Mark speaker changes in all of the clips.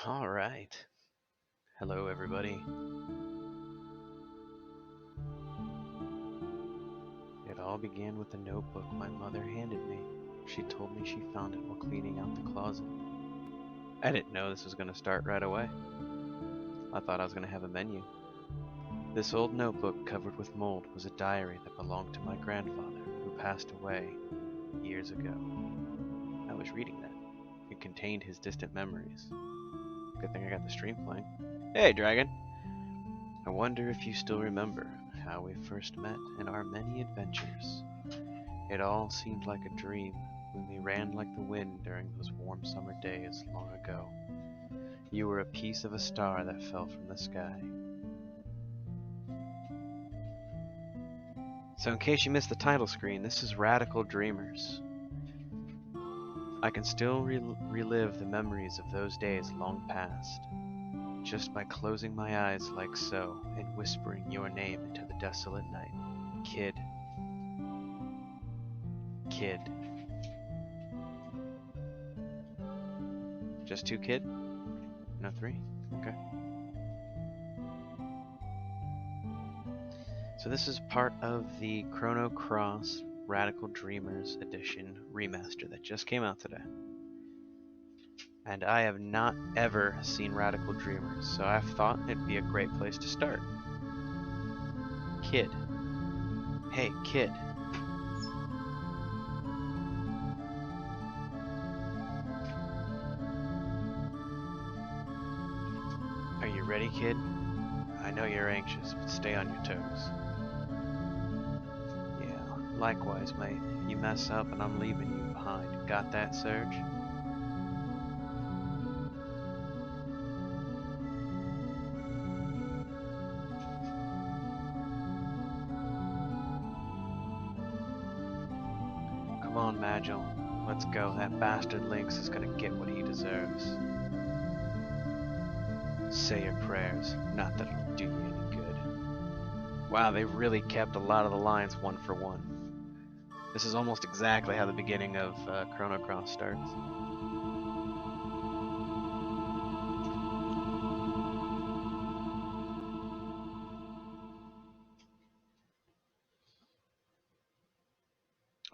Speaker 1: All right. Hello, everybody. It all began with a notebook my mother handed me. She told me she found it while cleaning out the closet. I didn't know this was going to start right away. I thought I was going to have a menu. This old notebook covered with mold was a diary that belonged to my grandfather, who passed away years ago. I was reading that. It contained his distant memories. Good thing I got the stream playing. Hey, Dragon! I wonder if you still remember how we first met and our many adventures. It all seemed like a dream when we ran like the wind during those warm summer days long ago. You were a piece of a star that fell from the sky. So in case you missed the title screen, this is Radical Dreamers. I can still relive the memories of those days long past, just by closing my eyes like so and whispering your name into the desolate night. Kid. Kid. Just two kid? No three? Okay. So this is part of the Chrono Cross Radical Dreamers Edition remaster that just came out today. And I have not ever seen Radical Dreamers, so I thought it'd be a great place to start. Kid. Hey, kid. Are you ready, kid? I know you're anxious, but stay on your toes. Yeah, likewise, mate. You mess up and I'm leaving you behind. Got that, Serge? Come on, Magil. Let's go. That bastard Lynx is gonna get what he deserves. Say your prayers. Not that it'll do you any good. Wow, they really kept a lot of the lines one for one. This is almost exactly how the beginning of Chrono Cross starts.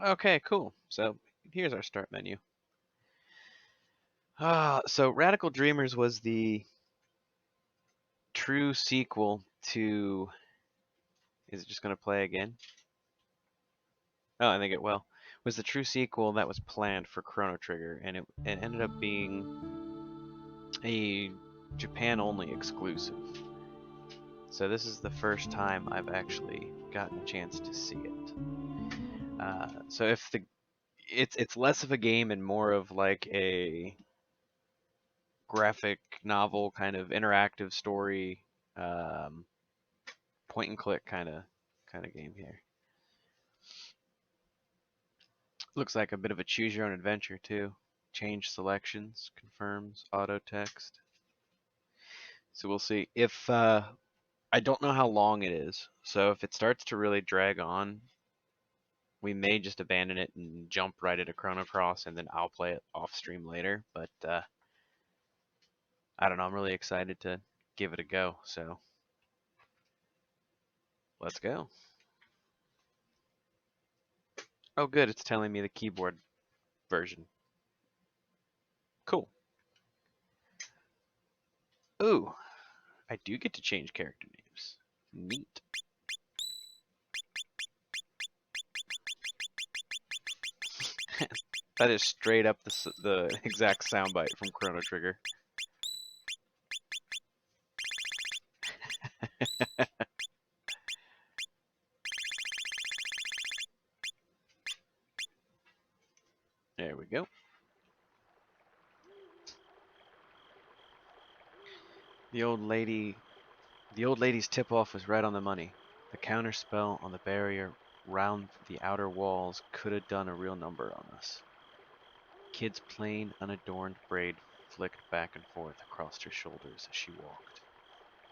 Speaker 1: Okay, cool. So here's our start menu. So Radical Dreamers was the true sequel to... Is it just going to play again? Oh, I think it will. Was the true sequel that was planned for Chrono Trigger, and it ended up being a Japan-only exclusive. So this is the first time I've actually gotten a chance to see it. So if it's less of a game and more of like a graphic novel kind of interactive story, um, point and click kind of game here. Looks like a bit of a choose your own adventure too. Change selections, confirms, auto text. So we'll see. If I don't know how long it is, so if it starts to really drag on, we may just abandon it and jump right into Chrono Cross, and then I'll play it off stream later. But I don't know. I'm really excited to give it a go. So let's go. Oh, good. It's telling me the keyboard version. Cool. Ooh, I do get to change character names. Neat. That is straight up the exact soundbite from Chrono Trigger. There we go. The old lady, the old lady's tip-off was right on the money. The counter spell on the barrier round the outer walls could have done a real number on us. Kid's plain, unadorned braid flicked back and forth across her shoulders as she walked.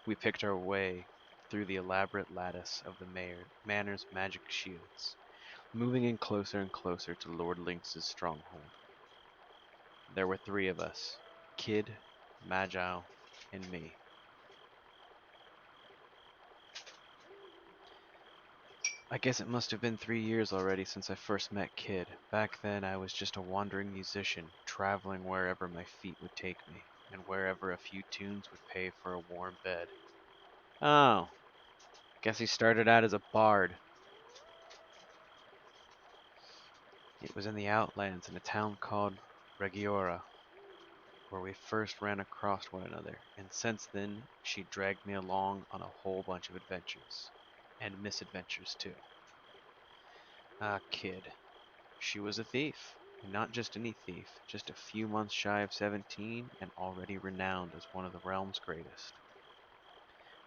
Speaker 1: We picked our way through the elaborate lattice of the manor's magic shields, moving in closer and closer to Lord Lynx's stronghold. There were three of us, Kid, Magi, and me. I guess it must have been 3 years already since I first met Kid. Back then I was just a wandering musician, traveling wherever my feet would take me, and wherever a few tunes would pay for a warm bed. Oh, guess he started out as a bard. It was in the outlands in a town called Regiora, where we first ran across one another, and since then she dragged me along on a whole bunch of adventures. And misadventures too. Ah, Kid. She was a thief. And not just any thief, just a few months shy of 17 and already renowned as one of the realm's greatest.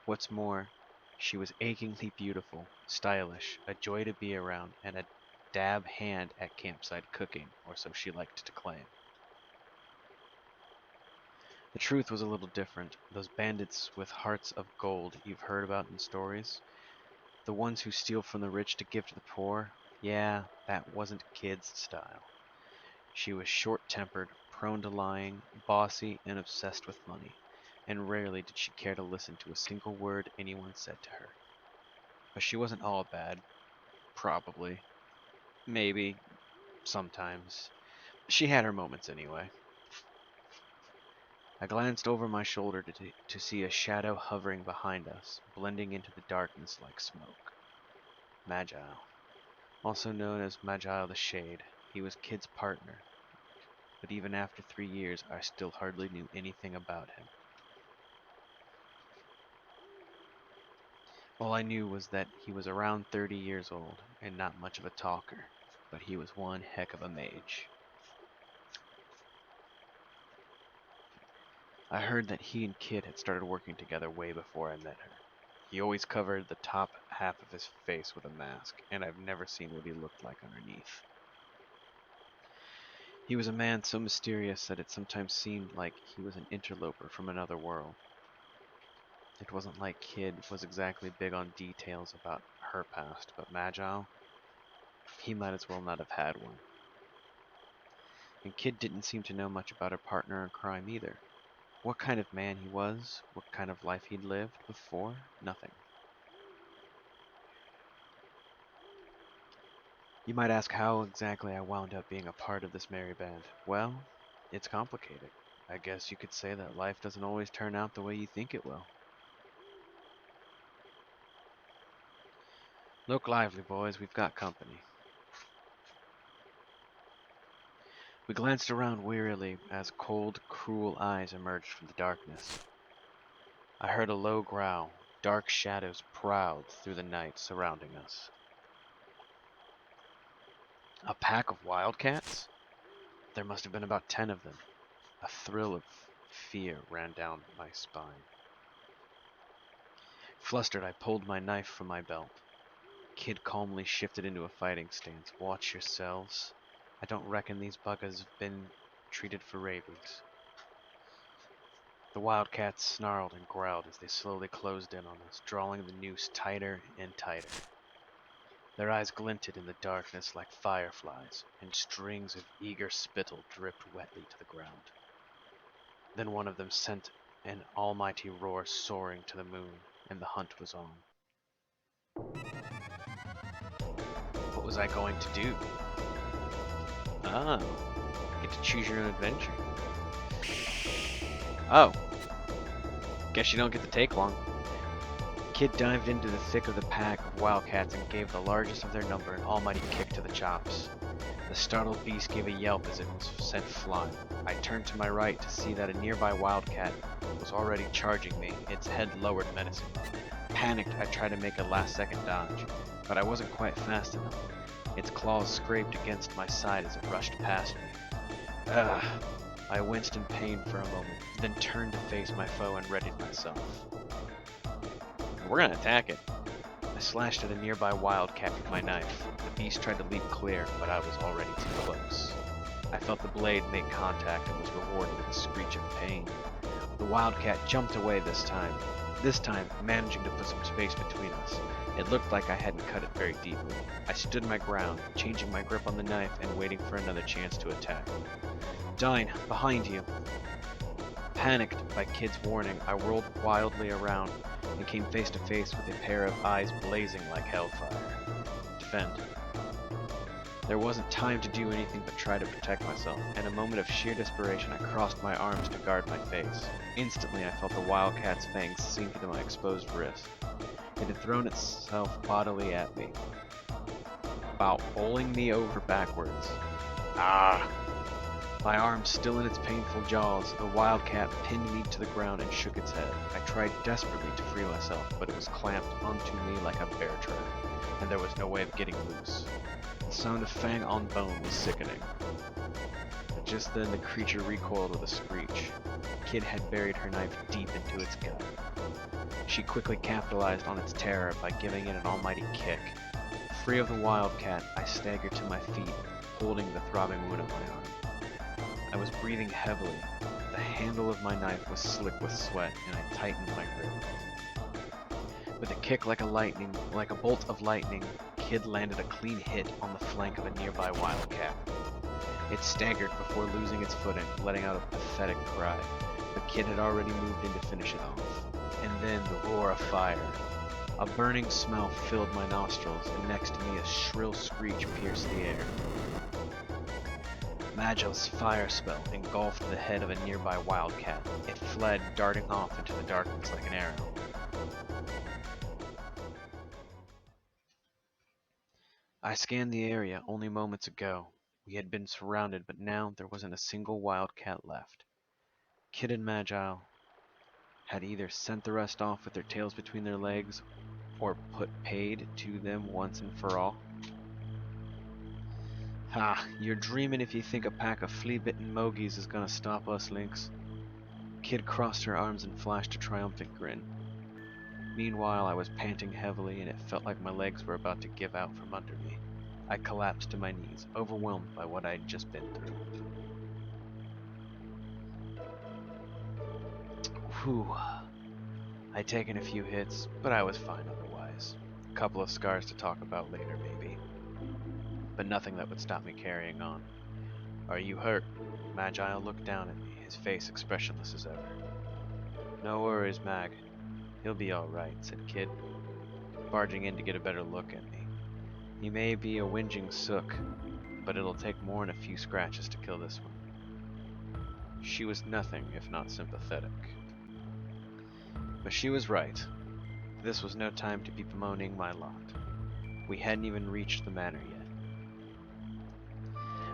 Speaker 1: What's more, she was achingly beautiful, stylish, a joy to be around, and a dab hand at campsite cooking, or so she liked to claim. The truth was a little different. Those bandits with hearts of gold you've heard about in stories, the ones who steal from the rich to give to the poor, yeah, that wasn't Kid's style. She was short-tempered, prone to lying, bossy, and obsessed with money, and rarely did she care to listen to a single word anyone said to her. But she wasn't all bad. Probably. Maybe. Sometimes. She had her moments anyway. I glanced over my shoulder to see a shadow hovering behind us, blending into the darkness like smoke. Magile. Also known as Magile the Shade. He was Kid's partner, but even after 3 years I still hardly knew anything about him. All I knew was that he was around 30 years old and not much of a talker, but he was one heck of a mage. I heard that he and Kid had started working together way before I met her. He always covered the top half of his face with a mask, and I've never seen what he looked like underneath. He was a man so mysterious that it sometimes seemed like he was an interloper from another world. It wasn't like Kid was exactly big on details about her past, but Magile, he might as well not have had one. And Kid didn't seem to know much about her partner in crime either. What kind of man he was, what kind of life he'd lived before, nothing. You might ask how exactly I wound up being a part of this merry band. Well, it's complicated. I guess you could say that life doesn't always turn out the way you think it will. Look lively, boys, we've got company. We glanced around wearily as cold, cruel eyes emerged from the darkness. I heard a low growl. Dark shadows prowled through the night surrounding us. A pack of wildcats? There must have been about 10 of them. A thrill of fear ran down my spine. Flustered, I pulled my knife from my belt. Kid calmly shifted into a fighting stance. Watch yourselves. I don't reckon these buggers have been treated for rabies. The wildcats snarled and growled as they slowly closed in on us, drawing the noose tighter and tighter. Their eyes glinted in the darkness like fireflies, and strings of eager spittle dripped wetly to the ground. Then one of them sent an almighty roar soaring to the moon, and the hunt was on. What was I going to do? Oh, get to choose your own adventure. Oh, Guess you don't get to take long. Kid dived into the thick of the pack of wildcats and gave the largest of their number an almighty kick to the chops. The startled beast gave a yelp as it was sent flying. I turned to my right to see that a nearby wildcat was already charging me, its head lowered menacingly. Panicked, I tried to make a last-second dodge, but I wasn't quite fast enough. Its claws scraped against my side as it rushed past me. Ugh. I winced in pain for a moment, then turned to face my foe and readied myself. We're gonna attack it. I slashed at a nearby wildcat with my knife. The beast tried to leap clear, but I was already too close. I felt the blade make contact and was rewarded with a screech of pain. The wildcat jumped away this time managing to put some space between us. It looked like I hadn't cut it very deeply. I stood my ground, changing my grip on the knife and waiting for another chance to attack. Dine, behind you. Panicked by Kid's warning, I whirled wildly around and came face to face with a pair of eyes blazing like hellfire. Defend. There wasn't time to do anything but try to protect myself. In a moment of sheer desperation, I crossed my arms to guard my face. Instantly, I felt the wildcat's fangs sink into my exposed wrist. It had thrown itself bodily at me, about bowling me over backwards. Ah! My arms still in its painful jaws, the wildcat pinned me to the ground and shook its head. I tried desperately to free myself, but it was clamped onto me like a bear trap, and there was no way of getting loose. The sound of fang on bone was sickening. But just then the creature recoiled with a screech. Kid had buried her knife deep into its gut. She quickly capitalized on its terror by giving it an almighty kick. Free of the wildcat, I staggered to my feet, holding the throbbing wound on my arm. I was breathing heavily. The handle of my knife was slick with sweat, and I tightened my grip. With a kick like a bolt of lightning, Kid landed a clean hit on the flank of a nearby wildcat. It staggered before losing its footing, letting out a pathetic cry. But Kid had already moved in to finish it off. And then the roar of fire. A burning smell filled my nostrils, and next to me a shrill screech pierced the air. Magil's fire spell engulfed the head of a nearby wildcat. It fled, darting off into the darkness like an arrow. I scanned the area only moments ago. We had been surrounded, but now there wasn't a single wildcat left. Kid and Magi had either sent the rest off with their tails between their legs, or put paid to them once and for all. Ha, you're dreaming if you think a pack of flea-bitten mogies is gonna stop us, Lynx. Kid crossed her arms and flashed a triumphant grin. Meanwhile, I was panting heavily, and it felt like my legs were about to give out from under me. I collapsed to my knees, overwhelmed by what I had just been through. Whew. I'd taken a few hits, but I was fine otherwise. A couple of scars to talk about later, maybe. But nothing that would stop me carrying on. Are you hurt? Magi looked down at me, his face expressionless as ever. No worries, Mag. He'll be alright, said Kid, barging in to get a better look at me. He may be a whinging sook, but it'll take more than a few scratches to kill this one. She was nothing if not sympathetic. But she was right. This was no time to be bemoaning my lot. We hadn't even reached the manor yet.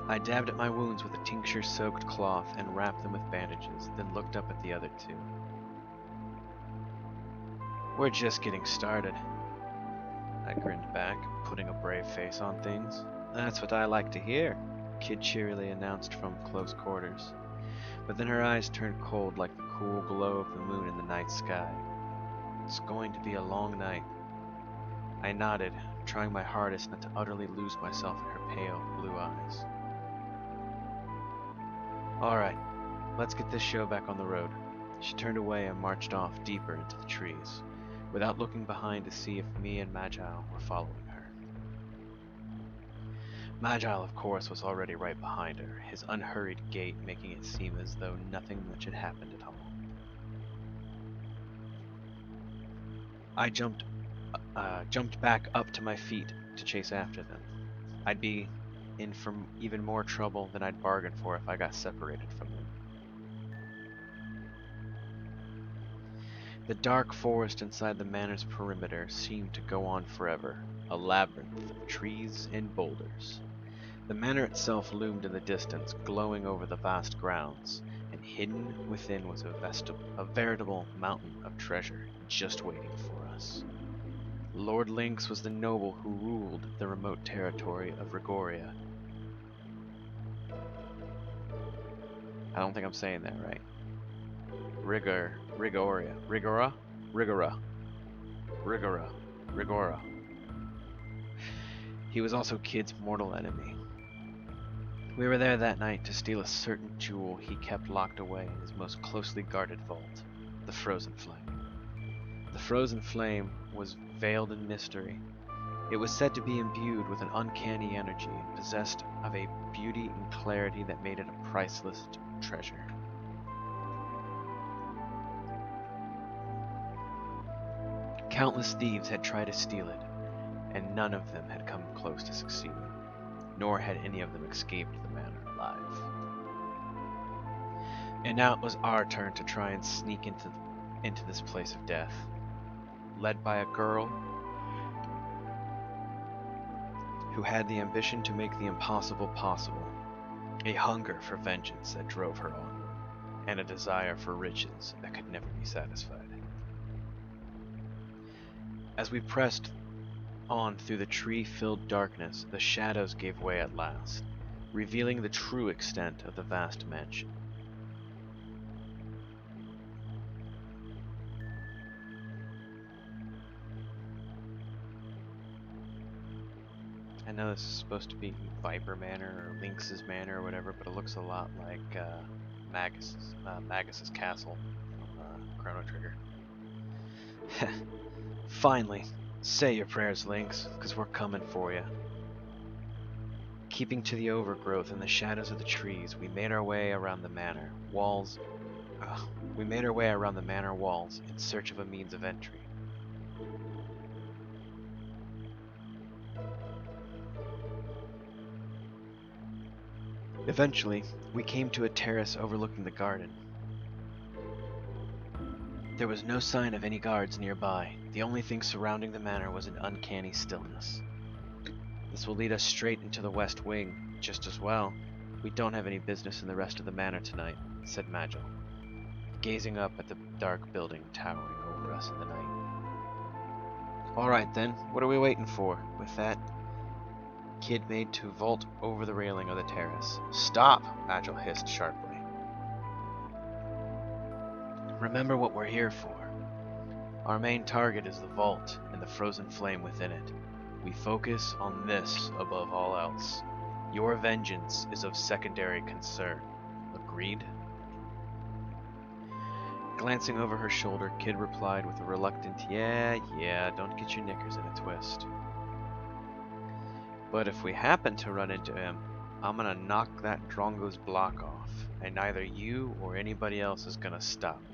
Speaker 1: I dabbed at my wounds with a tincture-soaked cloth and wrapped them with bandages, then looked up at the other two. We're just getting started. I grinned back, putting a brave face on things. That's what I like to hear, Kid cheerily announced from close quarters. But then her eyes turned cold like the cool glow of the moon in the night sky. It's going to be a long night. I nodded, trying my hardest not to utterly lose myself in her pale blue eyes. Alright, let's get this show back on the road. She turned away and marched off deeper into the trees, without looking behind to see if me and Magile were following her. Magile, of course, was already right behind her, his unhurried gait making it seem as though nothing much had happened at all. I jumped back up to my feet to chase after them. I'd be in for even more trouble than I'd bargained for if I got separated from them. The dark forest inside the manor's perimeter seemed to go on forever, a labyrinth of trees and boulders. The manor itself loomed in the distance, glowing over the vast grounds, and hidden within was a veritable mountain of treasure just waiting for us. Lord Lynx was the noble who ruled the remote territory of Rigoria. I don't think I'm saying that right. Rigora, Rigora, Rigora, Rigora. He was also Kid's mortal enemy. We were there that night to steal a certain jewel he kept locked away in his most closely guarded vault, the Frozen Flame. The Frozen Flame was veiled in mystery. It was said to be imbued with an uncanny energy and possessed of a beauty and clarity that made it a priceless treasure. Countless thieves had tried to steal it, and none of them had come close to succeeding, nor had any of them escaped the manor alive. And now it was our turn to try and sneak into this place of death. Led by a girl who had the ambition to make the impossible possible, a hunger for vengeance that drove her onward, and a desire for riches that could never be satisfied. As we pressed on through the tree-filled darkness, the shadows gave way at last, revealing the true extent of the vast mansion. I know this is supposed to be Viper Manor or Lynx's Manor or whatever, but it looks a lot like Magus's castle from Chrono Trigger. Finally, say your prayers, Lynx, because we're coming for you. Keeping to the overgrowth and the shadows of the trees, we made our way around the manor walls. We made our way around the manor walls in search of a means of entry. Eventually, we came to a terrace overlooking the garden. There was no sign of any guards nearby. The only thing surrounding the manor was an uncanny stillness. This will lead us straight into the west wing, just as well. We don't have any business in the rest of the manor tonight, said Magil, gazing up at the dark building towering over us in the night. Alright then, what are we waiting for? With that, Kid made to vault over the railing of the terrace. Stop! Magil hissed sharply. Remember what we're here for. Our main target is the vault and the frozen flame within it. We focus on this above all else. Your vengeance is of secondary concern. Agreed? Glancing over her shoulder, Kid replied with a reluctant, yeah, don't get your knickers in a twist. But if we happen to run into him, I'm gonna knock that Drongo's block off, and neither you or anybody else is gonna stop me.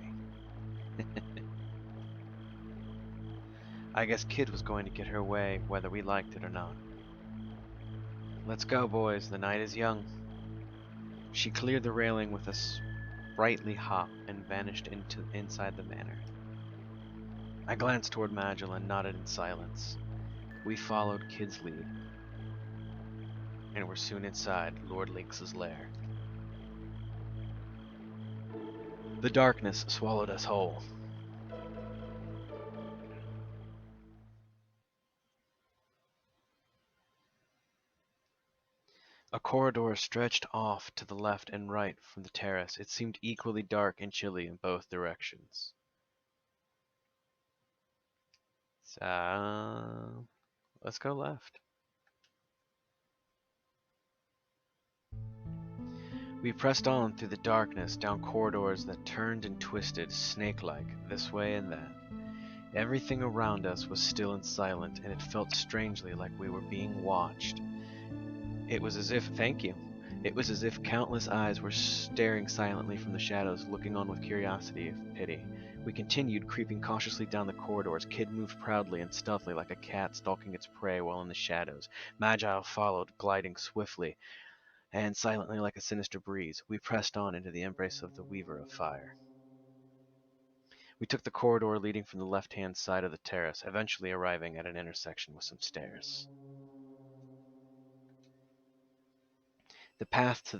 Speaker 1: I guess Kid was going to get her way whether we liked it or not. Let's go, boys, the night is young. She cleared the railing with a sprightly hop and vanished inside the manor. I glanced toward Magil and nodded in silence. We followed Kid's lead, and were soon inside Lord Lynx's lair. The darkness swallowed us whole. A corridor stretched off to the left and right from the terrace. It seemed equally dark and chilly in both directions. So, let's go left. We pressed on through the darkness, down corridors that turned and twisted, snake-like, this way and that. Everything around us was still and silent, and it felt strangely like we were being watched. It was as if, thank you, it was as if countless eyes were staring silently from the shadows, looking on with curiosity and pity. We continued, creeping cautiously down the corridors. Kid moved proudly and stealthily like a cat stalking its prey while in the shadows. Magi followed, gliding swiftly and silently like a sinister breeze. We pressed on into the embrace of the Weaver of Fire. We took the corridor leading from the left-hand side of the terrace, eventually arriving at an intersection with some stairs. The path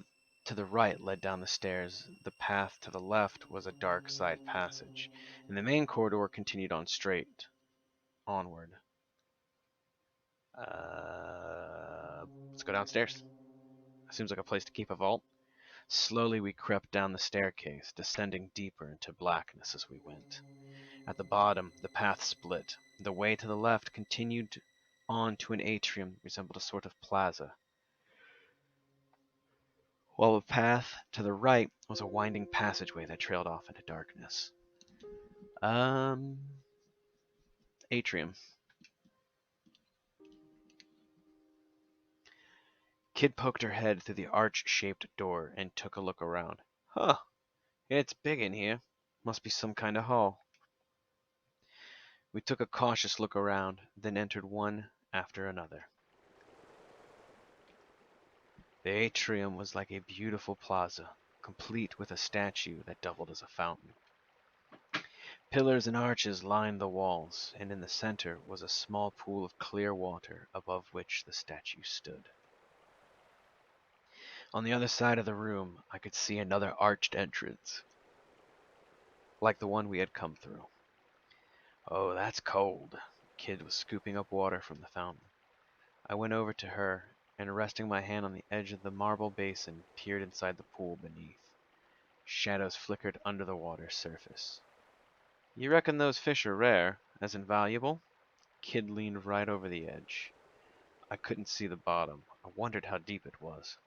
Speaker 1: to the right led down the stairs. The path to the left was a dark side passage, and the main corridor continued on straight onward. Let's go downstairs. Seems like a place to keep a vault. Slowly we crept down the staircase, descending deeper into blackness as we went. At the bottom, the path split. The way to the left continued on to an atrium that resembled a sort of plaza, while the path to the right was a winding passageway that trailed off into darkness. Atrium. Kid poked her head through the arch-shaped door and took a look around. Huh, it's big in here. Must be some kind of hall. We took a cautious look around, then entered one after another. The atrium was like a beautiful plaza, complete with a statue that doubled as a fountain. Pillars and arches lined the walls, and in the center was a small pool of clear water above which the statue stood. On the other side of the room, I could see another arched entrance, like the one we had come through. Oh, that's cold. Kid was scooping up water from the fountain. I went over to her and, resting my hand on the edge of the marble basin, peered inside the pool beneath. Shadows flickered under the water's surface. You reckon those fish are rare, as invaluable? Kid leaned right over the edge. I couldn't see the bottom. I wondered how deep it was.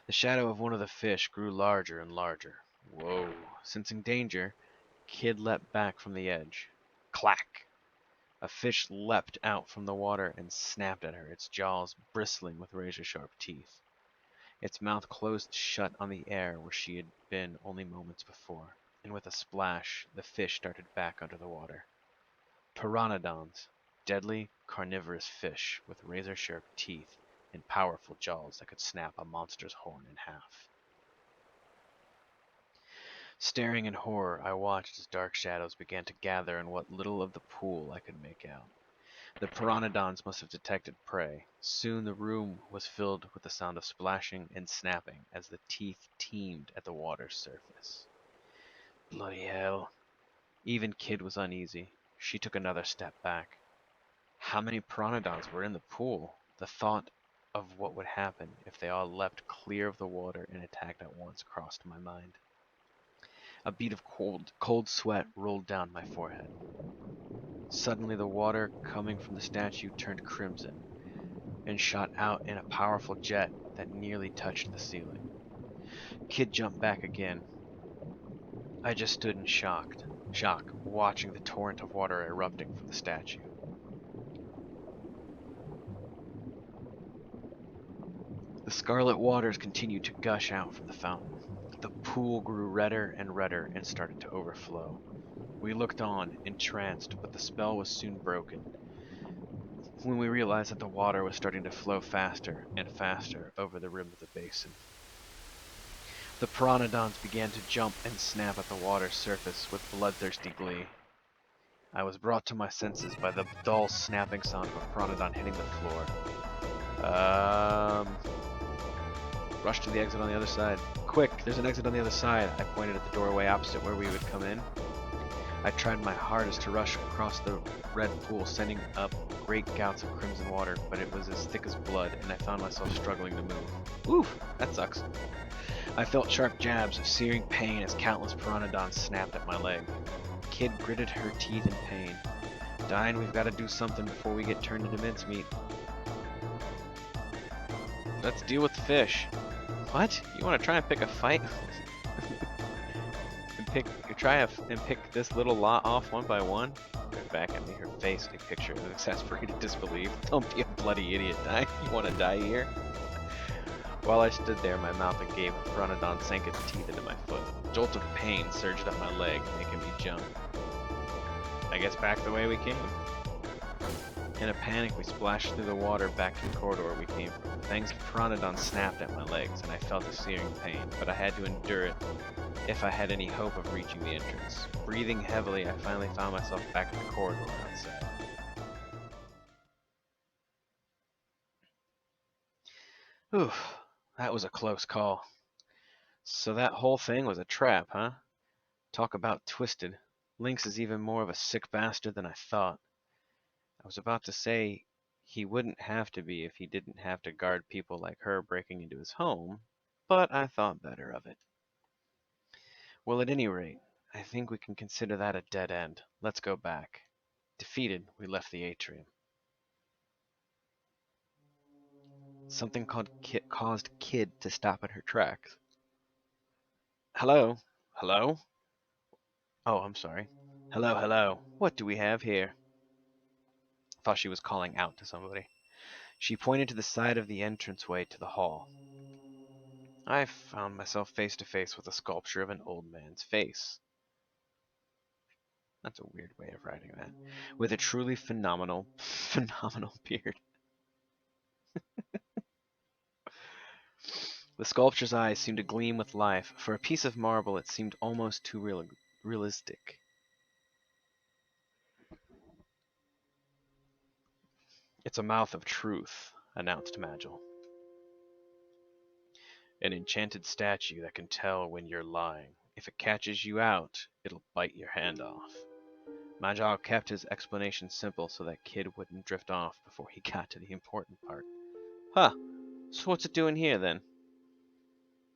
Speaker 1: The shadow of one of the fish grew larger and larger. Whoa. Sensing danger, Kid leapt back from the edge. Clack! A fish leapt out from the water and snapped at her, its jaws bristling with razor-sharp teeth. Its mouth closed shut on the air where she had been only moments before, and with a splash, the fish darted back under the water. Pteranodons, deadly carnivorous fish with razor-sharp teeth and powerful jaws that could snap a monster's horn in half. Staring in horror, I watched as dark shadows began to gather in what little of the pool I could make out. The pteranodons must have detected prey. Soon the room was filled with the sound of splashing and snapping as the teeth teemed at the water's surface. Bloody hell. Even Kid was uneasy. She took another step back. How many pteranodons were in the pool? The thought of what would happen if they all leapt clear of the water and attacked at once crossed my mind. A bead of cold sweat rolled down my forehead. Suddenly the water coming from the statue turned crimson and shot out in a powerful jet that nearly touched the ceiling. Kid jumped back again. I just stood in shock, watching the torrent of water erupting from the statue. The scarlet waters continued to gush out from the fountain. The pool grew redder and started to overflow. We looked on, entranced, but the spell was soon broken when we realized that the water was starting to flow faster and faster over the rim of the basin. The pteranodons began to jump and snap at the water's surface with bloodthirsty glee. I was brought to my senses by the dull snapping sound of a pteranodon hitting the floor. Rush to the exit on the other side. Quick, there's an exit on the other side. I pointed at the doorway opposite where we would come in. I tried my hardest to rush across the red pool, sending up great gouts of crimson water, but it was as thick as blood, and I found myself struggling to move. Oof, that sucks. I felt sharp jabs of searing pain as countless pteranodons snapped at my leg. Kid gritted her teeth in pain. Dine, we've got to do something before we get turned into mincemeat. Let's deal with the fish. What? You want to try and pick a fight? and pick this little lot off one by one? Right back at me, her face a picture of exasperated disbelief. Don't be a bloody idiot, Dine. You want to die here? While I stood there, my mouth agape, a pteranodon sank its teeth into my foot. A jolt of pain surged up my leg, making me jump. I guess back the way we came. In a panic, we splashed through the water back to the corridor we came from. fangs of pteranodon snapped at my legs, and I felt a searing pain, but I had to endure it if I had any hope of reaching the entrance. Breathing heavily, I finally found myself back in the corridor outside. Whew, that was a close call. So that whole thing was a trap, huh? Talk about twisted. Lynx is even more of a sick bastard than I thought. I was about to say he wouldn't have to be if he didn't have to guard people like her breaking into his home, but I thought better of it. Well, at any rate, I think we can consider that a dead end. Let's go back. Defeated, we left the atrium. Something caused Kid to stop in her tracks. Hello? Hello? Oh, I'm sorry. Hello, hello. What do we have here? Thought she was calling out to somebody. She pointed to the side of the entranceway to the hall. I found myself face to face with a sculpture of an old man's face. That's a weird way of writing that. With a truly phenomenal beard. The sculpture's eyes seemed to gleam with life. For a piece of marble, it seemed almost too realistic. It's a mouth of truth, announced Magil. An enchanted statue that can tell when you're lying. If it catches you out, it'll bite your hand off. Magil kept his explanation simple so that Kid wouldn't drift off before he got to the important part. Huh, so what's it doing here then?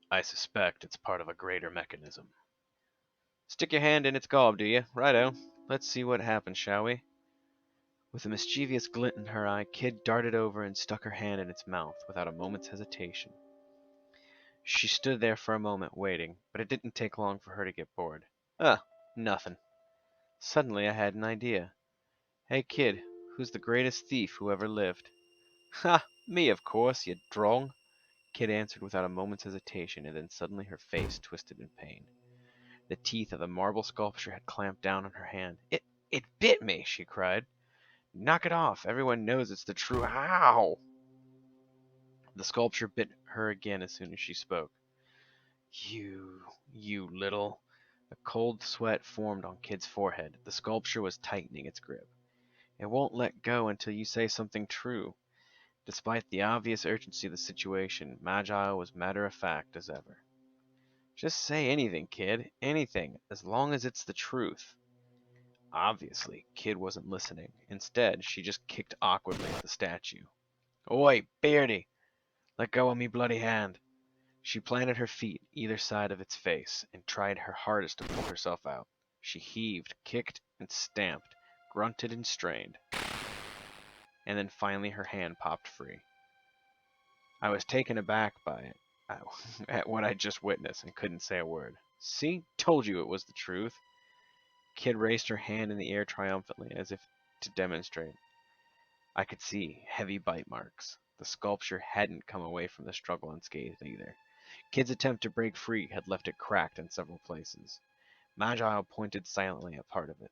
Speaker 1: I suspect it's part of a greater mechanism. Stick your hand in its gob, do you? Righto. Let's see what happens, shall we? With a mischievous glint in her eye, Kid darted over and stuck her hand in its mouth without a moment's hesitation. She stood there for a moment, waiting, but it didn't take long for her to get bored. Nothing. Suddenly I had an idea. Hey, Kid, who's the greatest thief who ever lived? Ha! Me, of course, you drong! Kid answered without a moment's hesitation, and then suddenly her face twisted in pain. The teeth of the marble sculpture had clamped down on her hand. It bit me, she cried. Knock it off. Everyone knows it's the true. Ow! The sculpture bit her again as soon as she spoke. You little. A cold sweat formed on Kid's forehead. The sculpture was tightening its grip. It won't let go until you say something true. Despite the obvious urgency of the situation, Magil was matter-of-fact as ever. Just say anything, Kid. Anything, as long as it's the truth. Obviously, Kid wasn't listening. Instead, she just kicked awkwardly at the statue. Oi, Beardy! Let go of me bloody hand! She planted her feet either side of its face and tried her hardest to pull herself out. She heaved, kicked, and stamped, grunted and strained. And then finally her hand popped free. I was taken aback by it, at what I just witnessed, and couldn't say a word. See? Told you it was the truth. Kid raised her hand in the air triumphantly, as if to demonstrate. I could see heavy bite marks. The sculpture hadn't come away from the struggle unscathed either. Kid's attempt to break free had left it cracked in several places. Magil pointed silently at part of it.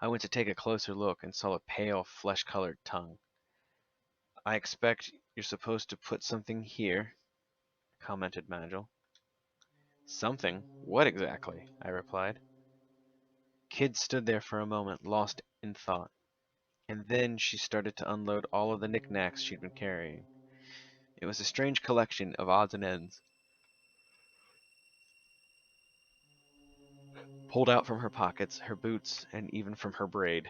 Speaker 1: I went to take a closer look and saw a pale, flesh-colored tongue. I expect you're supposed to put something here, commented Magil. Something? What exactly? I replied. Kid stood there for a moment, lost in thought, and then she started to unload all of the knickknacks she'd been carrying. It was a strange collection of odds and ends, pulled out from her pockets, her boots, and even from her braid.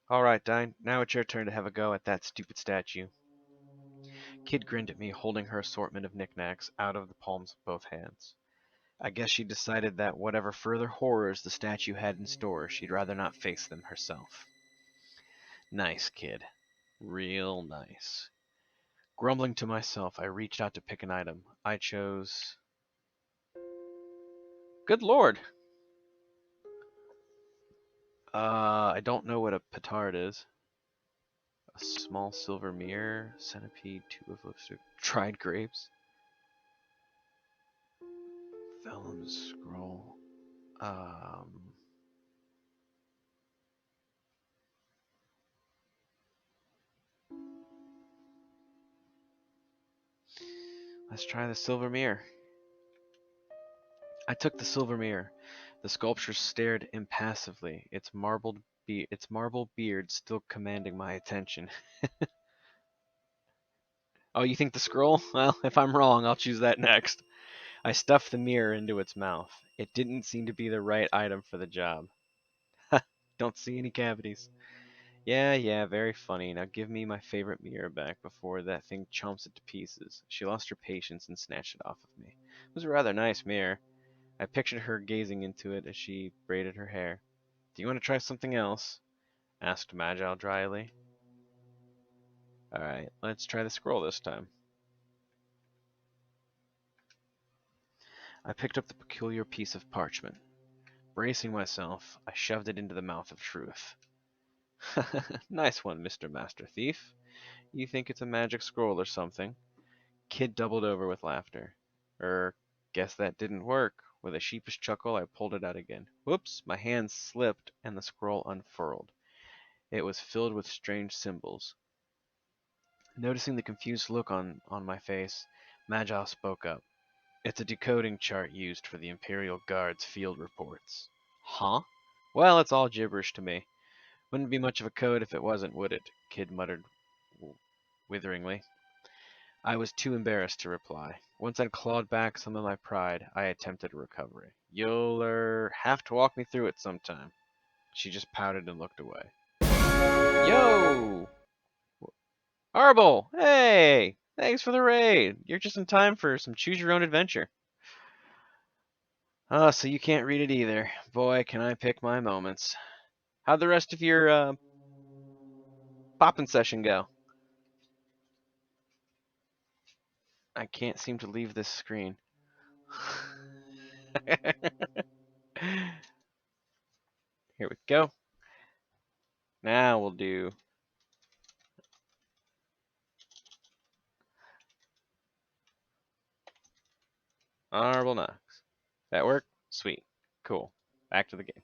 Speaker 1: All right, Dine, now it's your turn to have a go at that stupid statue. Kid grinned at me, holding her assortment of knickknacks out of the palms of both hands. I guess she decided that whatever further horrors the statue had in store, she'd rather not face them herself. Nice, Kid. Real nice. Grumbling to myself, I reached out to pick an item. I chose... Good lord! I don't know what a petard is. A small silver mirror, centipede, tube of lipstick, dried grapes, vellum scroll. Let's try the silver mirror. I took the silver mirror. The sculpture stared impassively, its marble beard still commanding my attention. Oh, you think the scroll? Well, if I'm wrong, I'll choose that next. I stuffed the mirror into its mouth. It didn't seem to be the right item for the job. Ha! Don't see any cavities. Yeah, very funny. Now give me my favorite mirror back before that thing chomps it to pieces. She lost her patience and snatched it off of me. It was a rather nice mirror. I pictured her gazing into it as she braided her hair. Do you want to try something else? Asked Magil dryly. Alright, let's try the scroll this time. I picked up the peculiar piece of parchment. Bracing myself, I shoved it into the mouth of truth. Nice one, Mr. Master Thief. You think it's a magic scroll or something? Kid doubled over with laughter. Guess that didn't work. With a sheepish chuckle, I pulled it out again. Whoops, my hand slipped and the scroll unfurled. It was filled with strange symbols. Noticing the confused look on my face, Magil spoke up. It's a decoding chart used for the Imperial Guard's field reports. Huh? Well, it's all gibberish to me. Wouldn't be much of a code if it wasn't, would it? Kid muttered witheringly. I was too embarrassed to reply. Once I'd clawed back some of my pride, I attempted a recovery. You'll, have to walk me through it sometime. She just pouted and looked away. Yo! Arble! Hey! Thanks for the raid. You're just in time for some choose your own adventure. Oh, so you can't read it either. Boy, can I pick my moments. How'd the rest of your, poppin' session go? I can't seem to leave this screen. Here we go. Now we'll do Honorable Knox. That work? Sweet. Cool. Back to the game.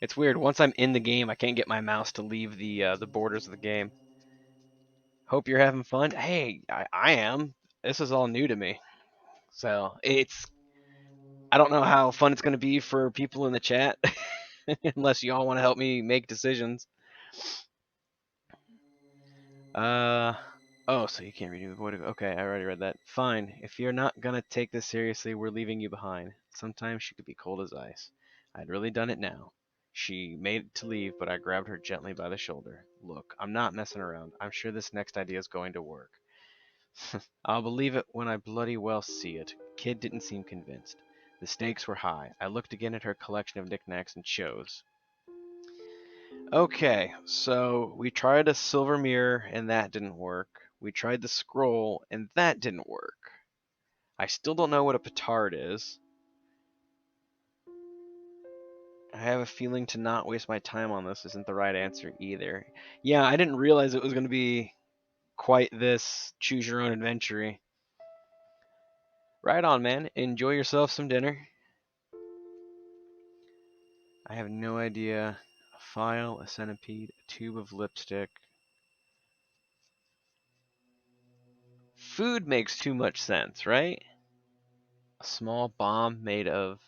Speaker 1: It's weird. Once I'm in the game, I can't get my mouse to leave the borders of the game. Hope you're having fun. Hey, I am. This is all new to me. So I don't know how fun it's going to be for people in the chat, unless you all want to help me make decisions. Oh, so you can't read it. Okay, I already read that. Fine. If you're not gonna take this seriously, we're leaving you behind. Sometimes she could be cold as ice. I'd really done it now. She made to leave, but I grabbed her gently by the shoulder. Look, I'm not messing around. I'm sure this next idea is going to work. I'll believe it when I bloody well see it. Kid didn't seem convinced. The stakes were high. I looked again at her collection of knickknacks and chose. Okay, so we tried a silver mirror and that didn't work. We tried the scroll and that didn't work. I still don't know what a petard is. I have a feeling to not waste my time on this isn't the right answer either. Yeah, I didn't realize it was going to be quite this choose your own adventure. Right on, man. Enjoy yourself some dinner. I have no idea. A file, a centipede, a tube of lipstick. Food makes too much sense, right? A small bomb made of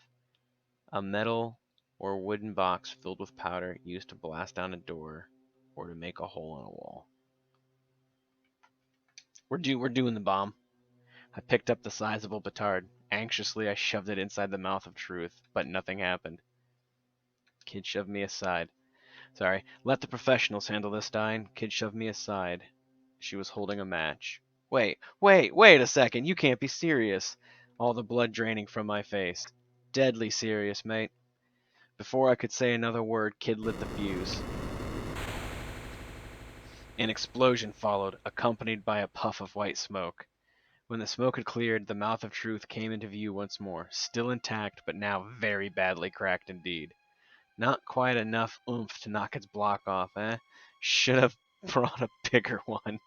Speaker 1: a metal or wooden box filled with powder used to blast down a door or to make a hole in a wall. We're doing the bomb. I picked up the sizable petard. Anxiously, I shoved it inside the mouth of truth, but nothing happened. Kid shoved me aside. Sorry, let the professionals handle this, Dine. Kid shoved me aside. She was holding a match. Wait a second. You can't be serious. All the blood draining from my face. Deadly serious, mate. Before I could say another word, Kid lit the fuse. An explosion followed, accompanied by a puff of white smoke. When the smoke had cleared, the mouth of truth came into view once more, still intact, but now very badly cracked indeed. Not quite enough oomph to knock its block off, eh? Should have brought a bigger one.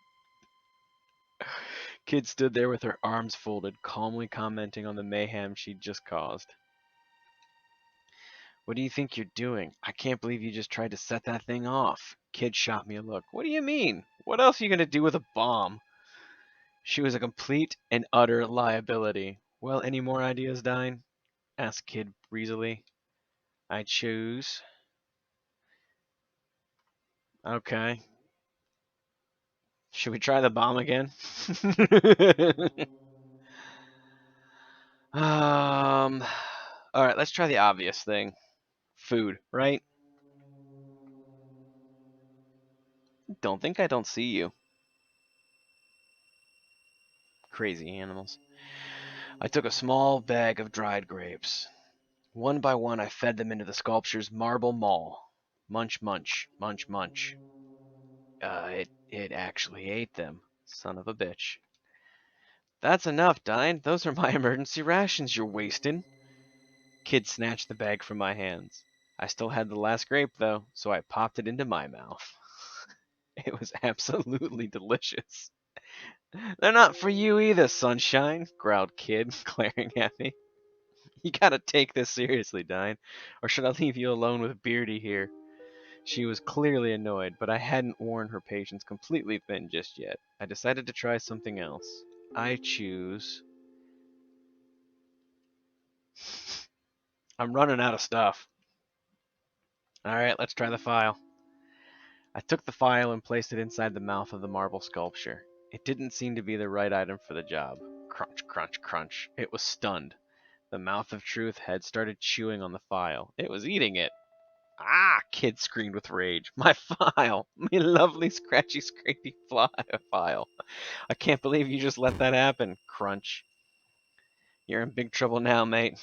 Speaker 1: Kid stood there with her arms folded, calmly commenting on the mayhem she'd just caused. What do you think you're doing? I can't believe you just tried to set that thing off. Kid shot me a look. What do you mean? What else are you going to do with a bomb? She was a complete and utter liability. Well, any more ideas, Dine? Asked Kid breezily. I choose. Okay. Should we try the bomb again? um. All right, let's try the obvious thing. Food, right? Don't think I don't see you. Crazy animals. I took a small bag of dried grapes. One by one, I fed them into the sculpture's marble maw. Munch, munch, munch, munch. It actually ate them. Son of a bitch. That's enough, Dine. Those are my emergency rations you're wasting. Kid snatched the bag from my hands. I still had the last grape, though, so I popped it into my mouth. It was absolutely delicious. They're not for you either, sunshine, growled Kid, glaring at me. You gotta take this seriously, Dine, or should I leave you alone with Beardy here? She was clearly annoyed, but I hadn't worn her patience completely thin just yet. I decided to try something else. I choose. I'm running out of stuff. Alright, let's try the file. I took the file and placed it inside the mouth of the marble sculpture. It didn't seem to be the right item for the job. Crunch, crunch, crunch. It was stunned. The mouth of truth had started chewing on the file. It was eating it. Ah! Kid screamed with rage. My file! My lovely, scratchy, scrapey file. I can't believe you just let that happen. Crunch. You're in big trouble now, mate.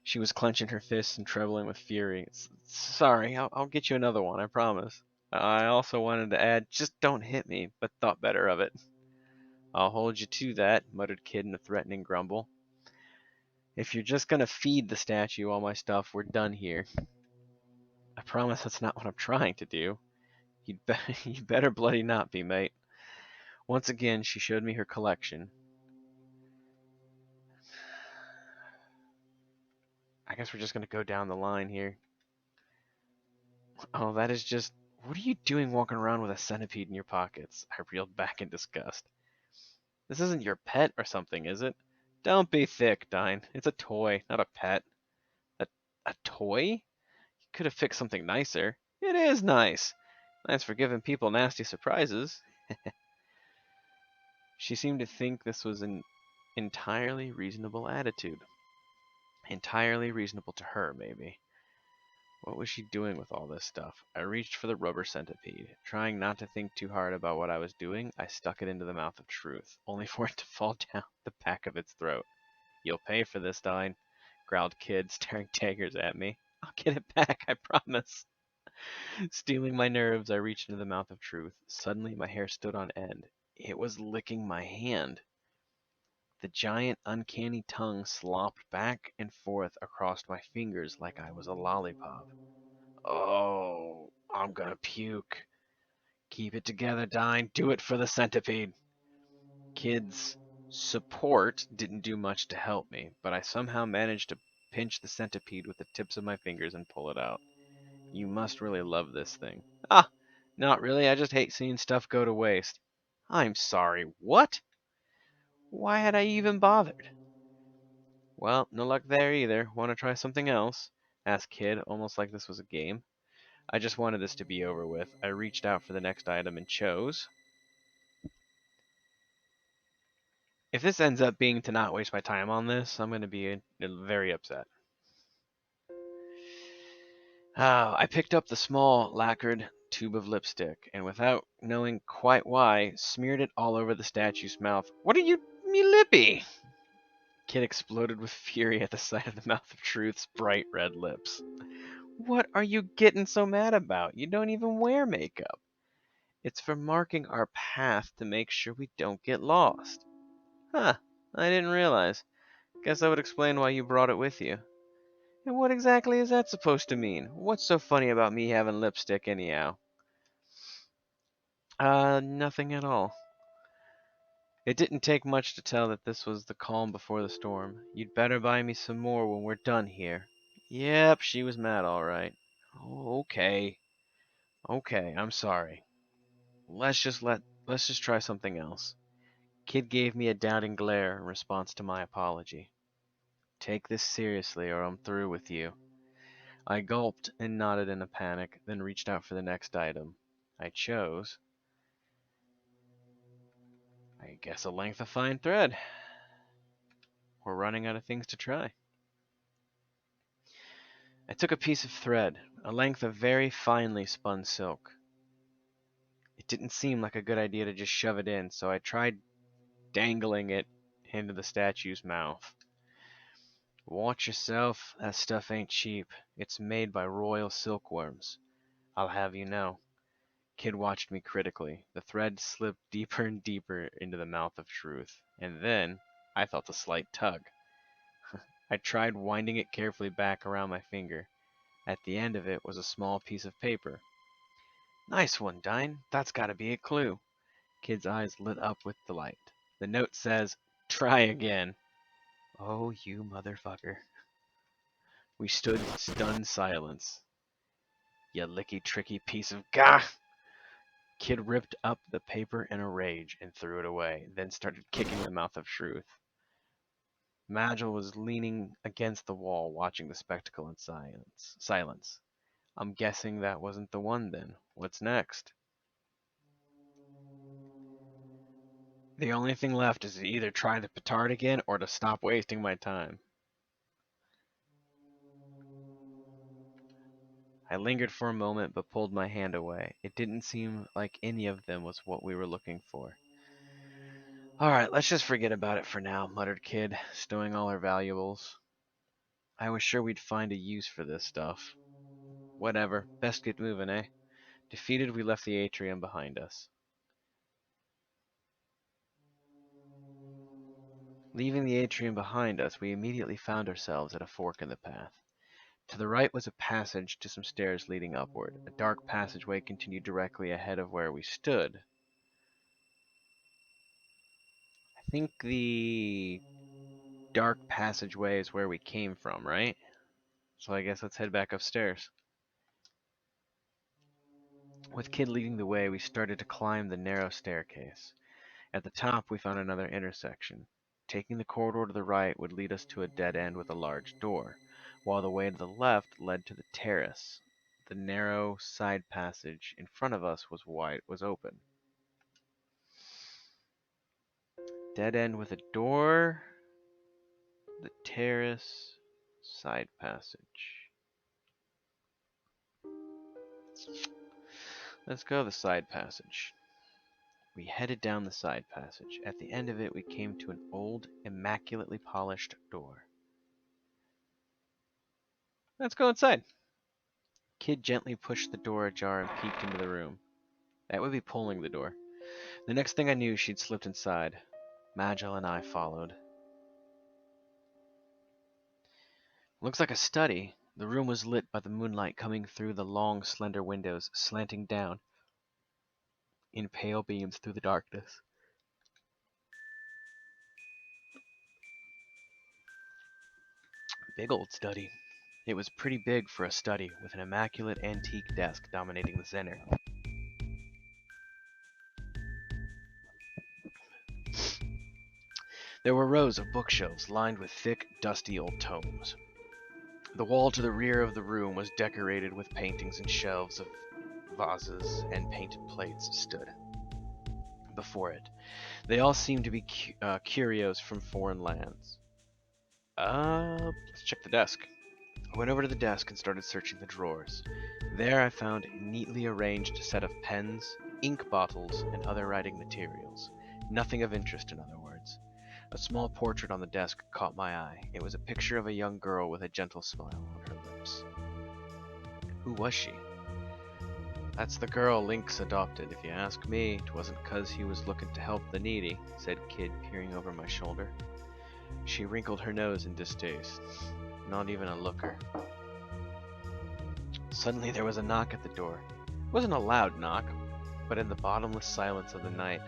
Speaker 1: She was clenching her fists and trembling with fury. Sorry, I'll get you another one, I promise. I also wanted to add, just don't hit me, but thought better of it. I'll hold you to that, muttered Kid in a threatening grumble. If you're just gonna feed the statue all my stuff, we're done here. I promise that's not what I'm trying to do. You better bloody not be, mate. Once again, she showed me her collection. I guess we're just gonna go down the line here. Oh, that is just... What are you doing walking around with a centipede in your pockets? I reeled back in disgust. This isn't your pet or something, is it? Don't be thick, Dine. It's a toy, not a pet. A, a toy? You could have picked something nicer. It is nice. Nice for giving people nasty surprises. She seemed to think this was an entirely reasonable attitude. Entirely reasonable to her, maybe. What was she doing with all this stuff? I reached for the rubber centipede. Trying not to think too hard about what I was doing, I stuck it into the mouth of truth, only for it to fall down the back of its throat. You'll pay for this, Dine, growled Kid, staring daggers at me. I'll get it back, I promise. Stealing my nerves, I reached into the mouth of truth. Suddenly, my hair stood on end. It was licking my hand. The giant, uncanny tongue slopped back and forth across my fingers like I was a lollipop. Oh, I'm gonna puke. Keep it together, Dine. Do it for the centipede. Kid's support didn't do much to help me, but I somehow managed to pinch the centipede with the tips of my fingers and pull it out. You must really love this thing. Ah, not really. I just hate seeing stuff go to waste. I'm sorry. What? Why had I even bothered? Well, no luck there either. Want to try something else? Asked Kid, almost like this was a game. I just wanted this to be over with. I reached out for the next item and chose. If this ends up being to not waste my time on this, I'm going to be very upset. I picked up the small, lacquered tube of lipstick, and without knowing quite why, smeared it all over the statue's mouth. What are you, me lippy? Kid exploded with fury at the sight of the mouth of Truth's bright red lips. What are you getting so mad about? You don't even wear makeup. It's for marking our path to make sure we don't get lost. Huh, I didn't realize. Guess that would explain why you brought it with you. And what exactly is that supposed to mean? What's so funny about me having lipstick anyhow? Nothing at all. It didn't take much to tell that this was the calm before the storm. You'd better buy me some more when we're done here. Yep, she was mad all right. Oh, okay. Okay, I'm sorry. Let's just try something else. Kid gave me a doubting glare in response to my apology. Take this seriously or I'm through with you. I gulped and nodded in a panic, then reached out for the next item. I chose, I guess, a length of fine thread. We're running out of things to try. I took a piece of thread, a length of very finely spun silk. It didn't seem like a good idea to just shove it in, so I tried dangling it into the statue's mouth. Watch yourself, that stuff ain't cheap. It's made by royal silkworms. I'll have you know. Kid watched me critically. The thread slipped deeper and deeper into the mouth of truth, and then I felt a slight tug. I tried winding it carefully back around my finger. At the end of it was a small piece of paper. Nice one, Dine. That's gotta be a clue. Kid's eyes lit up with delight. The note says, try again. Oh, you motherfucker. We stood in stunned silence. You licky tricky piece of gah! Kid ripped up the paper in a rage and threw it away, then started kicking the mouth of truth. Magil was leaning against the wall, watching the spectacle in silence. I'm guessing that wasn't the one then. What's next? The only thing left is to either try the petard again or to stop wasting my time. I lingered for a moment but pulled my hand away. It didn't seem like any of them was what we were looking for. Alright, let's just forget about it for now, muttered Kid, stowing all our valuables. I was sure we'd find a use for this stuff. Whatever, best get moving, eh? Defeated, we left the atrium behind us. Leaving the atrium behind us, we immediately found ourselves at a fork in the path. To the right was a passage to some stairs leading upward. A dark passageway continued directly ahead of where we stood. I think the dark passageway is where we came from, right? So I guess let's head back upstairs. With Kid leading the way, we started to climb the narrow staircase. At the top, we found another intersection. Taking the corridor to the right would lead us to a dead end with a large door, while the way to the left led to the terrace. The narrow side passage in front of us was open. Dead end with a door, the terrace, side passage. Let's go the side passage. We headed down the side passage. At the end of it, we came to an old, immaculately polished door. Let's go inside. Kid gently pushed the door ajar and peeked into the room. That would be pulling the door. The next thing I knew, she'd slipped inside. Magil and I followed. Looks like a study. The room was lit by the moonlight coming through the long, slender windows, slanting down in pale beams through the darkness. Big old study. It was pretty big for a study, with an immaculate antique desk dominating the center. There were rows of bookshelves lined with thick, dusty old tomes. The wall to the rear of the room was decorated with paintings, and shelves of vases and painted plates stood before it. They all seemed to be curios from foreign lands. Let's check the desk. I went over to the desk and started searching the drawers. There I found a neatly arranged set of pens, ink bottles, and other writing materials. Nothing of interest, in other words. A small portrait on the desk caught my eye. It was a picture of a young girl with a gentle smile on her lips. Who was she? That's the girl Lynx adopted. If you ask me, it wasn't 'cause he was looking to help the needy, said Kid, peering over my shoulder. She wrinkled her nose in distaste. Not even a looker. Suddenly there was a knock at the door. It wasn't a loud knock, but in the bottomless silence of the night,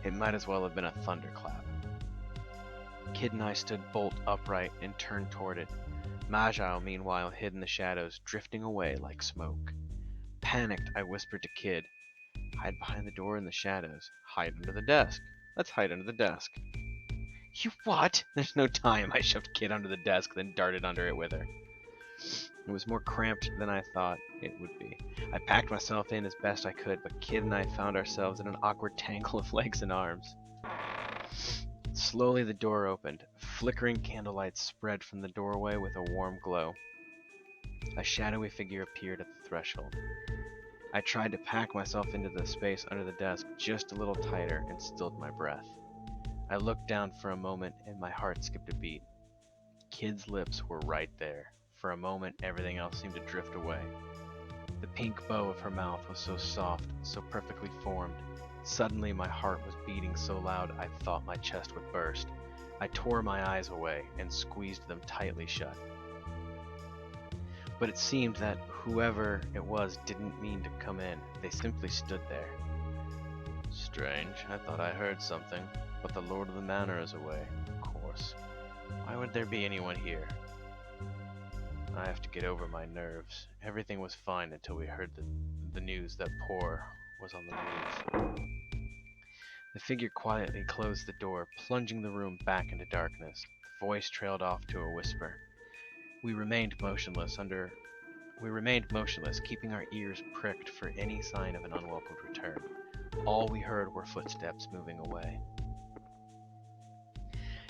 Speaker 1: it might as well have been a thunderclap. Kid and I stood bolt upright and turned toward it. Magil, meanwhile, hid in the shadows, drifting away like smoke. Panicked, I whispered to Kid, hide behind the door in the shadows. Hide under the desk. Let's hide under the desk. You what? There's no time. I shoved Kid under the desk, then darted under it with her. It was more cramped than I thought it would be. I packed myself in as best I could, but Kid and I found ourselves in an awkward tangle of legs and arms. Slowly the door opened. Flickering candlelight spread from the doorway with a warm glow. A shadowy figure appeared at the threshold. I tried to pack myself into the space under the desk just a little tighter and stilled my breath. I looked down for a moment and my heart skipped a beat. Kid's lips were right there. For a moment, everything else seemed to drift away. The pink bow of her mouth was so soft, so perfectly formed. Suddenly, my heart was beating so loud I thought my chest would burst. I tore my eyes away and squeezed them tightly shut. But it seemed that whoever it was didn't mean to come in. They simply stood there. Strange. I thought I heard something. But the Lord of the Manor is away, of course. Why would there be anyone here? I have to get over my nerves. Everything was fine until we heard the news that Poor was on the move. The figure quietly closed the door, plunging the room back into darkness. The voice trailed off to a whisper. We remained motionless, keeping our ears pricked for any sign of an unwelcomed return. All we heard were footsteps moving away.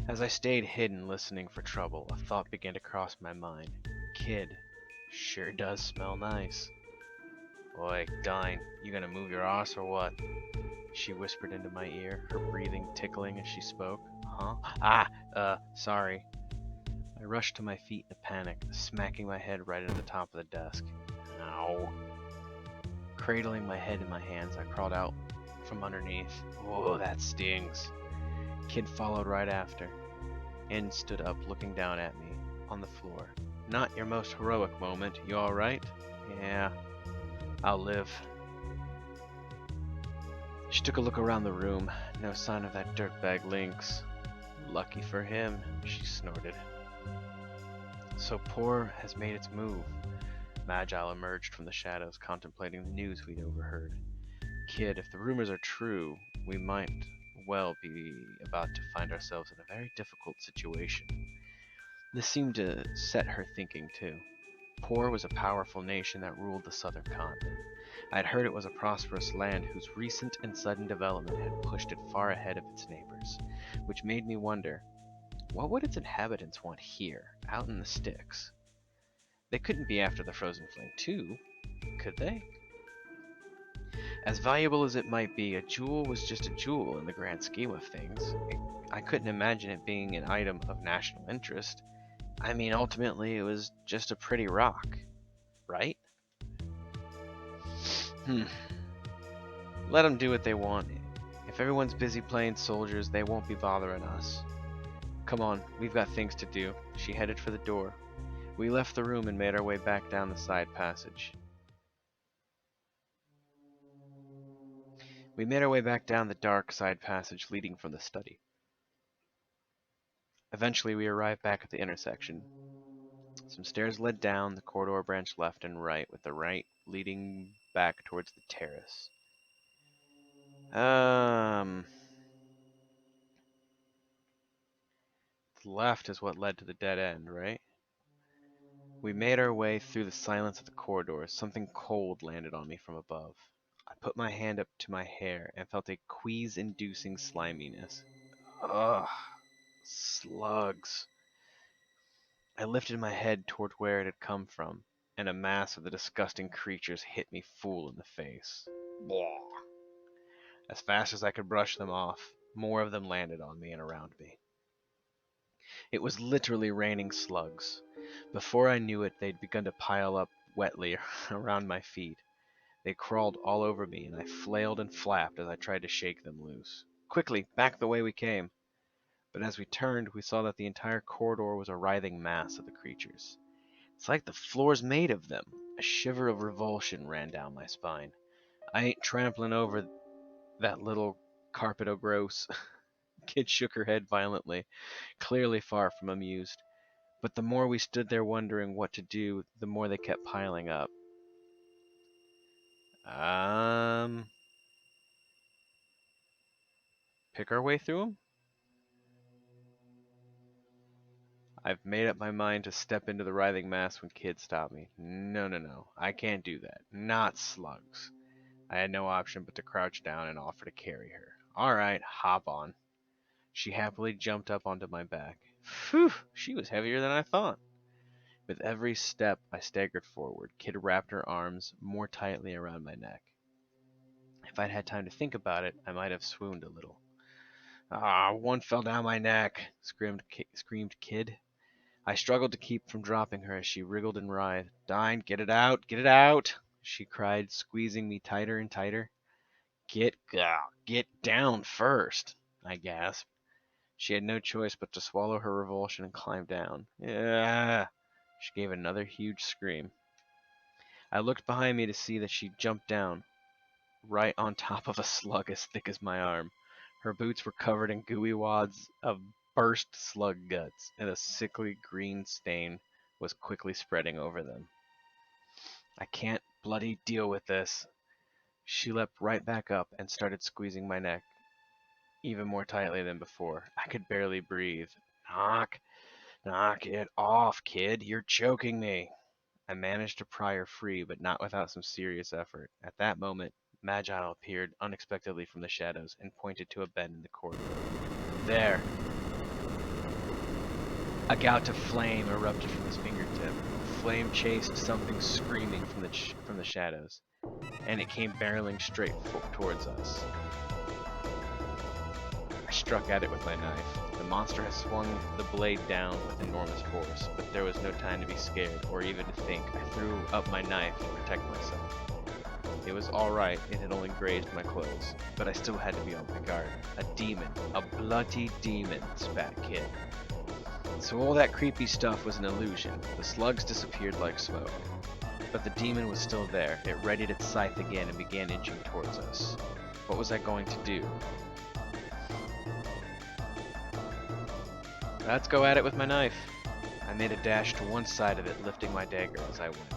Speaker 1: As I stayed hidden listening for trouble, a thought began to cross my mind. Kid, sure does smell nice. Oi, Dine, you gonna move your ass or what? She whispered into my ear, her breathing tickling as she spoke. Huh? Sorry. I rushed to my feet in a panic, smacking my head right into the top of the desk. Ow. Cradling my head in my hands, I crawled out from underneath. Whoa, that stings. Kid followed right after, and stood up looking down at me, on the floor. Not your most heroic moment. You alright? Yeah, I'll live. She took a look around the room. No sign of that dirtbag Lynx. Lucky for him, she snorted. So Poor has made its move. Magile emerged from the shadows, contemplating the news we'd overheard. Kid, if the rumors are true, we might well be about to find ourselves in a very difficult situation. This seemed to set her thinking too. Poor was a powerful nation that ruled the southern continent. I had heard it was a prosperous land whose recent and sudden development had pushed it far ahead of its neighbors, which made me wonder, what would its inhabitants want here, out in the sticks? They couldn't be after the Frozen Flame too, could they? As valuable as it might be, a jewel was just a jewel in the grand scheme of things. I couldn't imagine it being an item of national interest. I mean, ultimately, it was just a pretty rock, right? Let them do what they want. If everyone's busy playing soldiers, they won't be bothering us. Come on, we've got things to do. She headed for the door. We left the room and made our way back down the side passage. We made our way back down the dark side passage leading from the study. Eventually, we arrived back at the intersection. Some stairs led down, the corridor branched left and right, with the right leading back towards the terrace. The left is what led to the dead end, right? We made our way through the silence of the corridors. Something cold landed on me from above. I put my hand up to my hair and felt a quease-inducing sliminess. Ugh, slugs. I lifted my head toward where it had come from, and a mass of the disgusting creatures hit me full in the face. Blah. As fast as I could brush them off, more of them landed on me and around me. It was literally raining slugs. Before I knew it, they'd begun to pile up wetly around my feet. They crawled all over me, and I flailed and flapped as I tried to shake them loose. Quickly, back the way we came. But as we turned, we saw that the entire corridor was a writhing mass of the creatures. It's like the floor's made of them. A shiver of revulsion ran down my spine. I ain't trampling over that little carpet o' gross. Kid shook her head violently, clearly far from amused. But the more we stood there wondering what to do, the more they kept piling up. Pick our way through them? I've made up my mind to step into the writhing mass when kids stop me. No, no, no. I can't do that. Not slugs. I had no option but to crouch down and offer to carry her. All right, hop on. She happily jumped up onto my back. Phew, she was heavier than I thought. With every step I staggered forward, Kid wrapped her arms more tightly around my neck. If I'd had time to think about it, I might have swooned a little. Ah, one fell down my neck, screamed Kid. I struggled to keep from dropping her as she wriggled and writhed. Dine, get it out, she cried, squeezing me tighter and tighter. Get down first, I gasped. She had no choice but to swallow her revulsion and climb down. Yeah, she gave another huge scream. I looked behind me to see that she jumped down, right on top of a slug as thick as my arm. Her boots were covered in gooey wads of burst slug guts, and a sickly green stain was quickly spreading over them. I can't bloody deal with this. She leapt right back up and started squeezing my neck, even more tightly than before. I could barely breathe. Knock it off, kid. You're choking me. I managed to pry her free, but not without some serious effort. At that moment, Magi appeared unexpectedly from the shadows and pointed to a bend in the corridor. There! A gout of flame erupted from his fingertip. Flame chased something screaming from the shadows, and it came barreling straight towards us. I struck at it with my knife. The monster had swung the blade down with enormous force, but there was no time to be scared or even to think. I threw up my knife to protect myself. It was alright, it had only grazed my clothes, but I still had to be on my guard. A demon, a bloody demon, spat Kid. So all that creepy stuff was an illusion. The slugs disappeared like smoke. But the demon was still there. It readied its scythe again and began inching towards us. What was I going to do? Let's go at it with my knife. I made a dash to one side of it, lifting my dagger as I went.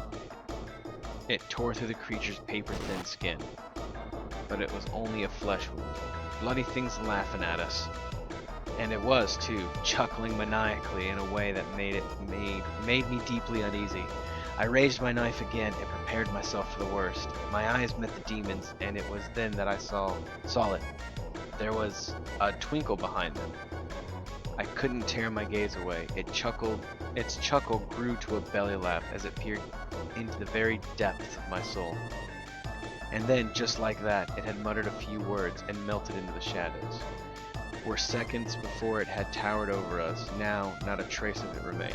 Speaker 1: It tore through the creature's paper-thin skin, but it was only a flesh wound. Bloody things laughing at us. And it was, too, chuckling maniacally in a way that made me deeply uneasy. I raised my knife again and prepared myself for the worst. My eyes met the demon's, and it was then that I saw it. There was a twinkle behind them. I couldn't tear my gaze away. Its chuckle grew to a belly laugh as it peered into the very depths of my soul. And then, just like that, it had muttered a few words and melted into the shadows. Where seconds before it had towered over us, now not a trace of it remained.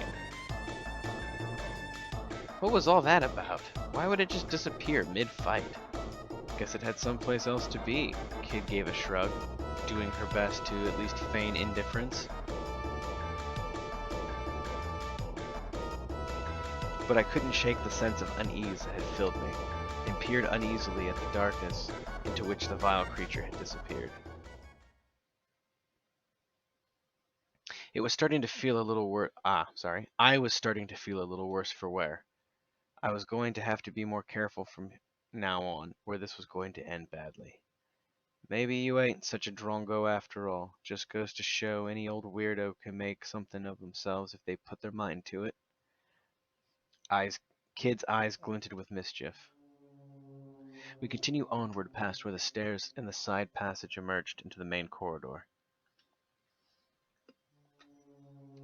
Speaker 1: What was all that about? Why would it just disappear mid-fight? Guess it had someplace else to be. Kid gave a shrug, doing her best to at least feign indifference. But I couldn't shake the sense of unease that had filled me, and peered uneasily at the darkness into which the vile creature had disappeared. It was starting to feel a little worse. I was starting to feel a little worse for wear. I was going to have to be more careful from now on, or this was going to end badly. Maybe you ain't such a drongo after all. Just goes to show any old weirdo can make something of themselves if they put their mind to it. Kid's eyes glinted with mischief. We continued onward past where the stairs and the side passage emerged into the main corridor.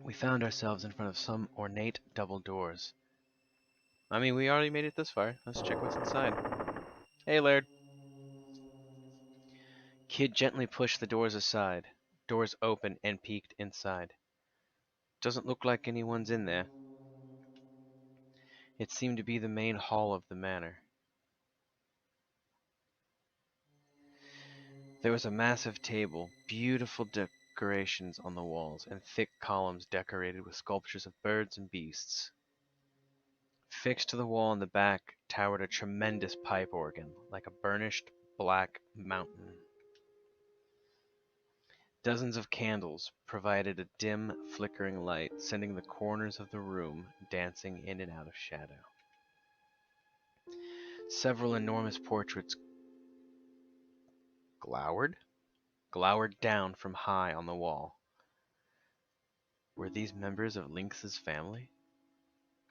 Speaker 1: We found ourselves in front of some ornate double doors. I mean, we already made it this far. Let's check what's inside. Hey, Laird. Kid gently pushed the doors aside. Doors opened and peeked inside. Doesn't look like anyone's in there. It seemed to be the main hall of the manor. There was a massive table, beautiful decorations on the walls, and thick columns decorated with sculptures of birds and beasts. Fixed to the wall in the back towered a tremendous pipe organ, like a burnished black mountain. Dozens of candles provided a dim, flickering light, sending the corners of the room dancing in and out of shadow. Several enormous portraits glowered glowered down from high on the wall. Were these members of Lynx's family?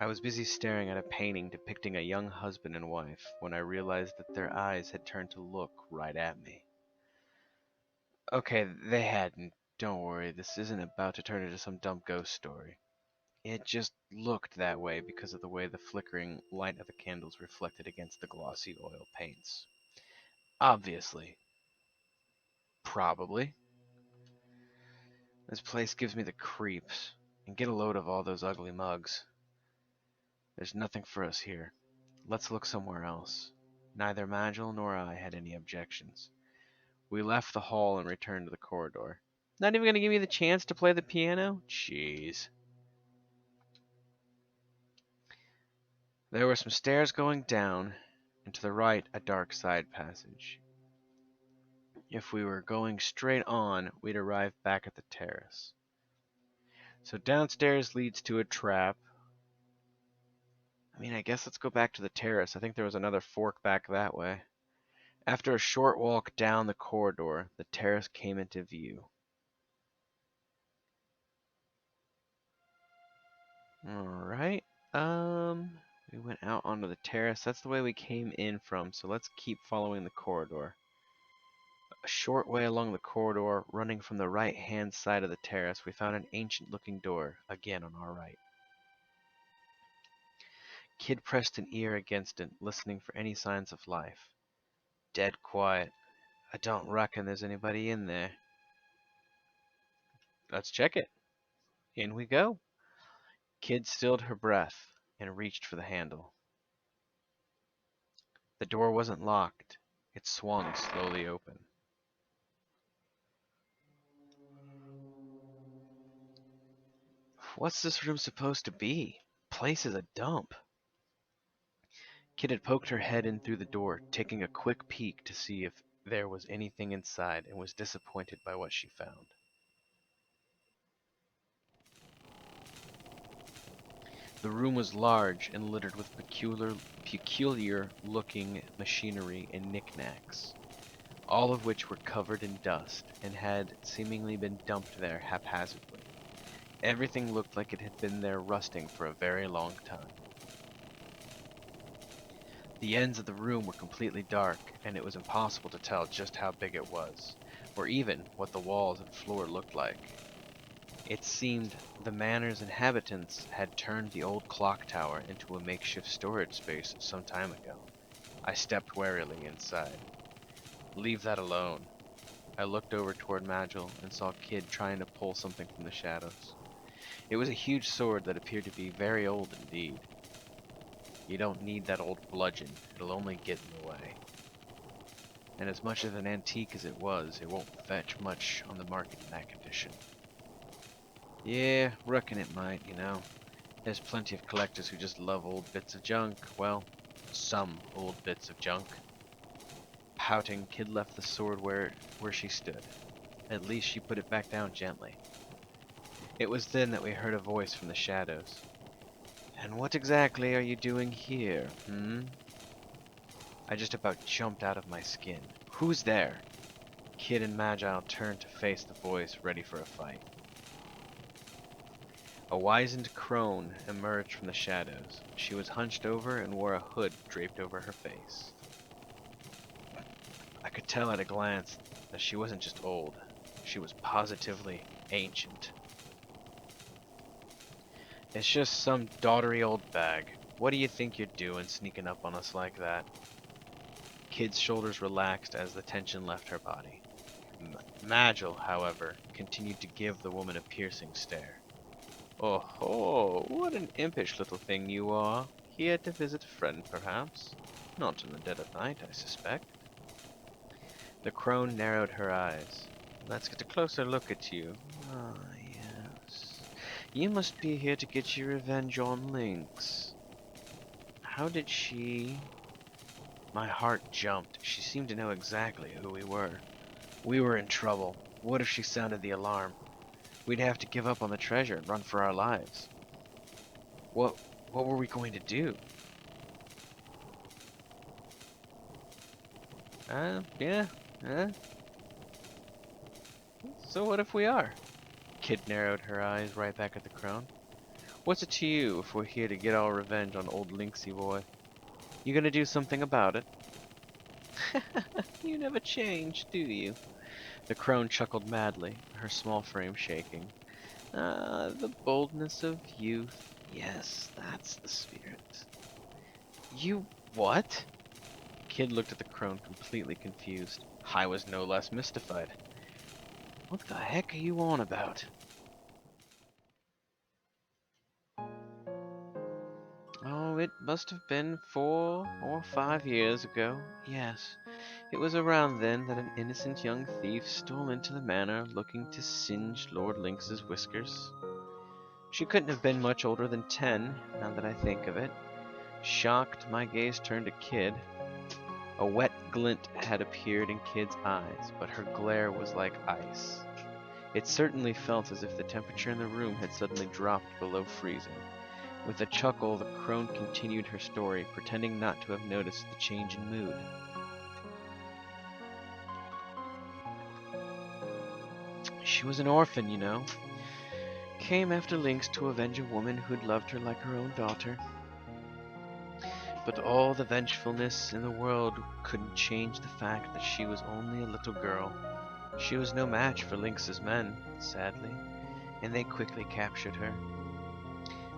Speaker 1: I was busy staring at a painting depicting a young husband and wife when I realized that their eyes had turned to look right at me. Okay, they hadn't. Don't worry, this isn't about to turn into some dumb ghost story. It just looked that way because of the way the flickering light of the candles reflected against the glossy oil paints. Obviously. Probably. This place gives me the creeps. And get a load of all those ugly mugs. There's nothing for us here. Let's look somewhere else. Neither Magil nor I had any objections. We left the hall and returned to the corridor. Not even gonna give me the chance to play the piano? Jeez. There were some stairs going down, and to the right a dark side passage. If we were going straight on, we'd arrive back at the terrace. So downstairs leads to a trap. I guess let's go back to the terrace. I think there was another fork back that way. After a short walk down the corridor, the terrace came into view. Alright, we went out onto the terrace. That's the way we came in from, so let's keep following the corridor. A short way along the corridor, running from the right-hand side of the terrace, we found an ancient-looking door, again on our right. Kid pressed an ear against it, listening for any signs of life. Dead quiet. I don't reckon there's anybody in there. Let's check it. In we go. Kid stilled her breath and reached for the handle. The door wasn't locked. It swung slowly open. What's this room supposed to be? Place is a dump. Kid had poked her head in through the door, taking a quick peek to see if there was anything inside, and was disappointed by what she found. The room was large and littered with peculiar-looking machinery and knickknacks, all of which were covered in dust and had seemingly been dumped there haphazardly. Everything looked like it had been there rusting for a very long time. The ends of the room were completely dark, and it was impossible to tell just how big it was, or even what the walls and floor looked like. It seemed the Manor's inhabitants had turned the old clock tower into a makeshift storage space some time ago. I stepped warily inside. Leave that alone. I looked over toward Magil and saw Kid trying to pull something from the shadows. It was a huge sword that appeared to be very old indeed. You don't need that old bludgeon, it'll only get in the way. And as much of an antique as it was, it won't fetch much on the market in that condition. Yeah, reckon it might, you know. There's plenty of collectors who just love old bits of junk. Well, some old bits of junk. Pouting, Kid left the sword where she stood. At least she put it back down gently. It was then that we heard a voice from the shadows. And what exactly are you doing here, I just about jumped out of my skin. Who's there? Kid and Magil turned to face the voice, ready for a fight. A wizened crone emerged from the shadows. She was hunched over and wore a hood draped over her face. I could tell at a glance that she wasn't just old. She was positively ancient. It's just some doddery old bag. What do you think you're doing sneaking up on us like that? Kid's shoulders relaxed as the tension left her body. Magil, however, continued to give the woman a piercing stare. Oh ho, what an impish little thing you are. Here to visit a friend, perhaps? Not in the dead of night, I suspect. The crone narrowed her eyes. Let's get a closer look at you. Ah, yes. You must be here to get your revenge on Lynx. How did she... My heart jumped. She seemed to know exactly who we were. We were in trouble. What if she sounded the alarm? We'd have to give up on the treasure and run for our lives. What were we going to do? Yeah. So what if we are? Kid narrowed her eyes right back at the crone. What's it to you if we're here to get our revenge on old Lynxy boy? You gonna do something about it? You never change, do you? The crone chuckled madly, her small frame shaking. Ah, the boldness of youth. Yes, that's the spirit. You what? Kid looked at the crone completely confused. I was no less mystified. What the heck are you on about? Oh, it must have been 4 or 5 years ago. Yes, it was around then that an innocent young thief stole into the manor looking to singe Lord Lynx's whiskers. She couldn't have been much older than 10, now that I think of it. Shocked, my gaze turned to Kid. A wet glint had appeared in Kid's eyes, but her glare was like ice. It certainly felt as if the temperature in the room had suddenly dropped below freezing. With a chuckle, the crone continued her story, pretending not to have noticed the change in mood. She was an orphan, you know. Came after Lynx to avenge a woman who'd loved her like her own daughter. But all the vengefulness in the world couldn't change the fact that she was only a little girl. She was no match for Lynx's men, sadly, and they quickly captured her.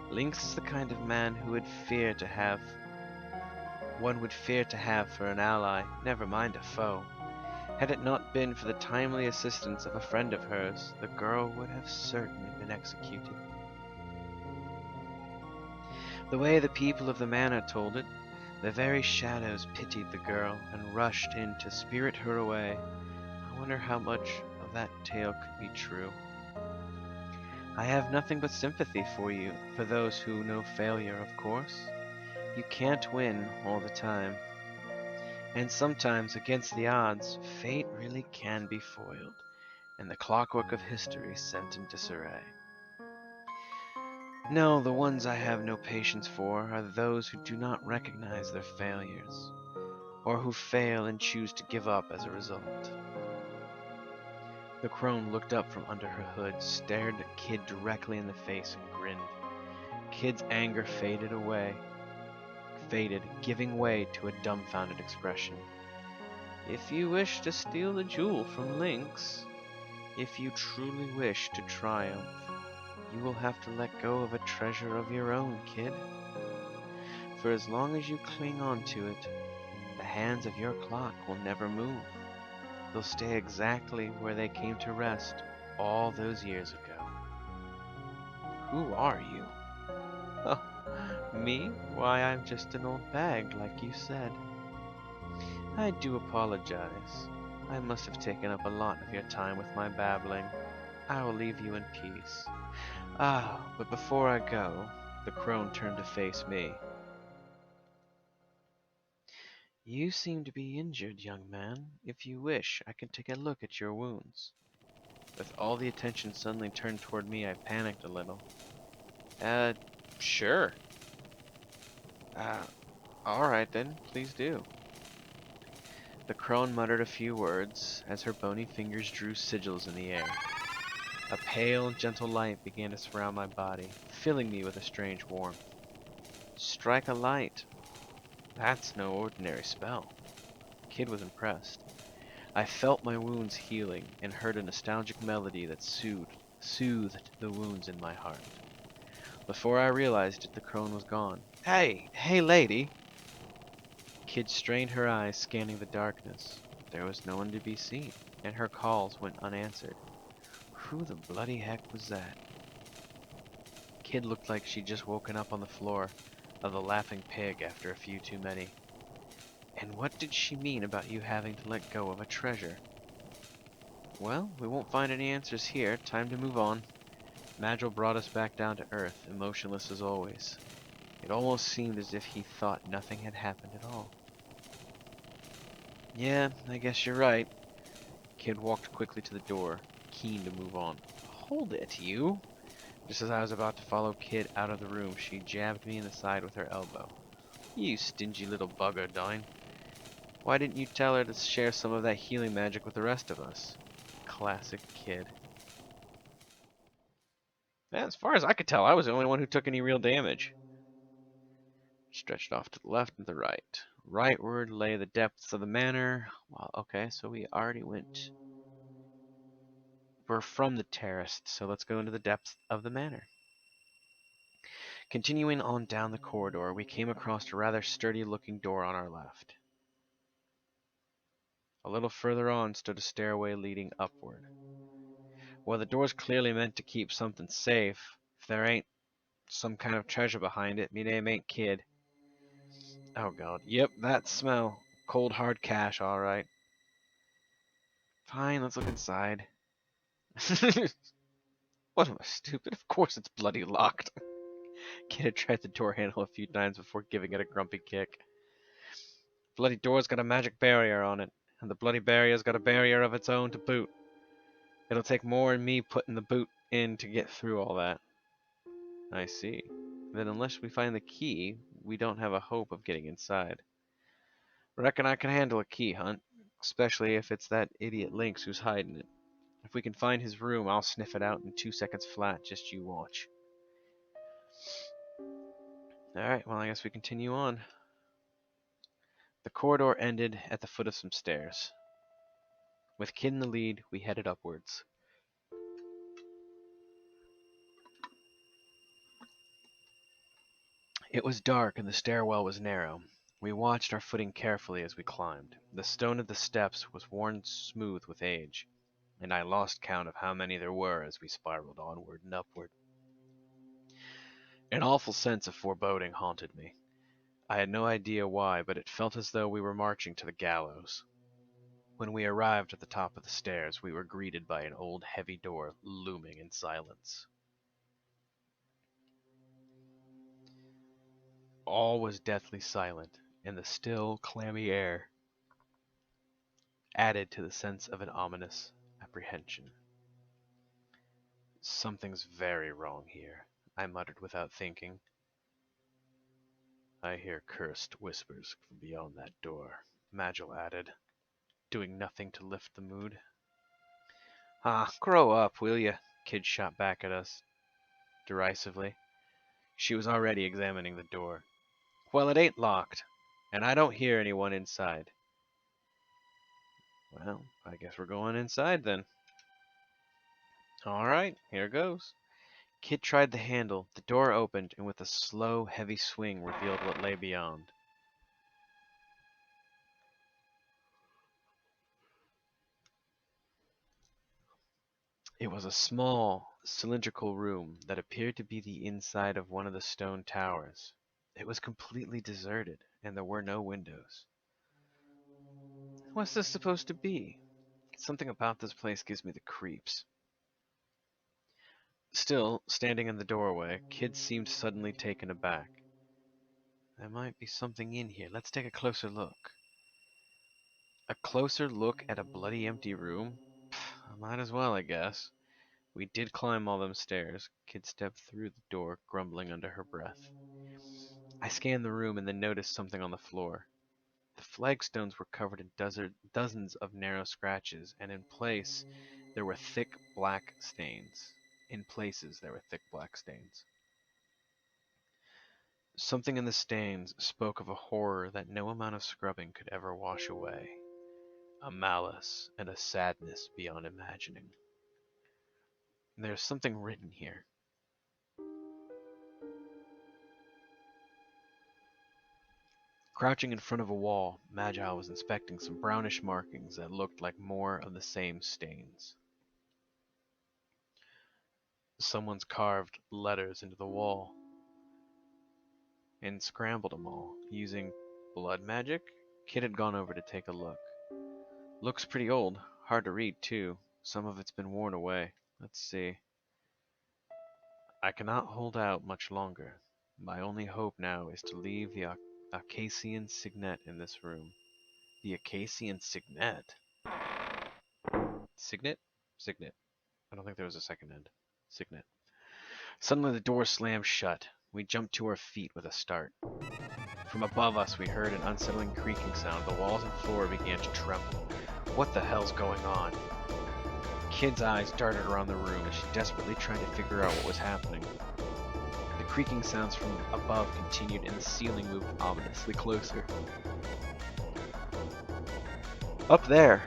Speaker 1: Lynx is the kind of man who one would fear to have for an ally, never mind a foe. Had it not been for the timely assistance of a friend of hers, the girl would have certainly been executed. The way the people of the manor told it, the very shadows pitied the girl and rushed in to spirit her away. I wonder how much of that tale could be true. I have nothing but sympathy for you, for those who know failure, of course. You can't win all the time. And sometimes, against the odds, fate really can be foiled, and the clockwork of history sent in disarray. No, the ones I have no patience for are those who do not recognize their failures, or who fail and choose to give up as a result. The crone looked up from under her hood, stared at Kid directly in the face, and grinned. Kid's anger faded, giving way to a dumbfounded expression. If you wish to steal the jewel from Lynx, if you truly wish to triumph, you will have to let go of a treasure of your own, Kid. For as long as you cling on to it, the hands of your clock will never move. They'll stay exactly where they came to rest all those years ago. Who are you? Oh, me? Why, I'm just an old bag, like you said. I do apologize. I must have taken up a lot of your time with my babbling. I will leave you in peace. Ah, but before I go, the crone turned to face me. You seem to be injured, young man. If you wish, I can take a look at your wounds. With all the attention suddenly turned toward me, I panicked a little. Uh, sure. Uh, alright then, please do. The crone muttered a few words as her bony fingers drew sigils in the air. A pale, gentle light began to surround my body, filling me with a strange warmth. Strike a light. That's no ordinary spell. Kid was impressed. I felt my wounds healing and heard a nostalgic melody that soothed the wounds in my heart. Before I realized it, the crone was gone. Hey, lady! Kid strained her eyes, scanning the darkness. There was no one to be seen, and her calls went unanswered. Who the bloody heck was that? Kid looked like she'd just woken up on the floor of the Laughing Pig after a few too many. And what did she mean about you having to let go of a treasure? Well, we won't find any answers here. Time to move on. Madril brought us back down to earth, emotionless as always. It almost seemed as if he thought nothing had happened at all. Yeah, I guess you're right. Kid walked quickly to the door, keen to move on. Hold it, you! Just as I was about to follow Kid out of the room, she jabbed me in the side with her elbow. You stingy little bugger, Dine. Why didn't you tell her to share some of that healing magic with the rest of us? Classic Kid. As far as I could tell, I was the only one who took any real damage. Stretched off to the left and the right. Rightward lay the depths of the manor. Well, okay, so we already went. We're from the terrace, so let's go into the depths of the manor. Continuing on down the corridor, we came across a rather sturdy-looking door on our left. A little further on stood a stairway leading upward. Well, the door's clearly meant to keep something safe. If there ain't some kind of treasure behind it, me name ain't Kid. Oh god, yep, that smell. Cold hard cash, alright. Fine, let's look inside. What am I, stupid? Of course it's bloody locked. Kid had tried the door handle a few times before giving it a grumpy kick. Bloody door's got a magic barrier on it, and the bloody barrier's got a barrier of its own to boot. It'll take more than me putting the boot in to get through all that. I see. Then unless we find the key, we don't have a hope of getting inside. Reckon I can handle a key hunt, especially if it's that idiot Lynx who's hiding it. If we can find his room, I'll sniff it out in 2 seconds flat, just you watch. Alright, well I guess we continue on. The corridor ended at the foot of some stairs. With Kid in the lead, we headed upwards. It was dark and the stairwell was narrow. We watched our footing carefully as we climbed. The stone of the steps was worn smooth with age, and I lost count of how many there were as we spiraled onward and upward. An awful sense of foreboding haunted me. I had no idea why, but it felt as though we were marching to the gallows. When we arrived at the top of the stairs, we were greeted by an old heavy door looming in silence. All was deathly silent, and the still, clammy air added to the sense of an ominous apprehension. Something's very wrong here, I muttered without thinking. I hear cursed whispers from beyond that door, Magil added, doing nothing to lift the mood. Ah, grow up, will ya? Kid shot back at us derisively. She was already examining the door. Well, it ain't locked, and I don't hear anyone inside. Well, I guess we're going inside then. Alright, here goes. Kid tried the handle, the door opened, and with a slow, heavy swing revealed what lay beyond. It was a small, cylindrical room that appeared to be the inside of one of the stone towers. It was completely deserted, and there were no windows. What's this supposed to be? Something about this place gives me the creeps. Still, standing in the doorway, Kid seemed suddenly taken aback. There might be something in here. Let's take a closer look. A closer look at a bloody empty room? Pfft, I might as well, I guess. We did climb all them stairs. Kid stepped through the door, grumbling under her breath. I scanned the room and then noticed something on the floor. The flagstones were covered in dozens of narrow scratches, and in places there were thick black stains. Something in the stains spoke of a horror that no amount of scrubbing could ever wash away. A malice and a sadness beyond imagining. There's something written here. Crouching in front of a wall, Magi was inspecting some brownish markings that looked like more of the same stains. Someone's carved letters into the wall and scrambled them all using blood magic. Kid had gone over to take a look. Looks pretty old, hard to read too. Some of it's been worn away. Let's see. I cannot hold out much longer. My only hope now is to leave the Acacian signet in this room. The Acacian signet? Signet? Signet. I don't think there was a second end. Signet. Suddenly the door slammed shut. We jumped to our feet with a start. From above us we heard an unsettling creaking sound. The walls and floor began to tremble. What the hell's going on?
Speaker 2: Kid's eyes darted around the room as she desperately tried to figure out what was happening. The creaking sounds from above continued and the ceiling moved ominously closer. Up there!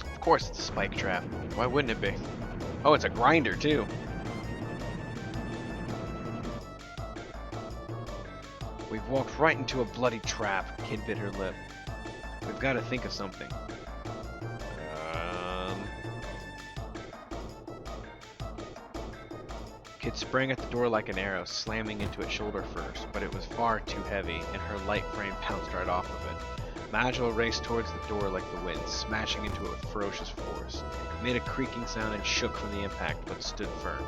Speaker 2: Of course it's a spike trap. Why wouldn't it be? Oh, it's a grinder too. We've walked right into a bloody trap, Kid bit her lip. We've got to think of something. Kid sprang at the door like an arrow, slamming into its shoulder first, but it was far too heavy, and her light frame pounced right off of it. Magil raced towards the door like the wind, smashing into it with ferocious force. It made a creaking sound and shook from the impact, but stood firm.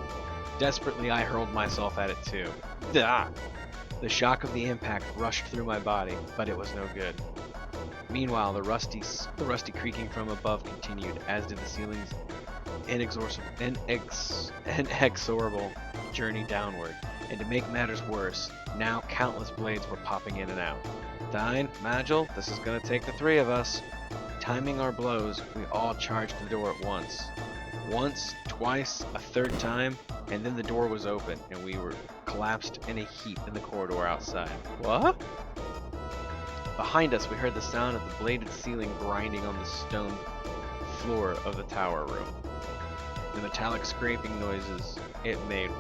Speaker 2: Desperately, I hurled myself at it too. Ah! The shock of the impact rushed through my body, but it was no good. Meanwhile, the rusty creaking from above continued, as did the ceiling's inexorable journey downward. And to make matters worse, now countless blades were popping in and out. Dine, Magil, this is gonna take the three of us. Timing our blows, we all charged the door at once. Once, twice, a third time, and then the door was open, and we were collapsed in a heap in the corridor outside. What? Behind us, we heard the sound of the bladed ceiling grinding on the stone floor of the tower room. The metallic scraping noises it made.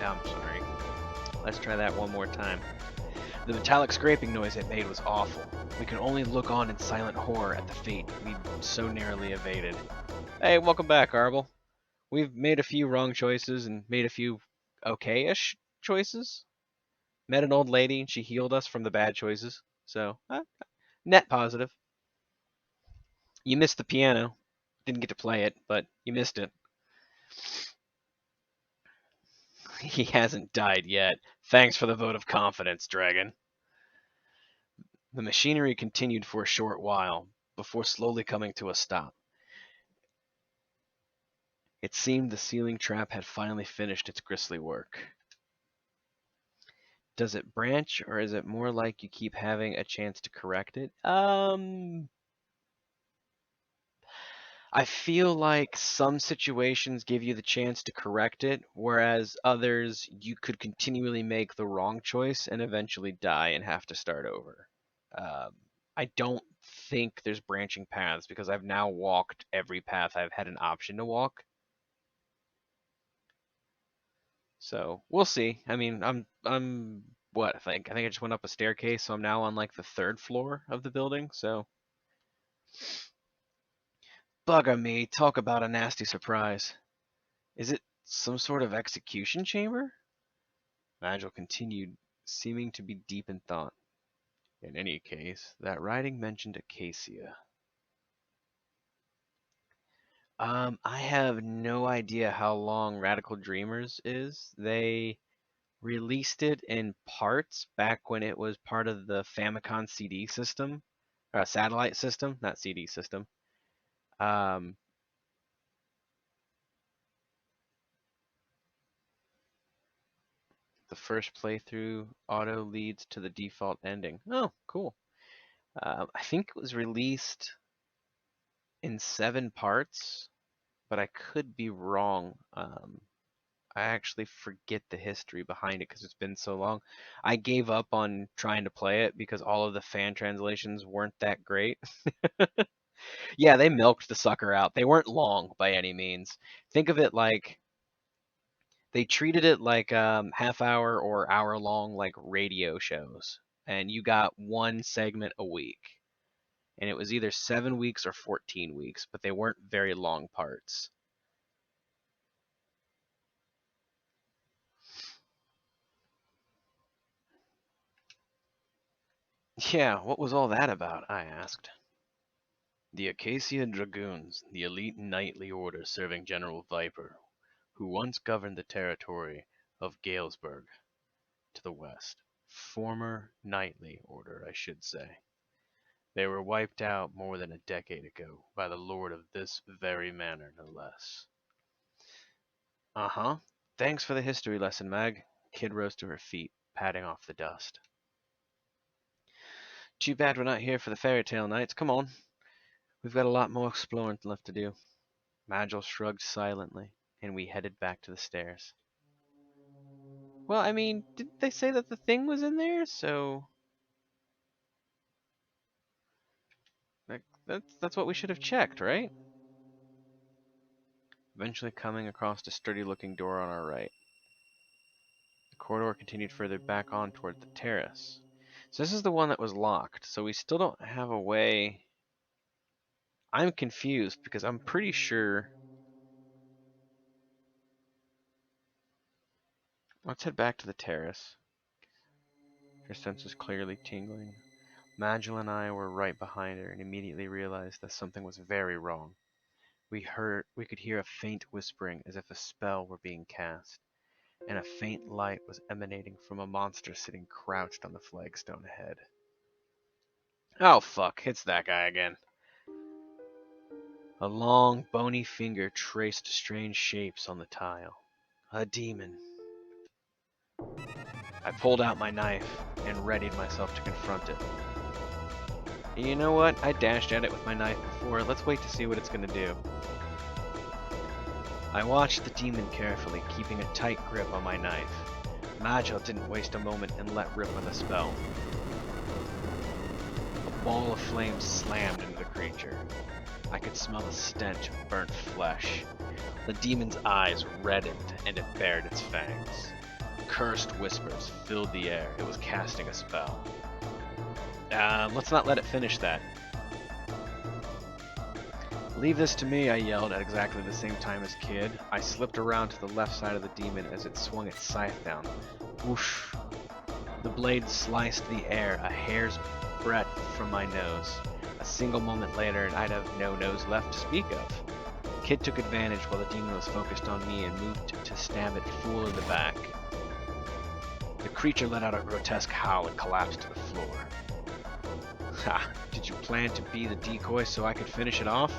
Speaker 2: I'm sorry. Let's try that one more time. The metallic scraping noise it made was awful. We could only look on in silent horror at the fate we'd so narrowly evaded. Hey, welcome back, Arbel. We've made a few wrong choices and made a few okay-ish choices. Met an old lady and she healed us from the bad choices. So, net positive. You missed the piano. Didn't get to play it, but you missed it. He hasn't died yet. Thanks for the vote of confidence, Dragon. The machinery continued for a short while, before slowly coming to a stop. It seemed the ceiling trap had finally finished its grisly work. Does it branch, or is it more like you keep having a chance to correct it? I feel like some situations give you the chance to correct it, whereas others you could continually make the wrong choice and eventually die and have to start over. Um, I don't think there's branching paths because I've now walked every path I've had an option to walk. So we'll see. I mean, I'm what I think I just went up a staircase, so I'm now on like the third floor of the building. So bugger me, talk about a nasty surprise. Is it some sort of execution chamber? Nigel continued, seeming to be deep in thought. In any case, that writing mentioned Acacia. I have no idea how long Radical Dreamers is. They released it in parts back when it was part of the Famicom CD system, or satellite system, not CD system. Um, the first playthrough auto leads to the default ending. Oh, cool. I think it was released in 7 parts, but I could be wrong. I actually forget the history behind it because it's been so long. I gave up on trying to play it because all of the fan translations weren't that great. Yeah, they milked the sucker out. They weren't long by any means. Think of it like they treated it like half hour or hour long like radio shows, and you got one segment a week. And it was either 7 weeks or 14 weeks, but they weren't very long parts. Yeah, what was all that about? I asked. The Acacia Dragoons, the elite knightly order serving General Viper, who once governed the territory of Galesburg to the west. Former knightly order, I should say. They were wiped out more than a decade ago by the lord of this very manor, no less. Uh-huh. Thanks for the history lesson, Mag. Kid rose to her feet, patting off the dust. Too bad we're not here for the fairy tale nights. Come on. We've got a lot more exploring left to do. Magil shrugged silently, and we headed back to the stairs. Well, I mean, didn't they say that the thing was in there? So that's what we should have checked, right? Eventually coming across a sturdy-looking door on our right. The corridor continued further back on toward the terrace. So this is the one that was locked, so we still don't have a way. I'm confused because I'm pretty sure. Let's head back to the terrace. Her senses clearly tingling. Magil and I were right behind her and immediately realized that something was very wrong. We could hear a faint whispering as if a spell were being cast, and a faint light was emanating from a monster sitting crouched on the flagstone ahead. Oh fuck, it's that guy again. A long, bony finger traced strange shapes on the tile. A demon. I pulled out my knife and readied myself to confront it. You know what? I dashed at it with my knife before. Let's wait to see what it's going to do. I watched the demon carefully, keeping a tight grip on my knife. Magil didn't waste a moment and let rip on the spell. A ball of flame slammed into the creature. I could smell the stench of burnt flesh. The demon's eyes reddened and it bared its fangs. Cursed whispers filled the air. It was casting a spell. Let's not let it finish that. Leave this to me, I yelled at exactly the same time as Kid. I slipped around to the left side of the demon as it swung its scythe down. Whoosh! The blade sliced the air a hair's breadth from my nose. A single moment later, and I'd have no nose left to speak of. Kid took advantage while the demon was focused on me and moved to stab it full in the back. The creature let out a grotesque howl and collapsed to the floor. Ha! Did you plan to be the decoy so I could finish it off?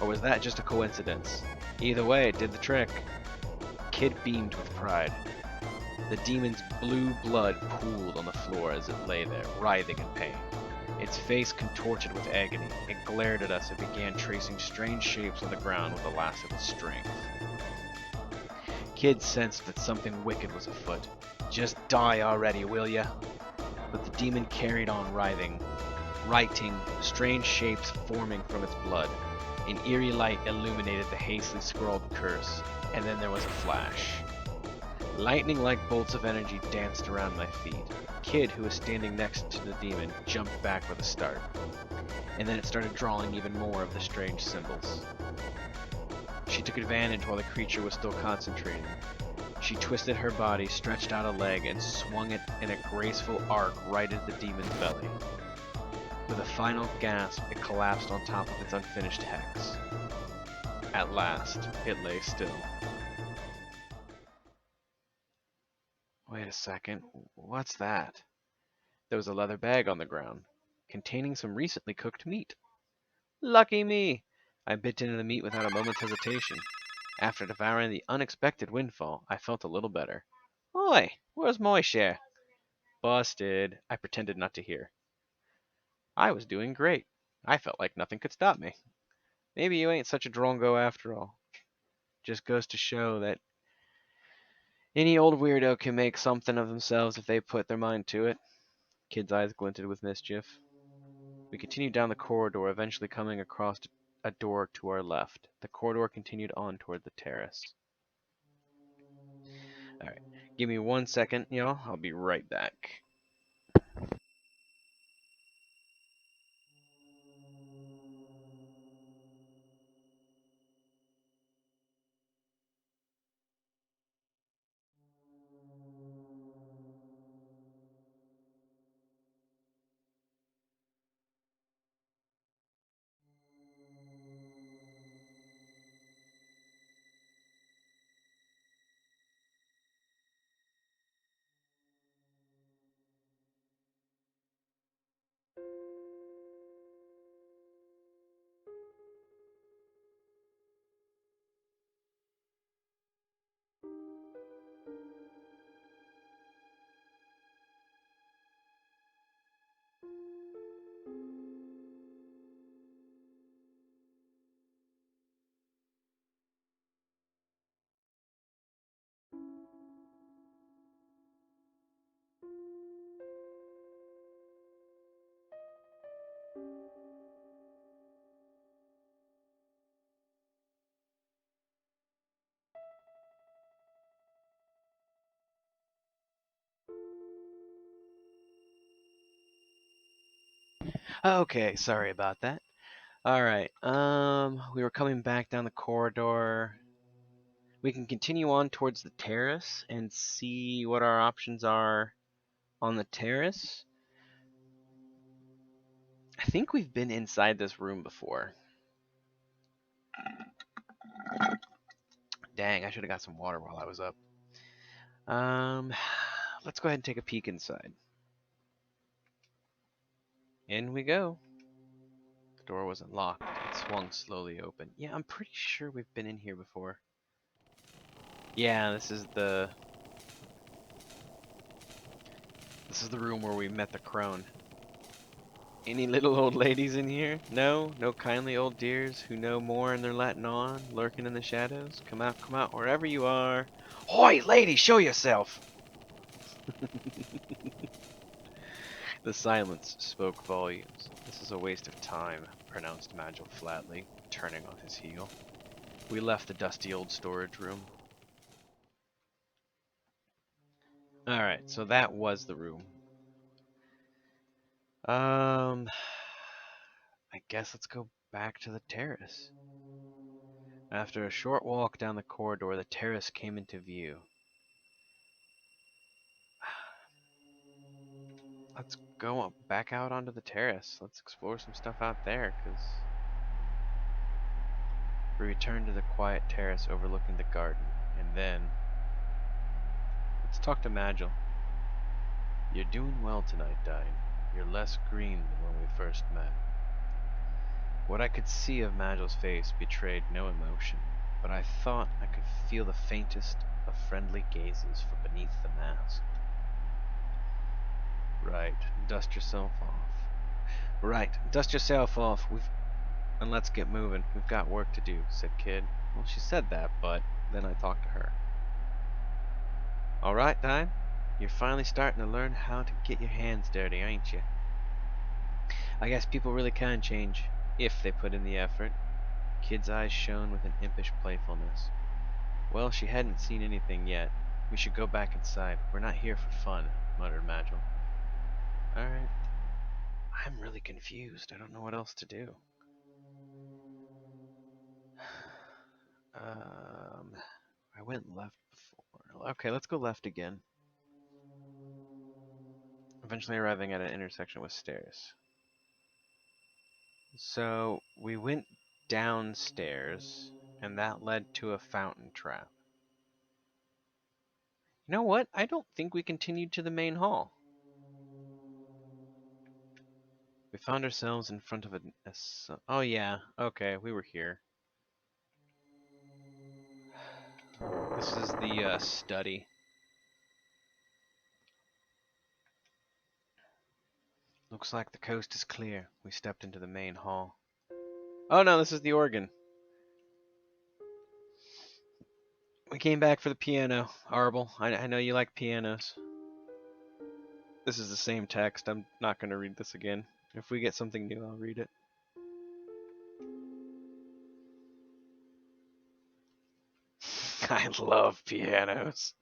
Speaker 2: Or was that just a coincidence? Either way, it did the trick. Kid beamed with pride. The demon's blue blood pooled on the floor as it lay there, writhing in pain. Its face contorted with agony. It glared at us and began tracing strange shapes on the ground with the last of its strength. Kid sensed that something wicked was afoot. Just die already, will ya? But the demon carried on writing, strange shapes forming from its blood. An eerie light illuminated the hastily scrawled curse, and then there was a flash. Lightning-like bolts of energy danced around my feet. Kid, who was standing next to the demon, jumped back with a start. And then it started drawing even more of the strange symbols. She took advantage while the creature was still concentrating. She twisted her body, stretched out a leg, and swung it in a graceful arc right at the demon's belly. With a final gasp, it collapsed on top of its unfinished hex. At last, it lay still. Wait a second, what's that? There was a leather bag on the ground, containing some recently cooked meat. Lucky me! I bit into the meat without a moment's hesitation. After devouring the unexpected windfall, I felt a little better. Oi, where's my share? Busted. I pretended not to hear. I was doing great. I felt like nothing could stop me. Maybe you ain't such a drongo after all. Just goes to show that any old weirdo can make something of themselves if they put their mind to it. Kid's eyes glinted with mischief. We continued down the corridor, eventually coming across a door to our left. The corridor continued on toward the terrace. Alright, give me 1 second, y'all. I'll be right back. Okay, sorry about that. All right. We were coming back down the corridor. We can continue on towards the terrace and see what our options are on the terrace. I think we've been inside this room before. Dang, I should have got some water while I was up. Um, let's go ahead and take a peek inside. In we go. The door wasn't locked. It swung slowly open. Yeah, I'm pretty sure we've been in here before. Yeah, this is the room where we met the crone. Any little old ladies in here? No? No kindly old dears who know more in their Latin on, lurking in the shadows? Come out, wherever you are. Hoy, lady, show yourself! The silence spoke volumes. This is a waste of time, pronounced Magil flatly, turning on his heel. We left the dusty old storage room. Alright, so that was the room. I guess let's go back to the terrace. After a short walk down the corridor, the terrace came into view. Let's go back out onto the terrace. Let's explore some stuff out there, because we returned to the quiet terrace overlooking the garden, and then let's talk to Magil. You're doing well tonight, Dine. You're less green than when we first met. What I could see of Magil's face betrayed no emotion, but I thought I could feel the faintest of friendly gazes from beneath the mask. Right, dust yourself off. Right, dust yourself off. And let's get moving. We've got work to do, said Kid. Well, she said that, but then I talked to her. All right, Dine. You're finally starting to learn how to get your hands dirty, ain't you? I guess people really can change, if they put in the effort. Kid's eyes shone with an impish playfulness. Well, she hadn't seen anything yet. We should go back inside. We're not here for fun, muttered Magil. All right. I'm really confused. I don't know what else to do. I went left before. Okay, let's go left again. Eventually arriving at an intersection with stairs. So we went downstairs, and that led to a fountain trap. You know what? I don't think we continued to the main hall. We found ourselves in front of oh yeah, okay, we were here. This is the study. Looks like the coast is clear. We stepped into the main hall. Oh no, this is the organ. We came back for the piano. Arble, I know you like pianos. This is the same text. I'm not going to read this again. If we get something new, I'll read it. I love pianos.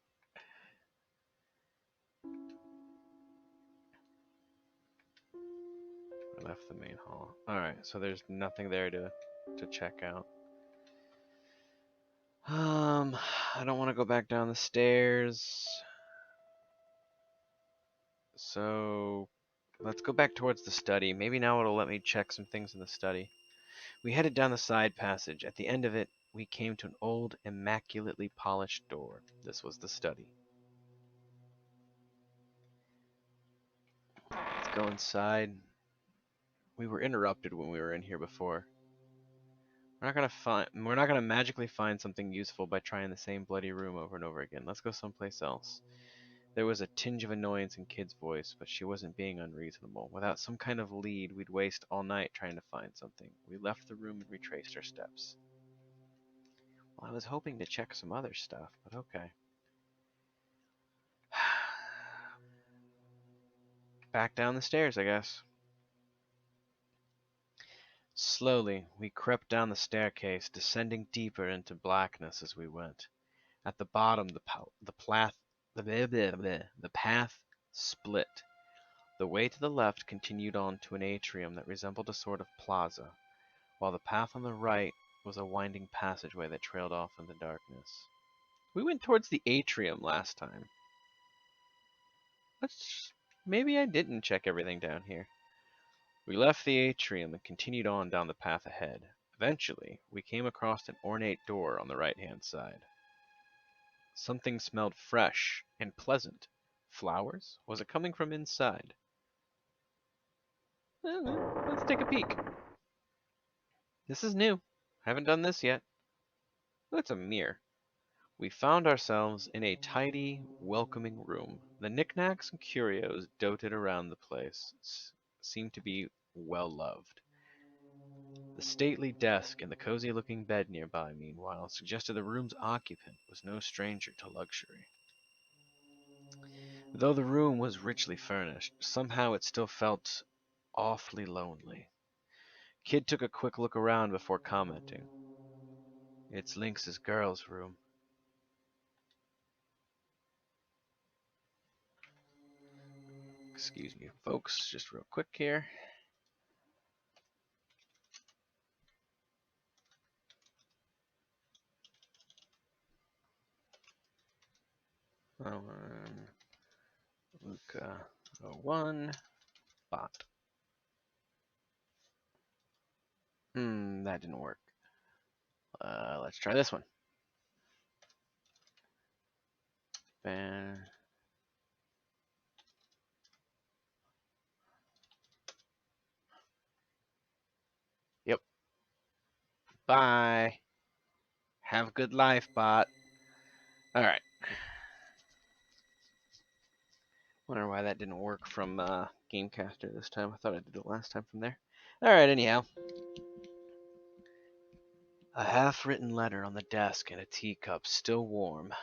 Speaker 2: I left the main hall. Alright, so there's nothing there to check out. I don't want to go back down the stairs. So let's go back towards the study. Maybe now it'll let me check some things in the study. We headed down the side passage. At the end of it, we came to an old, immaculately polished door. This was the study. Let's go inside. We were interrupted when we were in here before. We're not gonna magically find something useful by trying the same bloody room over and over again. Let's go someplace else. There was a tinge of annoyance in Kid's voice, but she wasn't being unreasonable. Without some kind of lead, we'd waste all night trying to find something. We left the room and retraced our steps. Well, I was hoping to check some other stuff, but okay. Back down the stairs, I guess. Slowly, we crept down the staircase, descending deeper into blackness as we went. At the bottom, the path split. The way to the left continued on to an atrium that resembled a sort of plaza, while the path on the right was a winding passageway that trailed off in the darkness. We went towards the atrium last time. Maybe I didn't check everything down here. We left the atrium and continued on down the path ahead. Eventually, we came across an ornate door on the right-hand side. Something smelled fresh and pleasant. Flowers? Was it coming from inside? Let's take a peek. This is new. Haven't done this yet. That's a mirror. We found ourselves in a tidy, welcoming room. The knickknacks and curios dotted around the place seemed to be well loved. The stately desk and the cozy-looking bed nearby, meanwhile, suggested the room's occupant was no stranger to luxury. Though the room was richly furnished, somehow it still felt awfully lonely. Kid took a quick look around before commenting. It's Lynx's girl's room. Excuse me, folks, just real quick here. Luca 01 bot. That didn't work. Let's try this one. Ban. Yep. Bye. Have a good life, bot. Alright. Wonder why that didn't work from Gamecaster this time. I thought I did it last time from there. Alright, anyhow. A half-written letter on the desk and a teacup, still warm,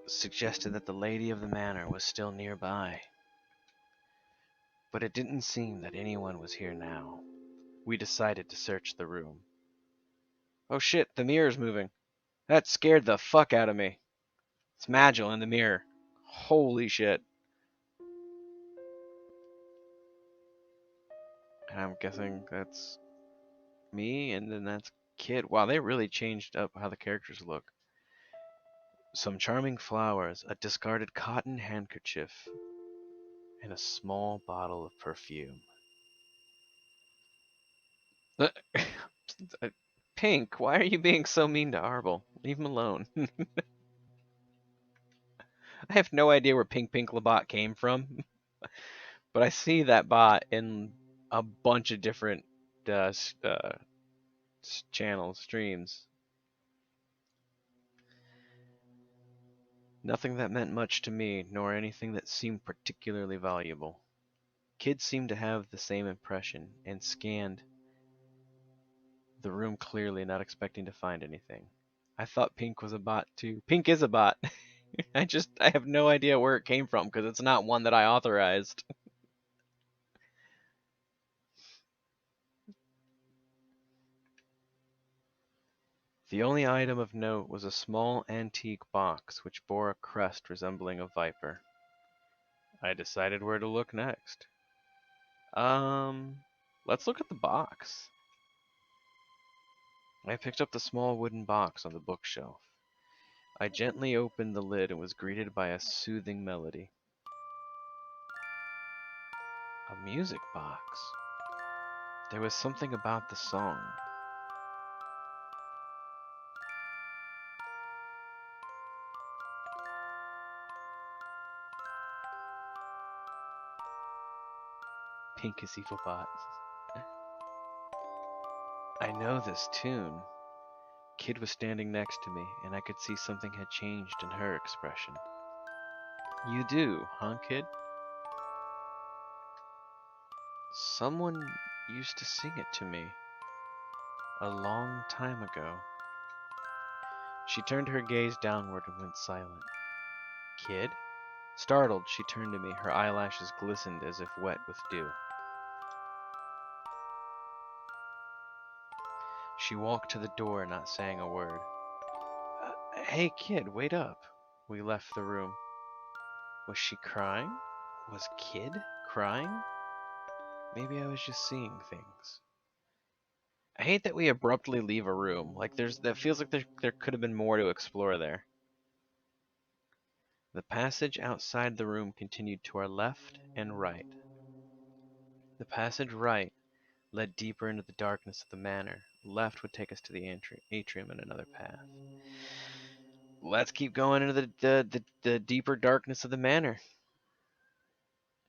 Speaker 2: suggested that the lady of the manor was still nearby. But it didn't seem that anyone was here now. We decided to search the room. Oh shit, the mirror's moving. That scared the fuck out of me. It's Magil in the mirror. Holy shit. And I'm guessing that's me, and then that's Kid. Wow, they really changed up how the characters look. Some charming flowers, a discarded cotton handkerchief, and a small bottle of perfume. Pink, why are you being so mean to Arbol? Leave him alone. I have no idea where Pink Labot came from, but I see that bot in a bunch of different channels, streams. Nothing that meant much to me, nor anything that seemed particularly valuable. Kids seemed to have the same impression, and scanned the room clearly, not expecting to find anything. I thought Pink was a bot too. Pink is a bot. I have no idea where it came from, because it's not one that I authorized. The only item of note was a small antique box which bore a crest resembling a viper. I decided where to look next. Let's look at the box. I picked up the small wooden box on the bookshelf. I gently opened the lid and was greeted by a soothing melody. A music box. There was something about the song. Pink is evil bot. I know this tune. Kid was standing next to me, and I could see something had changed in her expression. You do, huh, Kid? Someone used to sing it to me. A long time ago. She turned her gaze downward and went silent. Kid? Startled, she turned to me. Her eyelashes glistened as if wet with dew. She walked to the door, not saying a word. Hey, Kid, wait up. We left the room.
Speaker 1: Was she crying? Was Kid crying? Maybe I was just seeing things. I hate that we abruptly leave a room. Like that feels like there could have been more to explore there. The passage outside the room continued to our left and right. The passage right led deeper into the darkness of the manor. Left would take us to the atrium and another path. Let's keep going into the deeper darkness of the manor.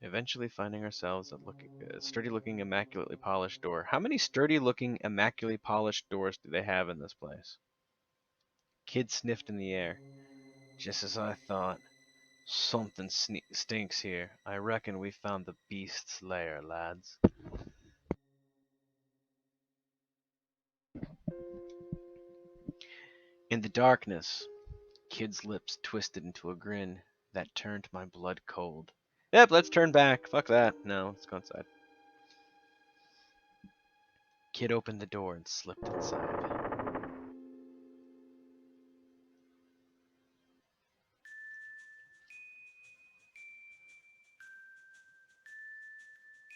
Speaker 1: Eventually finding ourselves at a sturdy-looking, immaculately polished door. How many sturdy-looking, immaculately polished doors do they have in this place? Kid sniffed in the air. Just as I thought. Something stinks here. I reckon we found the beast's lair, lads. In the darkness, Kid's lips twisted into a grin that turned my blood cold. Yep, let's turn back. Fuck that. No, let's go inside. Kid opened the door and slipped inside.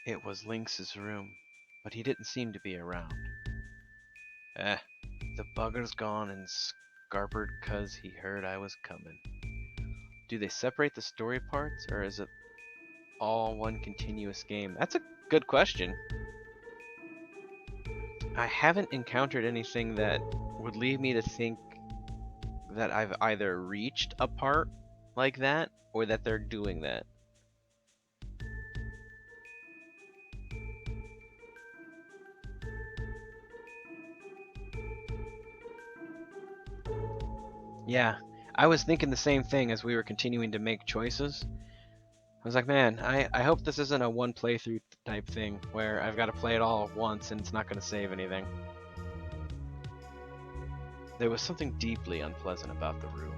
Speaker 1: It was Lynx's room, but he didn't seem to be around. The bugger's gone and scarpered 'cause he heard I was coming. Do they separate the story parts, or is it all one continuous game? That's a good question. I haven't encountered anything that would lead me to think that I've either reached a part like that or that they're doing that. Yeah, I was thinking the same thing as we were continuing to make choices. I was like, man, I hope this isn't a one playthrough type thing where I've got to play it all at once and it's not going to save anything. There was something deeply unpleasant about the room.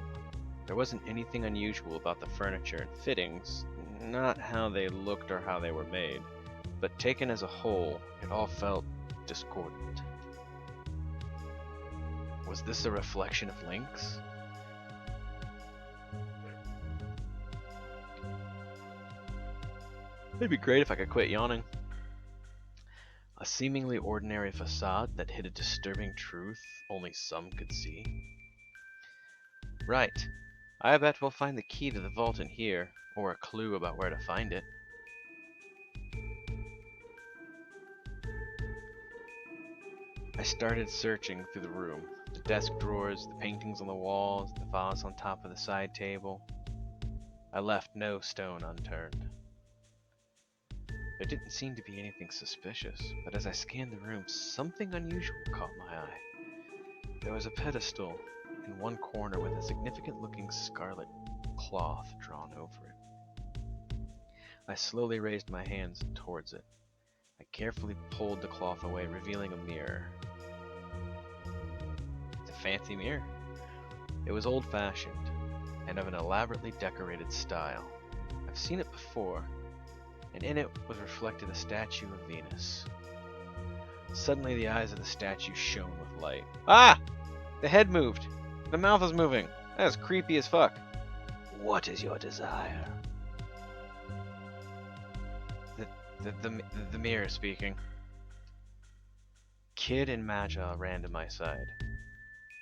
Speaker 1: There wasn't anything unusual about the furniture and fittings, not how they looked or how they were made, but taken as a whole, it all felt discordant. Was this a reflection of Lynx? It'd be great if I could quit yawning. A seemingly ordinary facade that hid a disturbing truth only some could see. Right. I bet we'll find the key to the vault in here, or a clue about where to find it. I started searching through the room. The desk drawers, the paintings on the walls, the vase on top of the side table. I left no stone unturned. There didn't seem to be anything suspicious, but as I scanned the room, something unusual caught my eye. There was a pedestal in one corner with a significant-looking scarlet cloth drawn over it. I slowly raised my hands towards it. I carefully pulled the cloth away, revealing a mirror. It's a fancy mirror. It was old-fashioned and of an elaborately decorated style. I've seen it before, and in it was reflected a statue of Venus. Suddenly the eyes of the statue shone with light. Ah! The head moved. The mouth is moving. That is creepy as fuck. What is your desire? The mirror speaking. Kid and Magi ran to my side.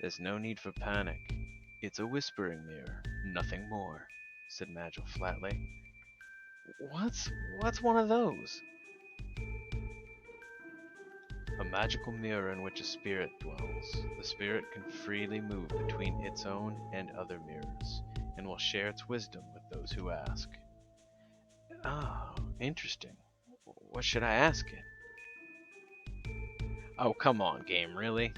Speaker 1: There's no need for panic. It's a whispering mirror, nothing more, said Magi flatly. What's one of those? A magical mirror in which a spirit dwells. The spirit can freely move between its own and other mirrors, and will share its wisdom with those who ask. Oh, interesting. What should I ask it? Oh, come on, game, really?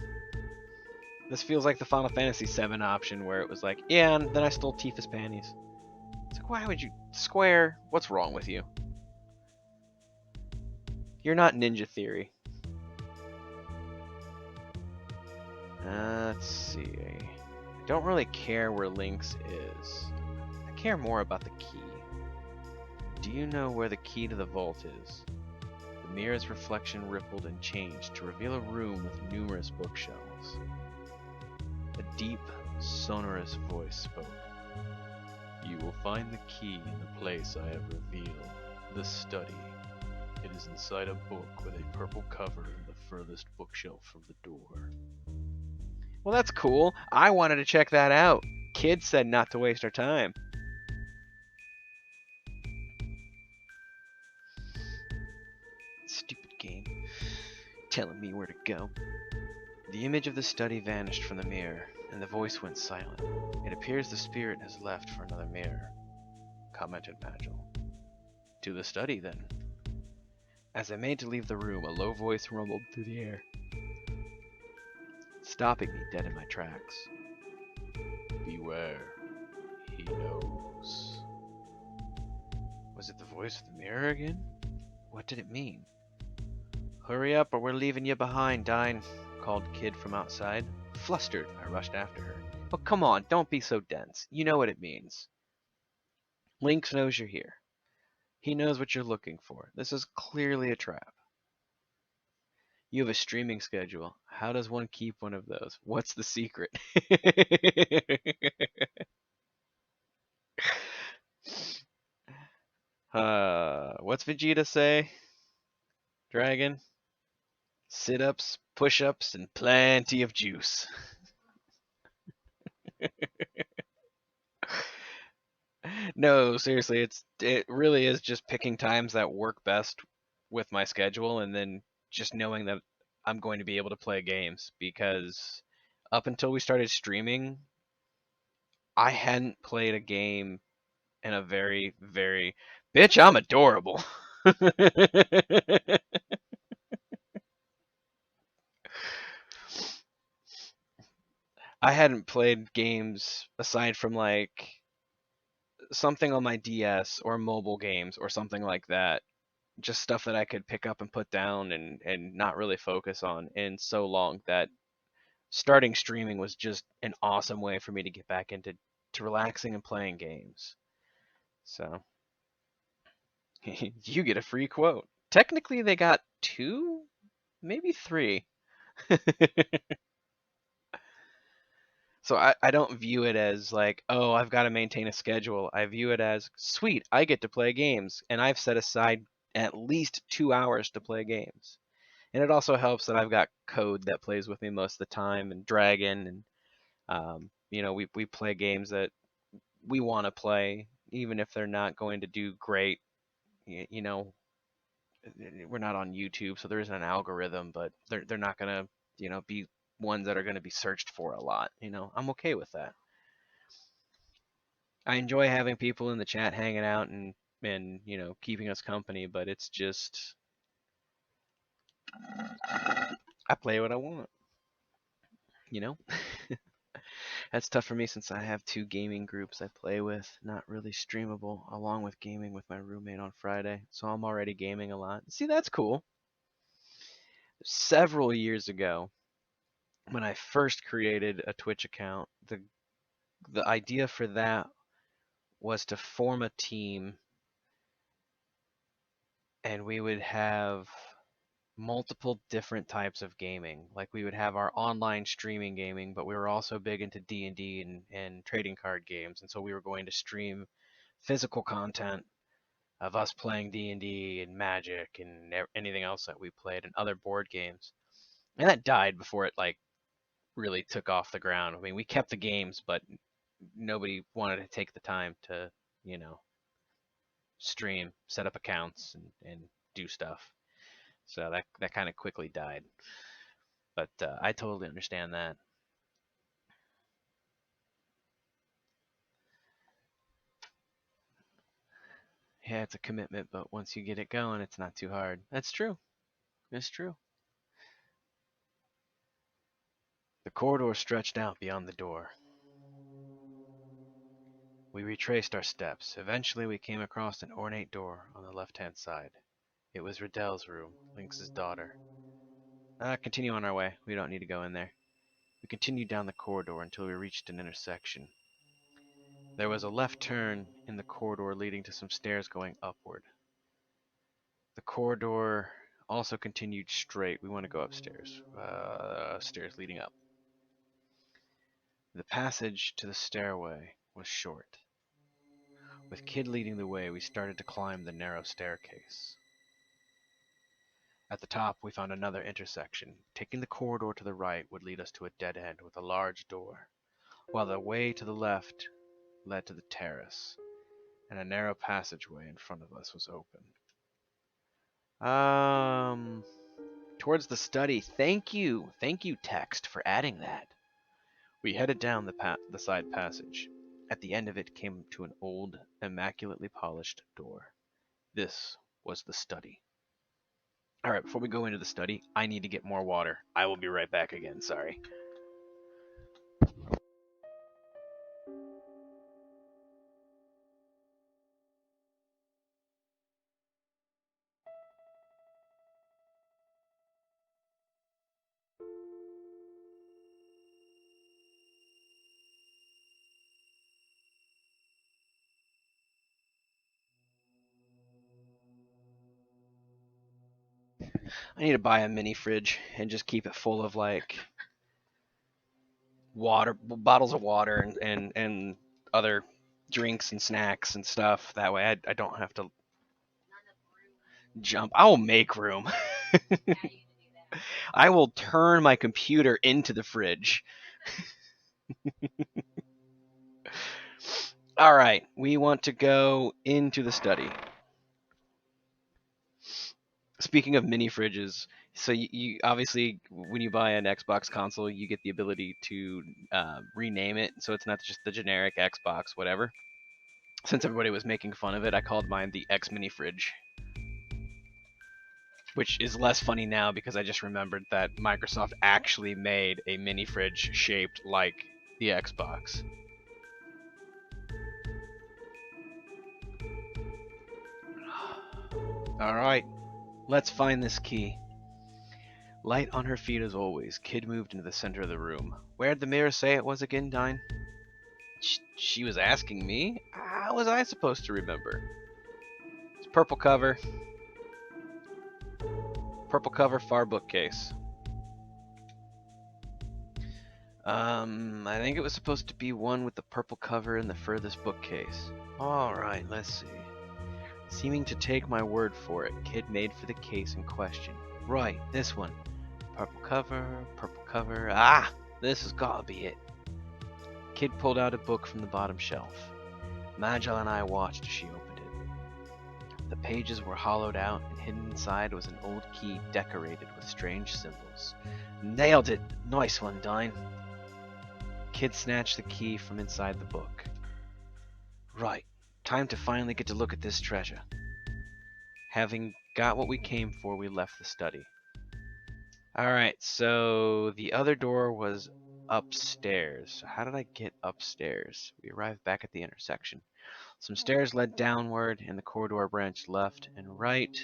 Speaker 1: This feels like the Final Fantasy VII option where it was like, yeah, and then I stole Tifa's panties. It's like, why would you... Square, what's wrong with you? You're not Ninja Theory. Let's see. I don't really care where Lynx is. I care more about the key. Do you know where the key to the vault is? The mirror's reflection rippled and changed to reveal a room with numerous bookshelves. A deep, sonorous voice spoke.
Speaker 2: You will find the key in the place I have revealed. The study. It is inside a book with a purple cover in the furthest bookshelf from the door. Well, that's cool. I wanted to check that out. Kid said not to waste our time. Stupid game. Telling me where to go. The image of the study vanished from the mirror, and the voice went silent. It appears the spirit has left for another mirror, commented Magil. To the study, then. As I made to leave the room, a low voice rumbled through the air, stopping me dead in my tracks. Beware, he knows. Was it the voice of the mirror again? What did it mean? Hurry up or we're leaving you behind, Dine, called Kid from outside. Flustered, I rushed after her. Oh, come on, don't be so dense. You know what it means. Lynx knows you're here. He knows what you're looking for. This is clearly a trap. You have a streaming schedule. How does one keep one of those? What's the secret? What's Vegeta say? Dragon? Sit-ups, push-ups, and plenty of juice. No, seriously, it really is just picking times that work best with my schedule and then just knowing that I'm going to be able to play games because up until we started streaming, I hadn't played a game in a very, very bitch, I'm adorable. I hadn't played games aside from like something on my DS or mobile games or something like that. Just stuff that I could pick up and put down and not really focus on in so long that starting streaming was just an awesome way for me to get back into to relaxing and playing games. So you get a free quote. Technically they got two, maybe three. So I don't view it as like, oh, I've got to maintain a schedule. I view it as, sweet, I get to play games, and I've set aside at least 2 hours to play games. And it also helps that I've got code that plays with me most of the time, and Dragon, and we play games that we want to play, even if they're not going to do great. You know, we're not on YouTube, so there isn't an algorithm, but they're not gonna be ones that are going to be searched for a lot. I'm okay with that. I enjoy having people in the chat hanging out and keeping us company, but it's just I play what I want, you know? That's tough for me since I have two gaming groups I play with, not really streamable, along with gaming with my roommate on Friday. So I'm already gaming a lot. See, that's cool. Several years ago, when I first created a Twitch account, the idea for that was to form a team and we would have multiple different types of gaming. Like we would have our online streaming gaming, but we were also big into D&D and trading card games. And so we were going to stream physical content of us playing D&D and Magic and anything else that we played and other board games. And that died before it like really took off the ground. I mean, we kept the games, but nobody wanted to take the time to, you know, stream, set up accounts and do stuff. So that kind of quickly died. But I totally understand that. Yeah, it's a commitment, but once you get it going, it's not too hard. That's true. It's true. The corridor stretched out beyond the door. We retraced our steps. Eventually, we came across an ornate door on the left-hand side. It was Riddell's room, Lynx's daughter. Continue on our way. We don't need to go in there. We continued down the corridor until we reached an intersection. There was a left turn in the corridor leading to some stairs going upward. The corridor also continued straight. We want to go upstairs. Stairs leading up. The passage to the stairway was short. With Kid leading the way, we started to climb the narrow staircase. At the top, we found another intersection. Taking the corridor to the right would lead us to a dead end with a large door, while the way to the left led to the terrace, and a narrow passageway in front of us was open. Towards the study. Thank you, text, for adding that. We headed down the side passage. At the end of it came to an old, immaculately polished door. This was the study. All right, before we go into the study, I need to get more water. I will be right back again, sorry. I need to buy a mini fridge and just keep it full of like water, bottles of water, and other drinks and snacks and stuff. That way I don't have to jump. I will make room. I will turn my computer into the fridge. All right, we want to go into the study. Speaking of mini fridges, so you obviously when you buy an Xbox console, you get the ability to rename it, so it's not just the generic Xbox whatever. Since everybody was making fun of it, I called mine the X mini fridge, which is less funny now because I just remembered that Microsoft actually made a mini fridge shaped like the Xbox. All right, let's find this key. Light on her feet as always, Kid moved into the center of the room. Where'd the mirror say it was again, Dine? She was asking me? How was I supposed to remember? It's purple cover. Purple cover, far bookcase. I think it was supposed to be one with the purple cover in the furthest bookcase. Alright, let's see. Seeming to take my word for it, Kid made for the case in question. Right, this one. Purple cover. Ah! This has gotta be it. Kid pulled out a book from the bottom shelf. Magil and I watched as she opened it. The pages were hollowed out, and hidden inside was an old key decorated with strange symbols. Nailed it! Nice one, Dine. Kid snatched the key from inside the book. Right, time to finally get to look at this treasure. Having got what we came for, we left the study. Alright, so the other door was upstairs. How did I get upstairs? We arrived back at the intersection. Some stairs led downward, and the corridor branched left and right.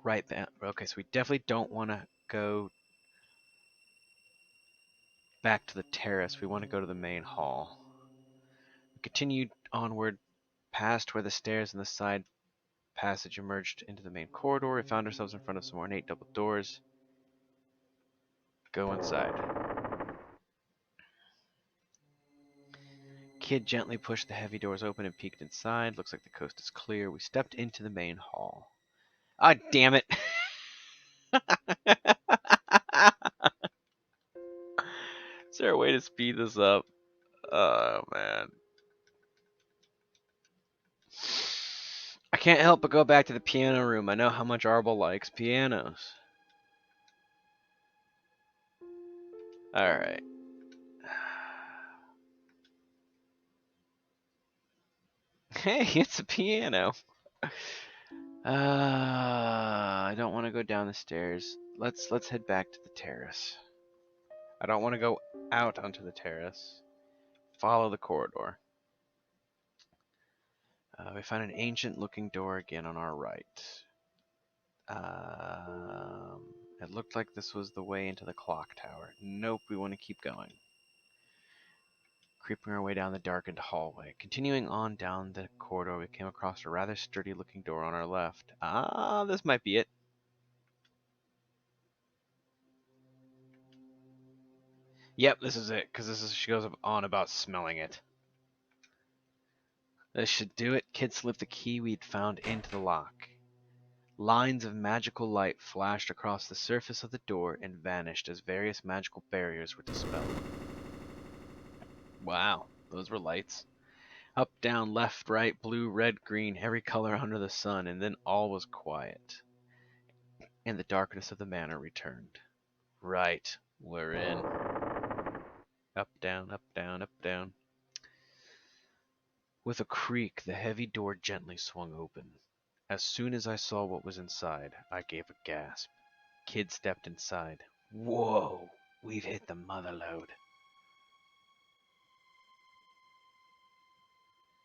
Speaker 2: Right there. Okay, so we definitely don't want to go back to the terrace. We want to go to the main hall. We continued onward past where the stairs and the side passage emerged into the main corridor. We found ourselves in front of some ornate double doors. Go inside. Kid gently pushed the heavy doors open and peeked inside. Looks like the coast is clear. We stepped into the main hall. Ah, damn it! Is there a way to speed this up? Oh, man. I can't help but go back to the piano room. I know how much Arbel likes pianos. Alright. Hey, it's a piano. I don't want to go down the stairs. Let's head back to the terrace. I don't want to go out onto the terrace. Follow the corridor. We found an ancient-looking door again on our right. It looked like this was the way into the clock tower. Nope, we want to keep going. Creeping our way down the darkened hallway. Continuing on down the corridor, we came across a rather sturdy-looking door on our left. Ah, this might be it. Yep, this is it, because she goes on about smelling it. This should do it. Kid slipped the key we'd found into the lock. Lines of magical light flashed across the surface of the door and vanished as various magical barriers were dispelled. Wow, those were lights. Up, down, left, right, blue, red, green, every color under the sun, and then all was quiet, and the darkness of the manor returned. Right, we're in. Up, down, up, down, up, down. With a creak, the heavy door gently swung open. As soon as I saw what was inside, I gave a gasp. Kid stepped inside. Whoa, we've hit the mother lode.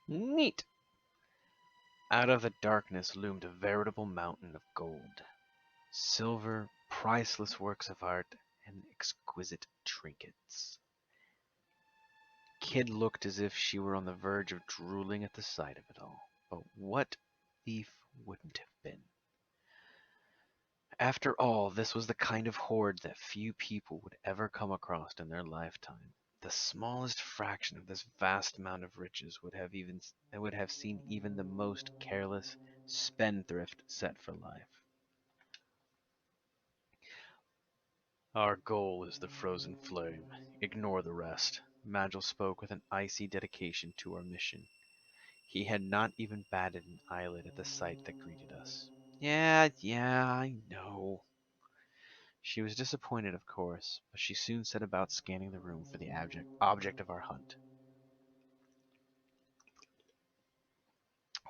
Speaker 2: Neat. Out of the darkness loomed a veritable mountain of gold. Silver, priceless works of art, and exquisite trinkets. Kid looked as if she were on the verge of drooling at the sight of it all. But what thief wouldn't have been? After all, this was the kind of hoard that few people would ever come across in their lifetime. The smallest fraction of this vast amount of riches would have seen even the most careless spendthrift set for life. Our goal is the frozen flame. Ignore the rest. Magil spoke with an icy dedication to our mission. He had not even batted an eyelid at the sight that greeted us. Yeah, I know. She was disappointed, of course, but she soon set about scanning the room for the object of our hunt.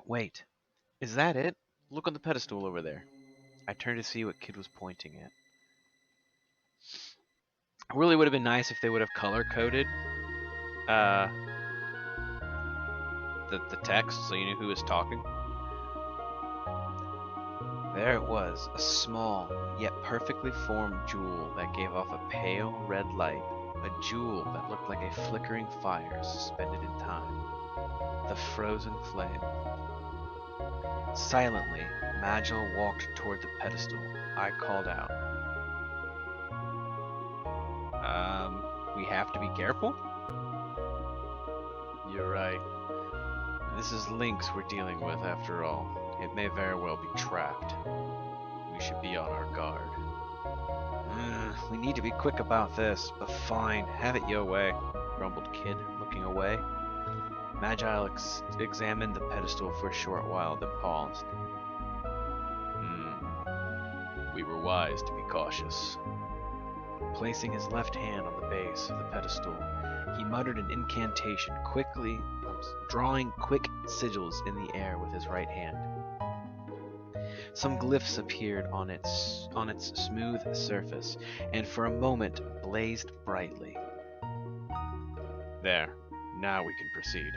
Speaker 2: Wait, is that it? Look on the pedestal over there. I turned to see what Kid was pointing at. It really would have been nice if they would have color-coded uh, the text so you knew who was talking. There it was, a small, yet perfectly formed jewel that gave off a pale red light, a jewel that looked like a flickering fire suspended in time. The frozen flame. Silently, Magil walked toward the pedestal. I called out. We have to be careful? You're right. This is Lynx we're dealing with, after all. It may very well be trapped. We should be on our guard. We need to be quick about this, but fine, have it your way, grumbled Kid, looking away. Magil examined the pedestal for a short while, then paused. We were wise to be cautious. Placing his left hand on the base of the pedestal, he muttered an incantation, drawing quick sigils in the air with his right hand. Some glyphs appeared on its smooth surface, and for a moment blazed brightly. There, now we can proceed.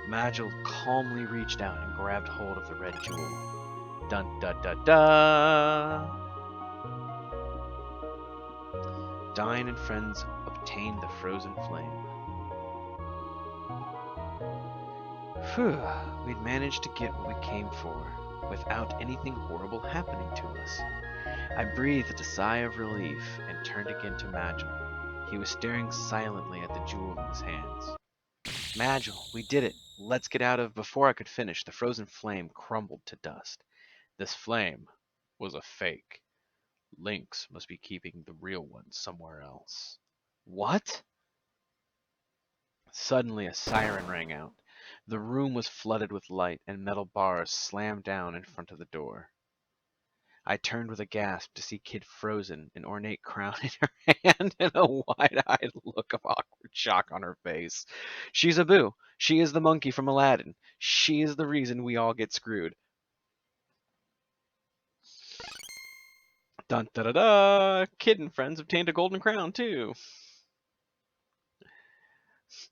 Speaker 2: Magil calmly reached out and grabbed hold of the red jewel. Dun da da da! Dine and friends obtained the frozen flame. Phew, we'd managed to get what we came for, without anything horrible happening to us. I breathed a sigh of relief and turned again to Magil. He was staring silently at the jewel in his hands. Magil, we did it. Let's get out of... Before I could finish, the frozen flame crumbled to dust. This flame was a fake. Lynx must be keeping the real one somewhere else. What? Suddenly a siren rang out. The room was flooded with light, and metal bars slammed down in front of the door. I turned with a gasp to see Kid frozen, an ornate crown in her hand, and a wide-eyed look of awkward shock on her face. She's Abu. She is the monkey from Aladdin. She is the reason we all get screwed. Dun da da da! Kid and friends obtained a golden crown, too.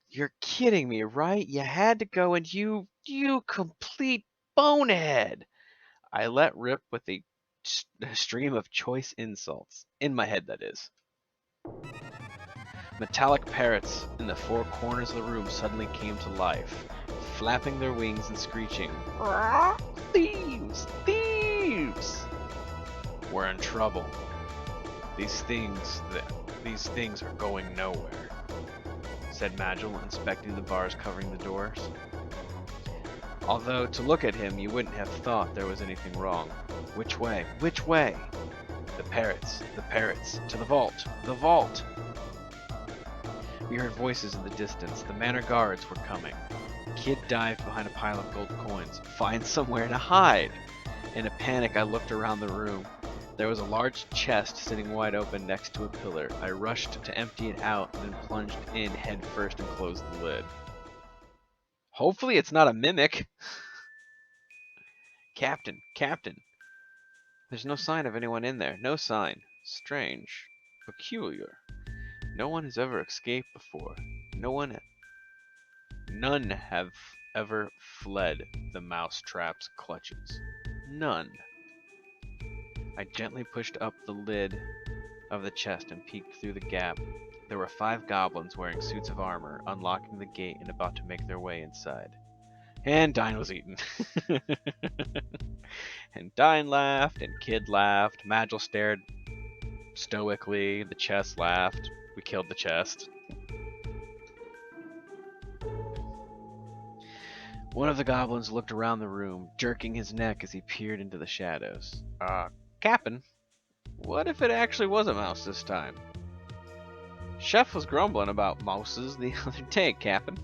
Speaker 2: You're kidding me, right? You had to go and you complete bonehead. I let rip with a stream of choice insults. In my head, that is. Metallic parrots in the four corners of the room suddenly came to life, flapping their wings and screeching, "Thieves! Thieves!" We're in trouble. These things are going nowhere, said Magil, inspecting the bars covering the doors. Although, to look at him, you wouldn't have thought there was anything wrong. Which way? Which way? The parrots, to the vault, the vault! We heard voices in the distance. The manor guards were coming. Kid dived behind a pile of gold coins. Find somewhere to hide! In a panic, I looked around the room. There was a large chest sitting wide open next to a pillar. I rushed to empty it out and then plunged in head first and closed the lid. Hopefully it's not a mimic. Captain. There's no sign of anyone in there. No sign. Strange. Peculiar. No one has ever escaped before. None have ever fled the mousetrap's clutches. None. I gently pushed up the lid of the chest and peeked through the gap. There were 5 goblins wearing suits of armor, unlocking the gate and about to make their way inside. And Dine was eaten. And Dine laughed, and Kid laughed. Magil stared stoically. The chest laughed. We killed the chest. One of the goblins looked around the room, jerking his neck as he peered into the shadows. Cap'n, what if it actually was a mouse this time? Chef was grumbling about mouses the other day, Cap'n.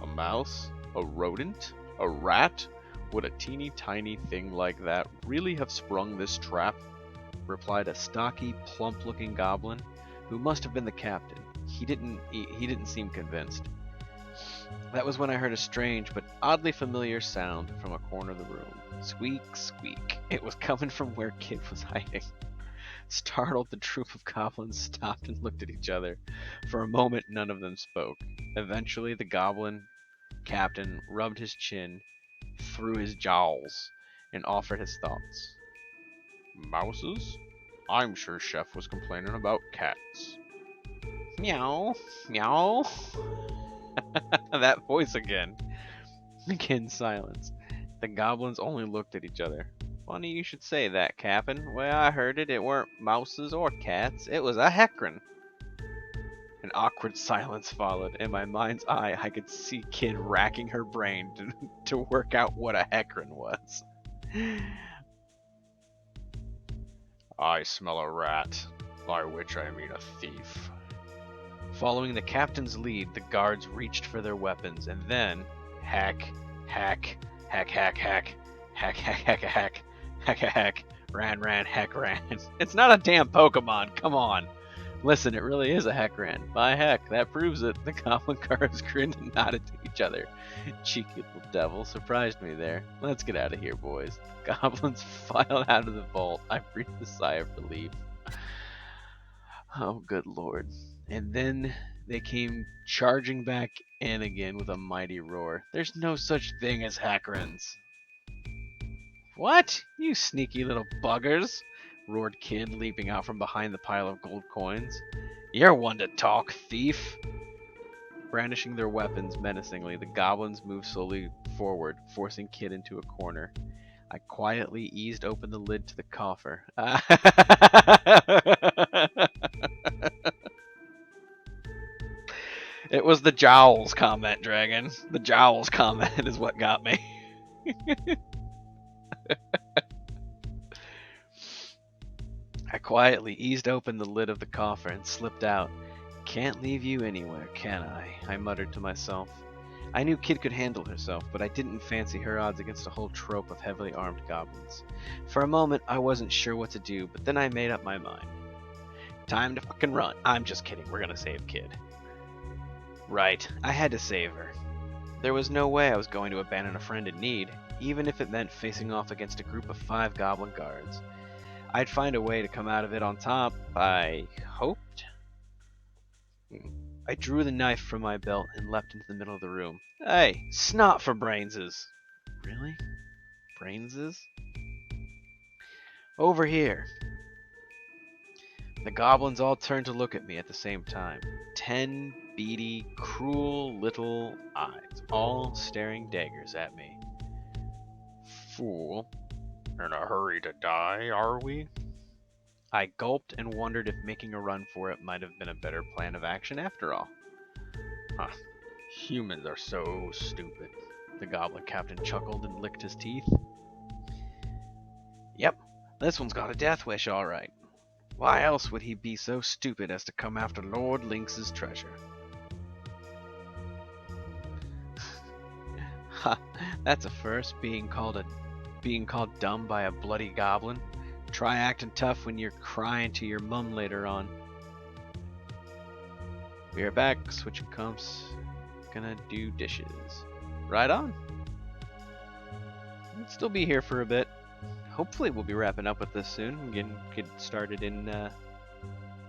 Speaker 2: A mouse? A rodent? A rat? Would a teeny tiny thing like that really have sprung this trap? Replied a stocky, plump-looking goblin, who must have been the captain. He didn't seem convinced. That was when I heard a strange but oddly familiar sound from a corner of the room. Squeak, squeak. It was coming from where Kid was hiding. Startled, the troop of goblins stopped and looked at each other. For a moment, none of them spoke. Eventually, the goblin captain rubbed his chin through his jowls and offered his thoughts. Mouses? I'm sure Chef was complaining about cats. Meow, meow. That voice again. Again, silence. The goblins only looked at each other. Funny you should say that, Cap'n. Way I heard it, it weren't mouses or cats. It was a heckran. An awkward silence followed. In my mind's eye, I could see Kid racking her brain to work out what a heckran was. I smell a rat, by which I mean a thief. Following the captain's lead, the guards reached for their weapons, and then hack, hack, hack, hack, hack, hack, hack, hack, hack, hack, hack, ran, heck, ran. It's not a damn Pokemon, come on. Listen, it really is a heckran. By heck, that proves it. The goblin guards grinned and nodded to each other. Cheeky little devil, surprised me there. Let's get out of here, boys. The goblins filed out of the vault. I breathed a sigh of relief. Oh, good lord. And then they came charging back in again with a mighty roar. There's no such thing as hackrans. What? You sneaky little buggers, roared Kid, leaping out from behind the pile of gold coins. You're one to talk, thief. Brandishing their weapons menacingly, the goblins moved slowly forward, forcing Kid into a corner. I quietly eased open the lid to the coffer. It was the jowls comment, Dragon. The jowls comment is what got me. I quietly eased open the lid of the coffer and slipped out. Can't leave you anywhere, can I muttered to myself. I knew Kid could handle herself, but I didn't fancy her odds against a whole troop of heavily armed goblins. For a moment, I wasn't sure what to do, but then I made up my mind. Time to fucking run. I'm just kidding. We're gonna save Kid. Right, I had to save her. There was no way I was going to abandon a friend in need, even if it meant facing off against a group of 5 goblin guards. I'd find a way to come out of it on top, I hoped. I drew the knife from my belt and leapt into the middle of the room. Hey, snot for brainses! Really? Brainses? Over here. The goblins all turned to look at me at the same time. 10 beady, cruel little eyes, all staring daggers at me. Fool. In a hurry to die, are we? I gulped and wondered if making a run for it might have been a better plan of action after all. Huh. Humans are so stupid. The goblin captain chuckled and licked his teeth. Yep, this one's got a death wish all right. Why else would he be so stupid as to come after Lord Lynx's treasure? Ha, that's a first, being called dumb by a bloody goblin. Try acting tough when you're crying to your mum later on. We are back, switching comps. Gonna do dishes. Right on. We'll still be here for a bit. Hopefully we'll be wrapping up with this soon and get started in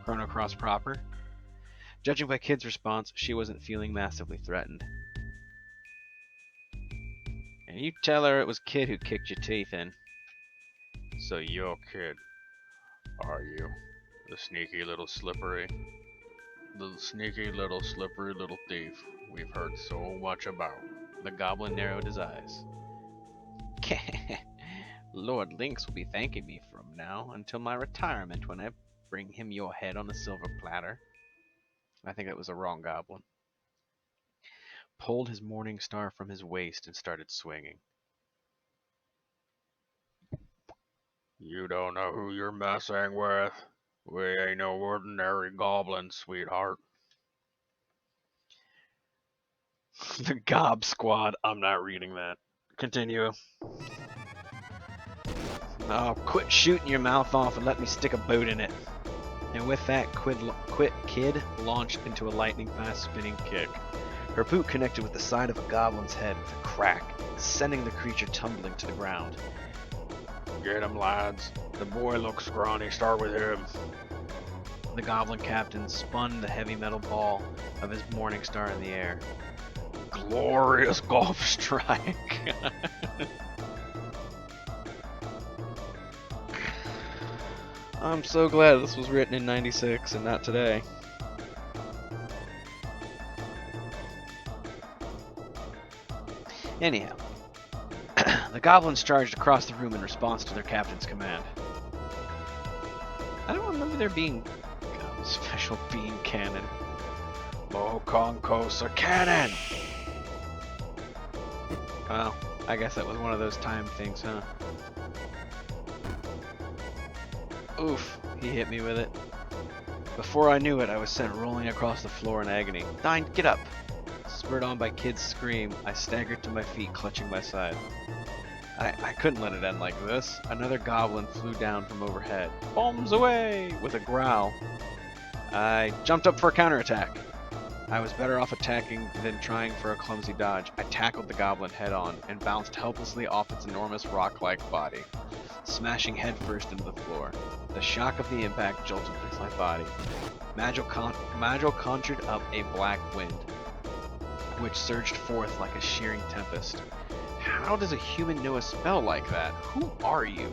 Speaker 2: Chrono Cross proper. Judging by Kid's response, she wasn't feeling massively threatened. And you tell her it was Kid who kicked your teeth in.
Speaker 3: So you're Kid, are you? The sneaky little slippery little thief we've heard so much about.
Speaker 2: The goblin narrowed his eyes. Lord Lynx will be thanking me from now until my retirement when I bring him your head on a silver platter. I think that was a wrong goblin. Pulled his morning star from his waist and started swinging.
Speaker 3: You don't know who you're messing with. We ain't no ordinary goblins, sweetheart.
Speaker 2: The Gob Squad. I'm not reading that. Continue. Oh, quit shooting your mouth off and let me stick a boot in it. And with that, Kid launched into a lightning-fast spinning kick. Her boot connected with the side of a goblin's head with a crack, sending the creature tumbling to the ground.
Speaker 3: Get him, lads. The boy looks scrawny. Start with him.
Speaker 2: The goblin captain spun the heavy metal ball of his morning star in the air. Glorious golf strike. I'm so glad this was written in '96 and not today. Anyhow, the goblins charged across the room in response to their captain's command. I don't remember there being a special beam cannon.
Speaker 3: Mo Concosa cannon!
Speaker 2: Well, I guess that was one of those time things, huh? Oof, he hit me with it. Before I knew it, I was sent rolling across the floor in agony. Dine, get up! Spurred on by Kid's scream, I staggered to my feet, clutching my side. I couldn't let it end like this. Another goblin flew down from overhead. Bombs away! With a growl. I jumped up for a counterattack. I was better off attacking than trying for a clumsy dodge. I tackled the goblin head-on and bounced helplessly off its enormous rock-like body, smashing headfirst into the floor. The shock of the impact jolted through my body. Magil conjured up a black wind, which surged forth like a shearing tempest. How does a human know a spell like that? Who are you?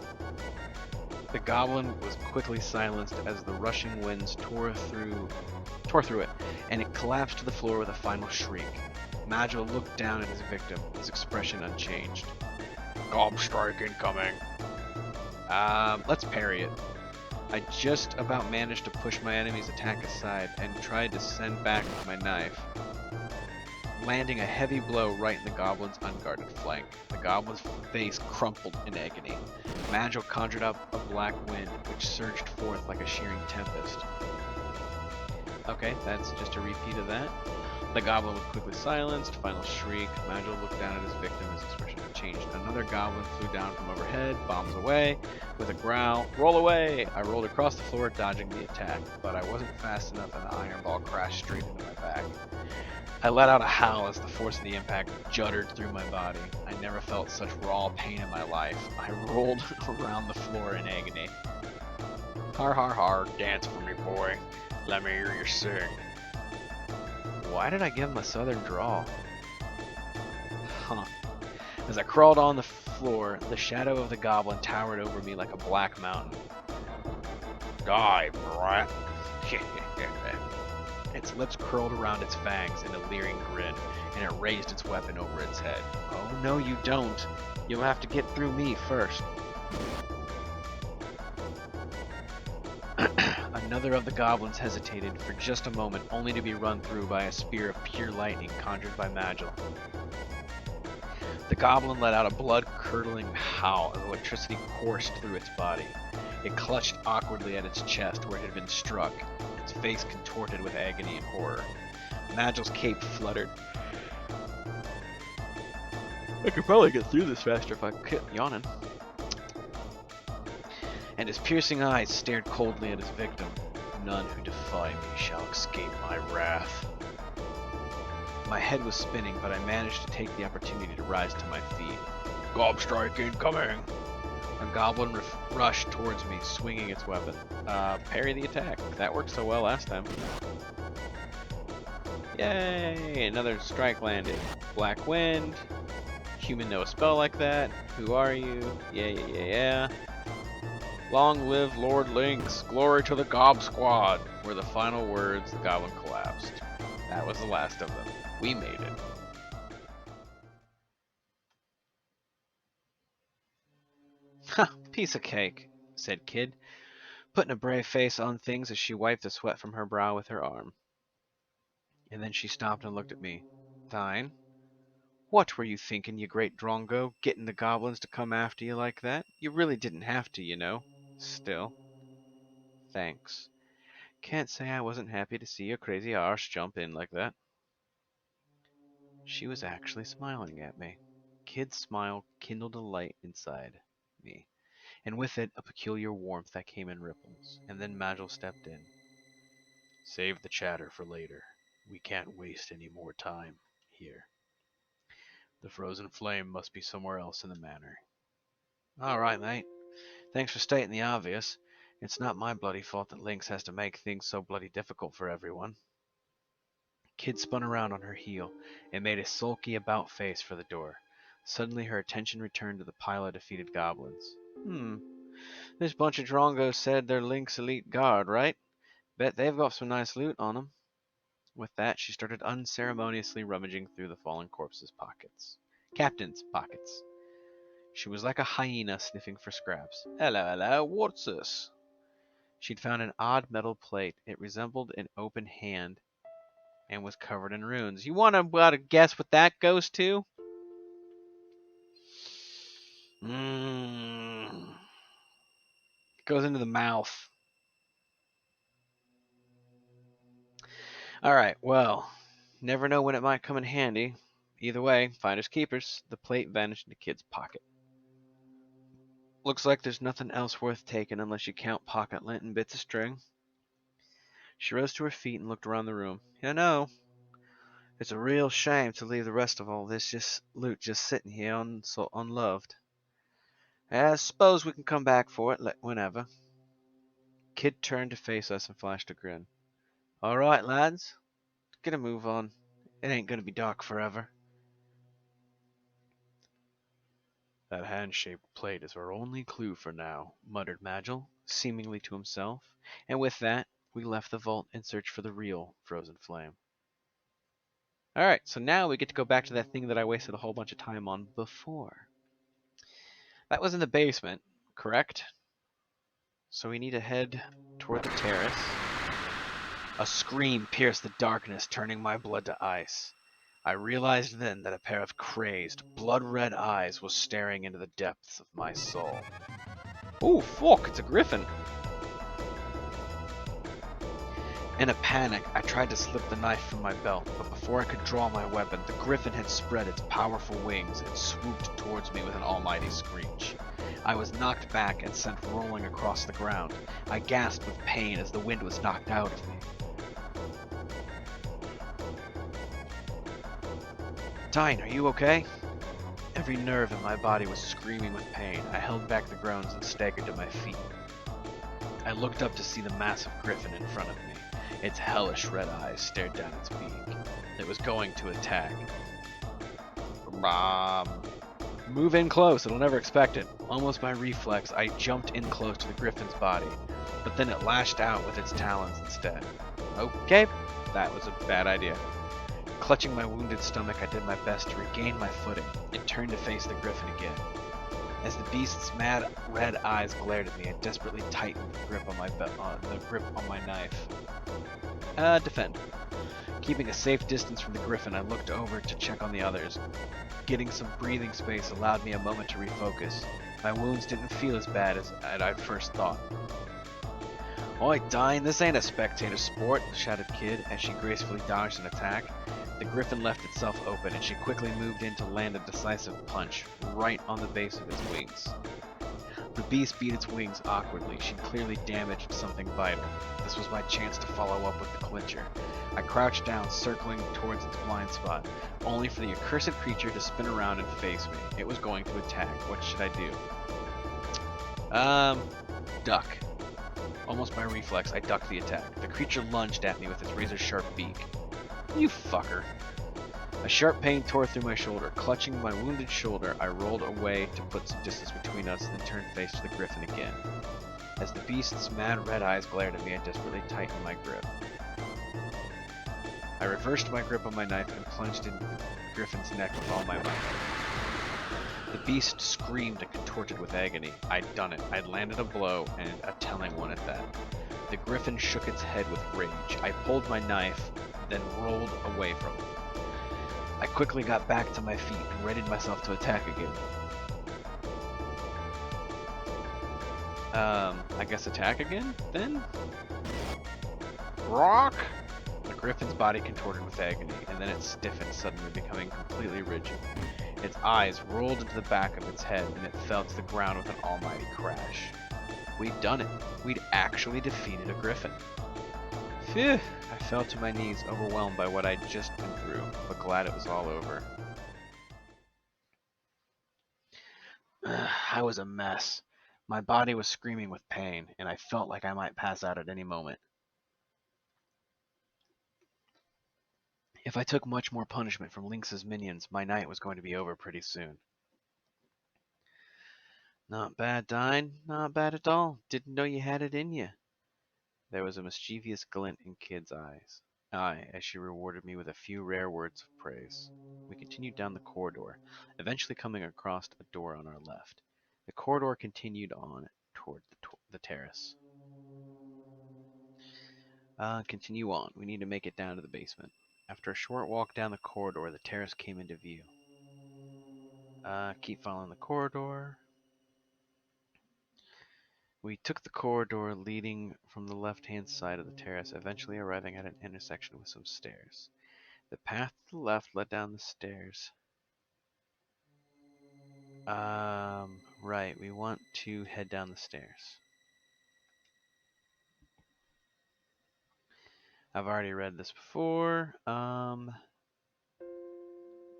Speaker 2: The goblin was quickly silenced as the rushing winds tore through it, and it collapsed to the floor with a final shriek. Magil looked down at his victim, his expression unchanged.
Speaker 3: Gob strike incoming.
Speaker 2: Let's parry it. I just about managed to push my enemy's attack aside and tried to send back with my knife, landing a heavy blow right in the goblin's unguarded flank. The goblin's face crumpled in agony. Magil conjured up a black wind, which surged forth like a shearing tempest. Okay, that's just a repeat of that. The goblin was quickly silenced. Final shriek. Magil looked down at his victim. His expression changed. Another goblin flew down from overhead. Bombs away. With a growl. Roll away! I rolled across the floor, dodging the attack, but I wasn't fast enough and the iron ball crashed straight into my back. I let out a howl as the force of the impact juddered through my body. I never felt such raw pain in my life. I rolled around the floor in agony.
Speaker 3: Har har har, dance for me, boy. Let me hear you sing.
Speaker 2: Why did I give him a southern drawl? Huh. As I crawled on the floor, the shadow of the goblin towered over me like a black mountain.
Speaker 3: Die, brat.
Speaker 2: Its lips curled around its fangs in a leering grin, and it raised its weapon over its head. Oh, no you don't. You'll have to get through me first. Another of the goblins hesitated for just a moment, only to be run through by a spear of pure lightning conjured by Magil. The goblin let out a blood-curdling howl as electricity coursed through its body. It clutched awkwardly at its chest where it had been struck, its face contorted with agony and horror. Magel's cape fluttered.
Speaker 1: I could probably get through this faster if I quit yawning.
Speaker 2: And his piercing eyes stared coldly at his victim. None who defy me shall escape my wrath. My head was spinning, but I managed to take the opportunity to rise to my feet.
Speaker 3: Gob strike incoming.
Speaker 2: A goblin rushed towards me, swinging its weapon. Parry the attack. That worked so well last time. Yay! Another strike landed. Black wind. Human know a spell like that. Who are you? Yeah. Long live Lord Lynx. Glory to the Gob Squad. Were the final words. The goblin collapsed. That was the last of them. We made it. Ha! Piece of cake, said Kid, putting a brave face on things as she wiped the sweat from her brow with her arm. And then she stopped and looked at me. Thine? What were you thinking, you great drongo, getting the goblins to come after you like that? You really didn't have to, you know. Still. Thanks. Can't say I wasn't happy to see your crazy arse jump in like that. She was actually smiling at me. Kid's smile kindled a light inside me, and with it a peculiar warmth that came in ripples. And then Magel stepped in. Save the chatter for later. We can't waste any more time here. The frozen flame must be somewhere else in the manor. All right, mate. Thanks for stating the obvious. It's not my bloody fault that Lynx has to make things so bloody difficult for everyone. Kid spun around on her heel and made a sulky about face for the door. Suddenly her attention returned to the pile of defeated goblins. This bunch of drongos said they're Lynx elite guard, right? Bet they've got some nice loot on them. With that, she started unceremoniously rummaging through the fallen corpses' pockets. Captain's pockets. She was like a hyena sniffing for scraps. Hello, what's this? She'd found an odd metal plate. It resembled an open hand and was covered in runes. You want to guess what that goes to? Goes into the mouth. Alright, well, never know when it might come in handy. Either way, finders keepers. The plate vanished into Kid's pocket. Looks like there's nothing else worth taking unless you count pocket lint and bits of string. She rose to her feet and looked around the room. You know, it's a real shame to leave the rest of all this loot just sitting here unloved. I suppose we can come back for it whenever. Kid turned to face us and flashed a grin. All right, lads. Get a move on. It ain't gonna be dark forever. That hand-shaped plate is our only clue for now, muttered Magel, seemingly to himself, and with that, we left the vault in search for the real frozen flame. Alright, so now we get to go back to that thing that I wasted a whole bunch of time on before. That was in the basement, correct? So we need to head toward the terrace. A scream pierced the darkness, turning my blood to ice. I realized then that a pair of crazed, blood-red eyes was staring into the depths of my soul. Ooh, fuck, it's a griffin! In a panic, I tried to slip the knife from my belt, but before I could draw my weapon, the griffin had spread its powerful wings and swooped towards me with an almighty screech. I was knocked back and sent rolling across the ground. I gasped with pain as the wind was knocked out of me. Tyne, are you okay? Every nerve in my body was screaming with pain. I held back the groans and staggered to my feet. I looked up to see the massive griffin in front of me. Its hellish red eyes stared down its beak. It was going to attack. Move in close, it'll never expect it. Almost by reflex, I jumped in close to the griffin's body, but then it lashed out with its talons instead. Okay, that was a bad idea. Clutching my wounded stomach, I did my best to regain my footing and turned to face the griffin again. As the beast's mad red eyes glared at me, I desperately tightened the grip on my knife. Defend. Keeping a safe distance from the griffin, I looked over to check on the others. Getting some breathing space allowed me a moment to refocus. My wounds didn't feel as bad as I'd first thought. "Oi, Dine, this ain't a spectator sport," shouted Kid as she gracefully dodged an attack. The griffin left itself open, and she quickly moved in to land a decisive punch right on the base of its wings. The beast beat its wings awkwardly. She clearly damaged something vital. This was my chance to follow up with the clincher. I crouched down, circling towards its blind spot, only for the accursed creature to spin around and face me. It was going to attack. What should I do? Duck. Almost by reflex, I ducked the attack. The creature lunged at me with its razor-sharp beak. "You fucker." A sharp pain tore through my shoulder. Clutching my wounded shoulder, I rolled away to put some distance between us, then turned face to the griffin again. As the beast's mad red eyes glared at me, I desperately tightened my grip. I reversed my grip on my knife and plunged into the griffin's neck with all my might. The beast screamed and contorted with agony. I'd done it. I'd landed a blow, and a telling one at that. The griffin shook its head with rage. I pulled my knife, then rolled away from it. I quickly got back to my feet and readied myself to attack again. I guess attack again, then? Rock! The griffin's body contorted with agony, and then it stiffened, suddenly becoming completely rigid. Its eyes rolled into the back of its head, and it fell to the ground with an almighty crash. We'd done it. We'd actually defeated a griffin. Phew! I fell to my knees, overwhelmed by what I'd just been through, but glad it was all over. I was a mess. My body was screaming with pain, and I felt like I might pass out at any moment. If I took much more punishment from Lynx's minions, my night was going to be over pretty soon. "Not bad, Dine. Not bad at all. Didn't know you had it in you." There was a mischievous glint in Kid's eyes, as she rewarded me with a few rare words of praise. We continued down the corridor, eventually coming across a door on our left. The corridor continued on toward the terrace. Continue on. We need to make it down to the basement. After a short walk down the corridor, the terrace came into view. Keep following the corridor. We took the corridor leading from the left-hand side of the terrace, eventually arriving at an intersection with some stairs. The path to the left led down the stairs. Right, we want to head down the stairs. I've already read this before.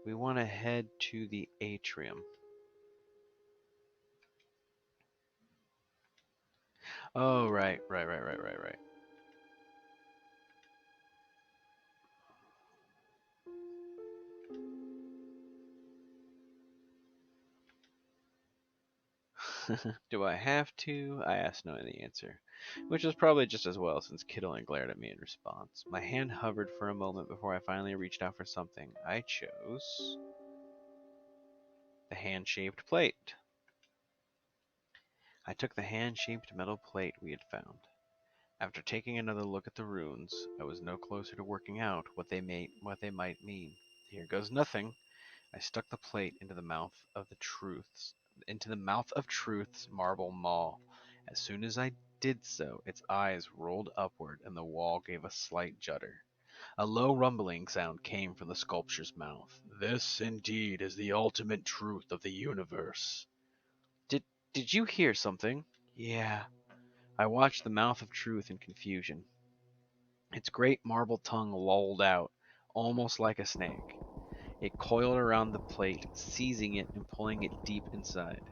Speaker 2: We want to head to the atrium. Oh, right. Do I have to? I asked, knowing the answer, which was probably just as well since Kid only glared at me in response. My hand hovered for a moment before I finally reached out for something. I chose the hand-shaped plate. I took the hand-shaped metal plate we had found. After taking another look at the runes, I was no closer to working out what they might mean. Here goes nothing. I stuck the plate into the mouth of Truth's marble maw. As soon as I did so, its eyes rolled upward and the wall gave a slight judder. A low rumbling sound came from the sculpture's mouth. "This indeed is the ultimate truth of the universe." Did you hear something? Yeah. I watched the mouth of Truth in confusion. Its great marble tongue lolled out, almost like a snake. It coiled around the plate, seizing it and pulling it deep inside.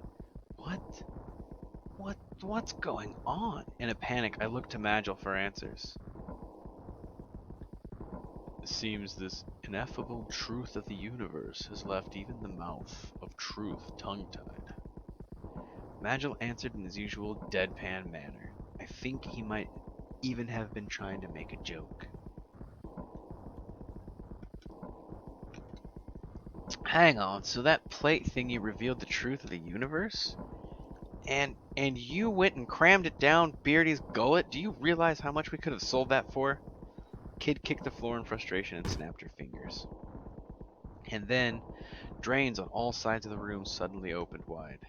Speaker 2: What's going on? In a panic, I looked to Magil for answers. "It seems this ineffable truth of the universe has left even the mouth of Truth tongue-tied." Magil answered in his usual deadpan manner. I think he might even have been trying to make a joke. Hang on, so that plate thingy revealed the truth of the universe? And you went and crammed it down Beardy's gullet? Do you realize how much we could have sold that for?
Speaker 1: Kid kicked the floor in frustration and snapped her fingers. And then, drains on all sides of the room suddenly opened wide.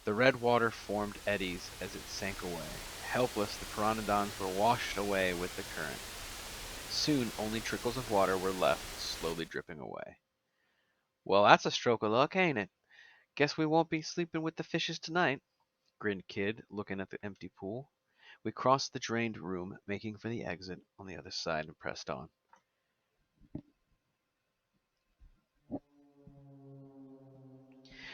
Speaker 1: The red water formed eddies as it sank away. Helpless, the pteranodons were washed away with the current. Soon, only trickles of water were left, slowly dripping away. Well, that's a stroke of luck, ain't it? Guess we won't be sleeping with the fishes tonight, grinned Kid, looking at the empty pool. We crossed the drained room, making for the exit on the other side, and pressed on.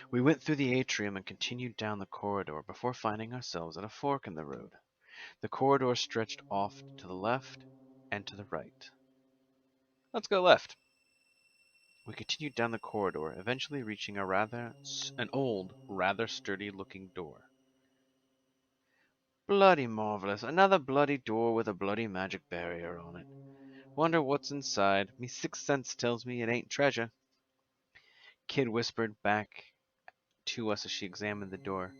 Speaker 1: We went through the atrium and continued down the corridor before finding ourselves at a fork in the road. The corridor stretched off to the left and to the right. Let's go left. We continued down the corridor, eventually reaching an old, rather sturdy-looking door. Bloody marvelous! Another bloody door with a bloody magic barrier on it. Wonder what's inside. Me sixth sense tells me it ain't treasure. Kid whispered back to us as she examined the door.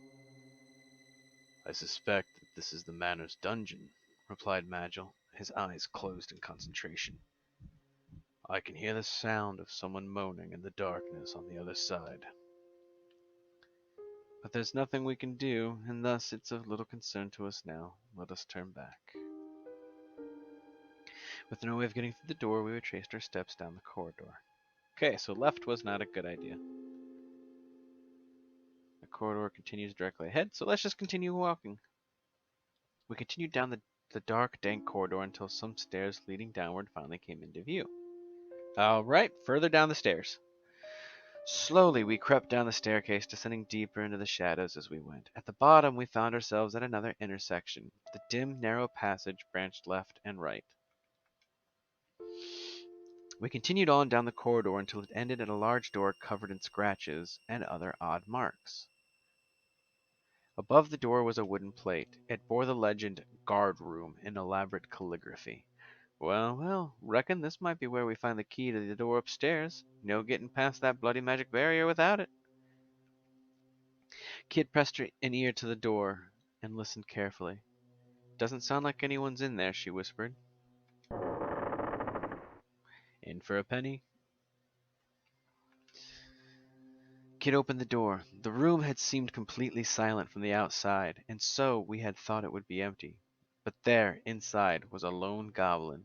Speaker 1: I suspect that this is the Manor's dungeon, replied Magil, his eyes closed in concentration. I can hear the sound of someone moaning in the darkness on the other side. But there's nothing we can do, and thus it's of little concern to us now. Let us turn back. With no way of getting through the door, we retraced our steps down the corridor. Okay, so left was not a good idea. The corridor continues directly ahead, so let's just continue walking. We continued down the dark, dank corridor until some stairs leading downward finally came into view. Alright, further down the stairs. Slowly we crept down the staircase, descending deeper into the shadows as we went. At the bottom we found ourselves at another intersection. The dim, narrow passage branched left and right. We continued on down the corridor until it ended at a large door covered in scratches and other odd marks. Above the door was a wooden plate. It bore the legend, Guard Room, in elaborate calligraphy. Well, reckon this might be where we find the key to the door upstairs. No getting past that bloody magic barrier without it. Kid pressed an ear to the door and listened carefully. Doesn't sound like anyone's in there, she whispered. In for a penny? Kid opened the door. The room had seemed completely silent from the outside, and so we had thought it would be empty. But there, inside, was a lone goblin.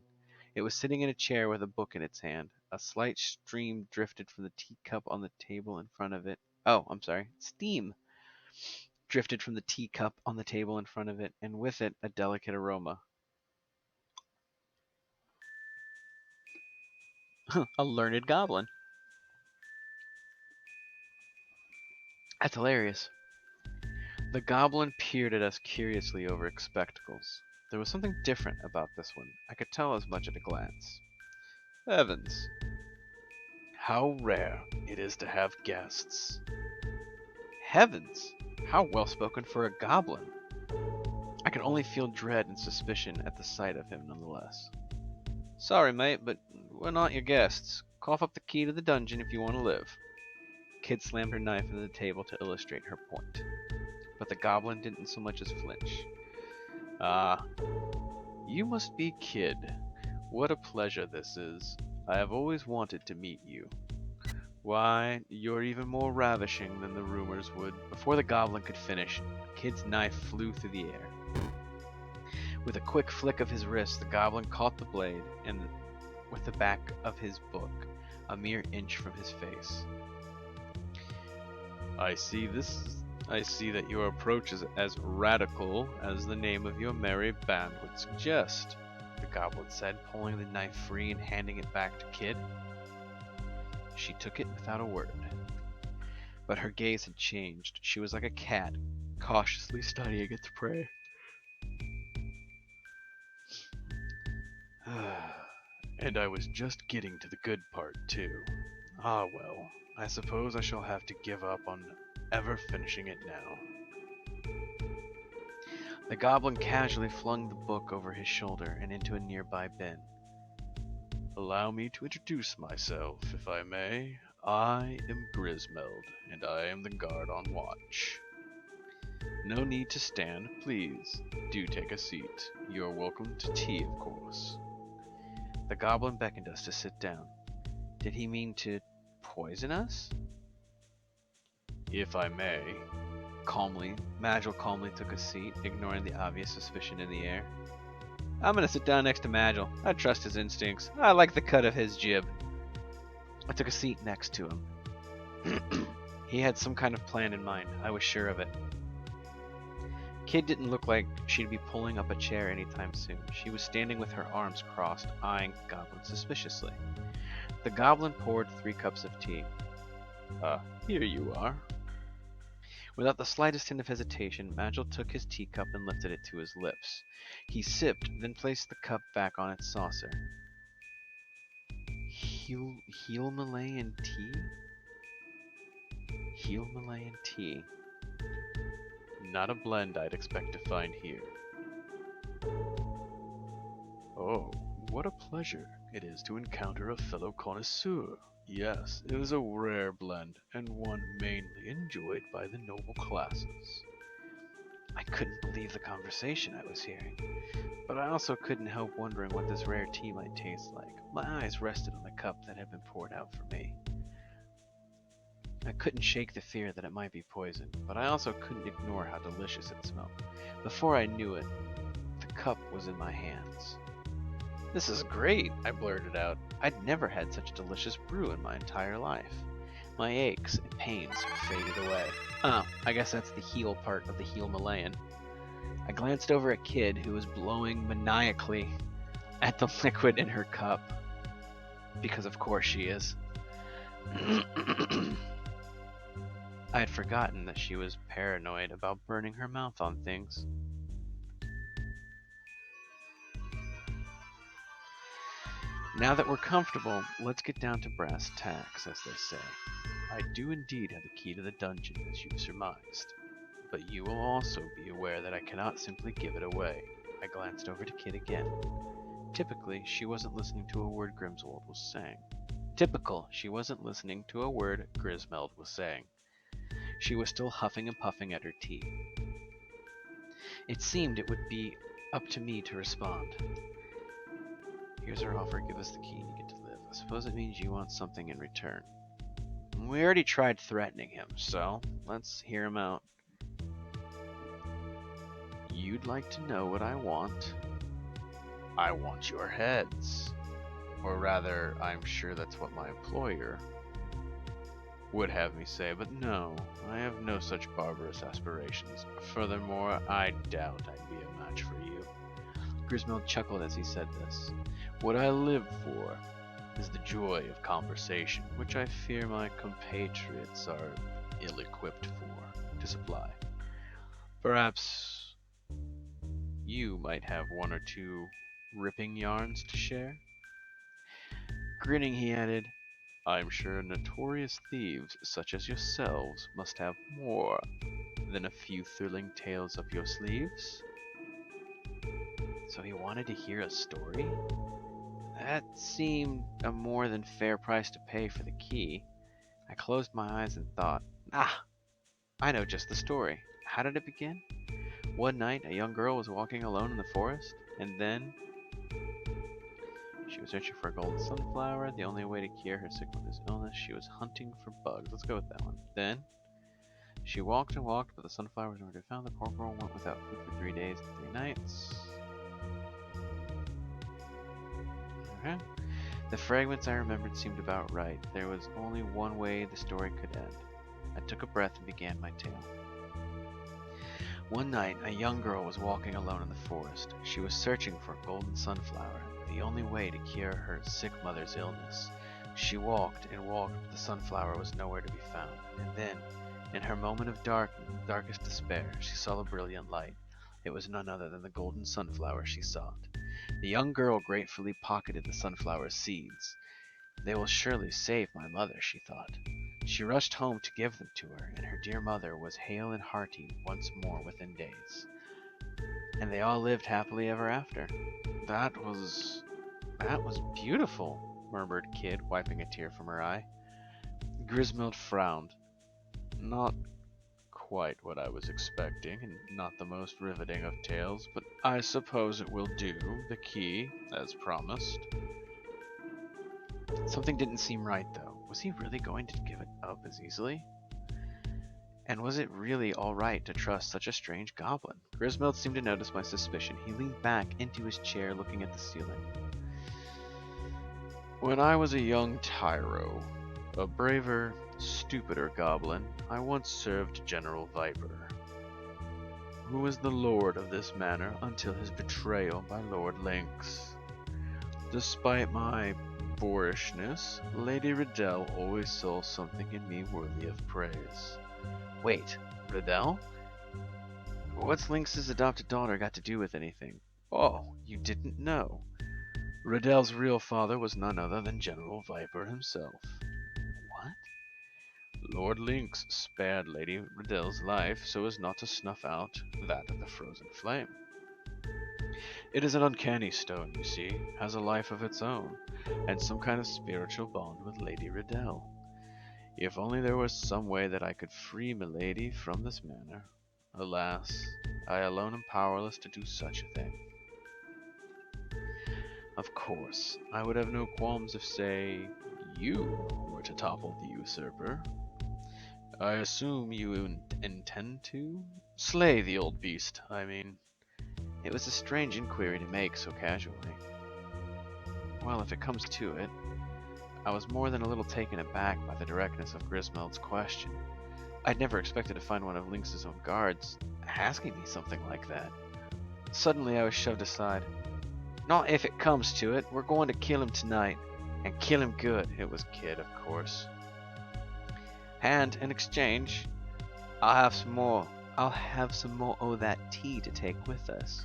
Speaker 1: It was sitting in a chair with a book in its hand. A slight stream drifted from the teacup on the table in front of it. Steam drifted from the teacup on the table in front of it, and with it a delicate aroma. A learned goblin. That's hilarious. The goblin peered at us curiously over its spectacles. There was something different about this one. I could tell as much at a glance. Heavens, how rare it is to have guests. Heavens, how well spoken for a goblin. I could only feel dread and suspicion at the sight of him nonetheless. Sorry, mate, but we're not your guests. Cough up the key to the dungeon if you want to live. Kid slammed her knife into the table to illustrate her point. But the goblin didn't so much as flinch. Ah, you must be Kid. What a pleasure this is. I have always wanted to meet you. Why, you're even more ravishing than the rumors would. Before the goblin could finish, Kid's knife flew through the air. With a quick flick of his wrist, the goblin caught the blade and with the back of his book, a mere inch from his face. I see that your approach is as radical as the name of your merry band would suggest, the goblin said, pulling the knife free and handing it back to Kid. She took it without a word. But her gaze had changed. She was like a cat, cautiously studying its prey. And I was just getting to the good part, too. Ah well, I suppose I shall have to give up on ever finishing it now. The goblin casually flung the book over his shoulder and into a nearby bin. Allow me to introduce myself, if I may. I am Grismeld, and I am the guard on watch. No need to stand, please. Do take a seat. You're welcome to tea, of course. The goblin beckoned us to sit down. Did he mean to poison us? If I may. Magil calmly took a seat, ignoring the obvious suspicion in the air. I'm gonna sit down next to Magil. I trust his instincts. I like the cut of his jib. I took a seat next to him. He had some kind of plan in mind. I was sure of it. Kid didn't look like she'd be pulling up a chair anytime soon. She was standing with her arms crossed, eyeing Goblin suspiciously. The Goblin poured 3 cups of tea. Here you are. Without the slightest hint of hesitation, Magil took his teacup and lifted it to his lips. He sipped, then placed the cup back on its saucer. Heel Malayan tea? Heel Malayan tea. Not a blend I'd expect to find here. Oh, what a pleasure it is to encounter a fellow connoisseur. Yes, it is a rare blend, and one mainly enjoyed by the noble classes. I couldn't believe the conversation I was hearing, but I also couldn't help wondering what this rare tea might taste like. My eyes rested on the cup that had been poured out for me. I couldn't shake the fear that it might be poison, but I also couldn't ignore how delicious it smelled. Before I knew it, the cup was in my hands. This is great, I blurted out. I'd never had such delicious brew in my entire life. My aches and pains faded away. I guess that's the heel part of the heel Malayan. I glanced over at Kid, who was blowing maniacally at the liquid in her cup. Because of course she is. I had forgotten that she was paranoid about burning her mouth on things. Now that we're comfortable, let's get down to brass tacks, as they say. I do indeed have the key to the dungeon, as you've surmised. But you will also be aware that I cannot simply give it away. I glanced over to Kid again. Typically, she wasn't listening to a word Grimswald was saying. She was still huffing and puffing at her tea. It seemed it would be up to me to respond. Here's her offer, give us the key and you get to live. I suppose it means you want something in return. We already tried threatening him, so let's hear him out. You'd like to know what I want? I want your heads. Or rather, I'm sure that's what my employer would have me say, but no, I have no such barbarous aspirations. Furthermore, I doubt I'd be a match for you. Grismeld chuckled as he said this. What I live for is the joy of conversation, which I fear my compatriots are ill-equipped to supply. Perhaps you might have 1 or 2 ripping yarns to share? Grinning, he added, I'm sure notorious thieves such as yourselves must have more than a few thrilling tales up your sleeves. So he wanted to hear a story? That seemed a more than fair price to pay for the key. I closed my eyes and thought, I know just the story. How did it begin? One night, a young girl was walking alone in the forest, and then she was searching for a golden sunflower. The only way to cure her sick mother's illness, she was hunting for bugs. Let's go with that one. Then she walked and walked, but the sunflower was nowhere to be found. The poor girl went without food for 3 days and 3 nights. Okay. The fragments I remembered seemed about right. There was only one way the story could end. I took a breath and began my tale. One night, a young girl was walking alone in the forest. She was searching for a golden sunflower, the only way to cure her sick mother's illness. She walked and walked, but the sunflower was nowhere to be found. And then, in her moment of darkest despair, she saw a brilliant light. It was none other than the golden sunflower she sought. The young girl gratefully pocketed the sunflower's seeds. They will surely save my mother, she thought. She rushed home to give them to her, and her dear mother was hale and hearty once more within days. And they all lived happily ever after. That was beautiful, murmured Kid, wiping a tear from her eye. Grismeld frowned. Not quite what I was expecting, and not the most riveting of tales, but I suppose it will do. The key, as promised. Something didn't seem right, though. Was he really going to give it up as easily? And was it really all right to trust such a strange goblin? Grismeld seemed to notice my suspicion. He leaned back into his chair, looking at the ceiling. When I was a young tyro, a braver, stupider goblin, I once served General Viper, who was the lord of this manor until his betrayal by Lord Lynx. Despite my boorishness, Lady Riddell always saw something in me worthy of praise. Wait, Riddell? What's Lynx's adopted daughter got to do with anything? Oh, you didn't know. Riddell's real father was none other than General Viper himself. What? Lord Lynx spared Lady Riddell's life so as not to snuff out that of the frozen flame. It is an uncanny stone, you see, has a life of its own, and some kind of spiritual bond with Lady Riddell. If only there was some way that I could free milady from this manor. Alas, I alone am powerless to do such a thing. Of course, I would have no qualms if, say, you were to topple the usurper. I assume you intend to? Slay the old beast, I mean. It was a strange inquiry to make so casually. Well, if it comes to it, I was more than a little taken aback by the directness of Grismeld's question. I'd never expected to find one of Lynx's own guards asking me something like that. Suddenly I was shoved aside. Not if it comes to it. We're going to kill him tonight. And kill him good. It was Kid, of course. And, in exchange, I'll have some more of that tea to take with us.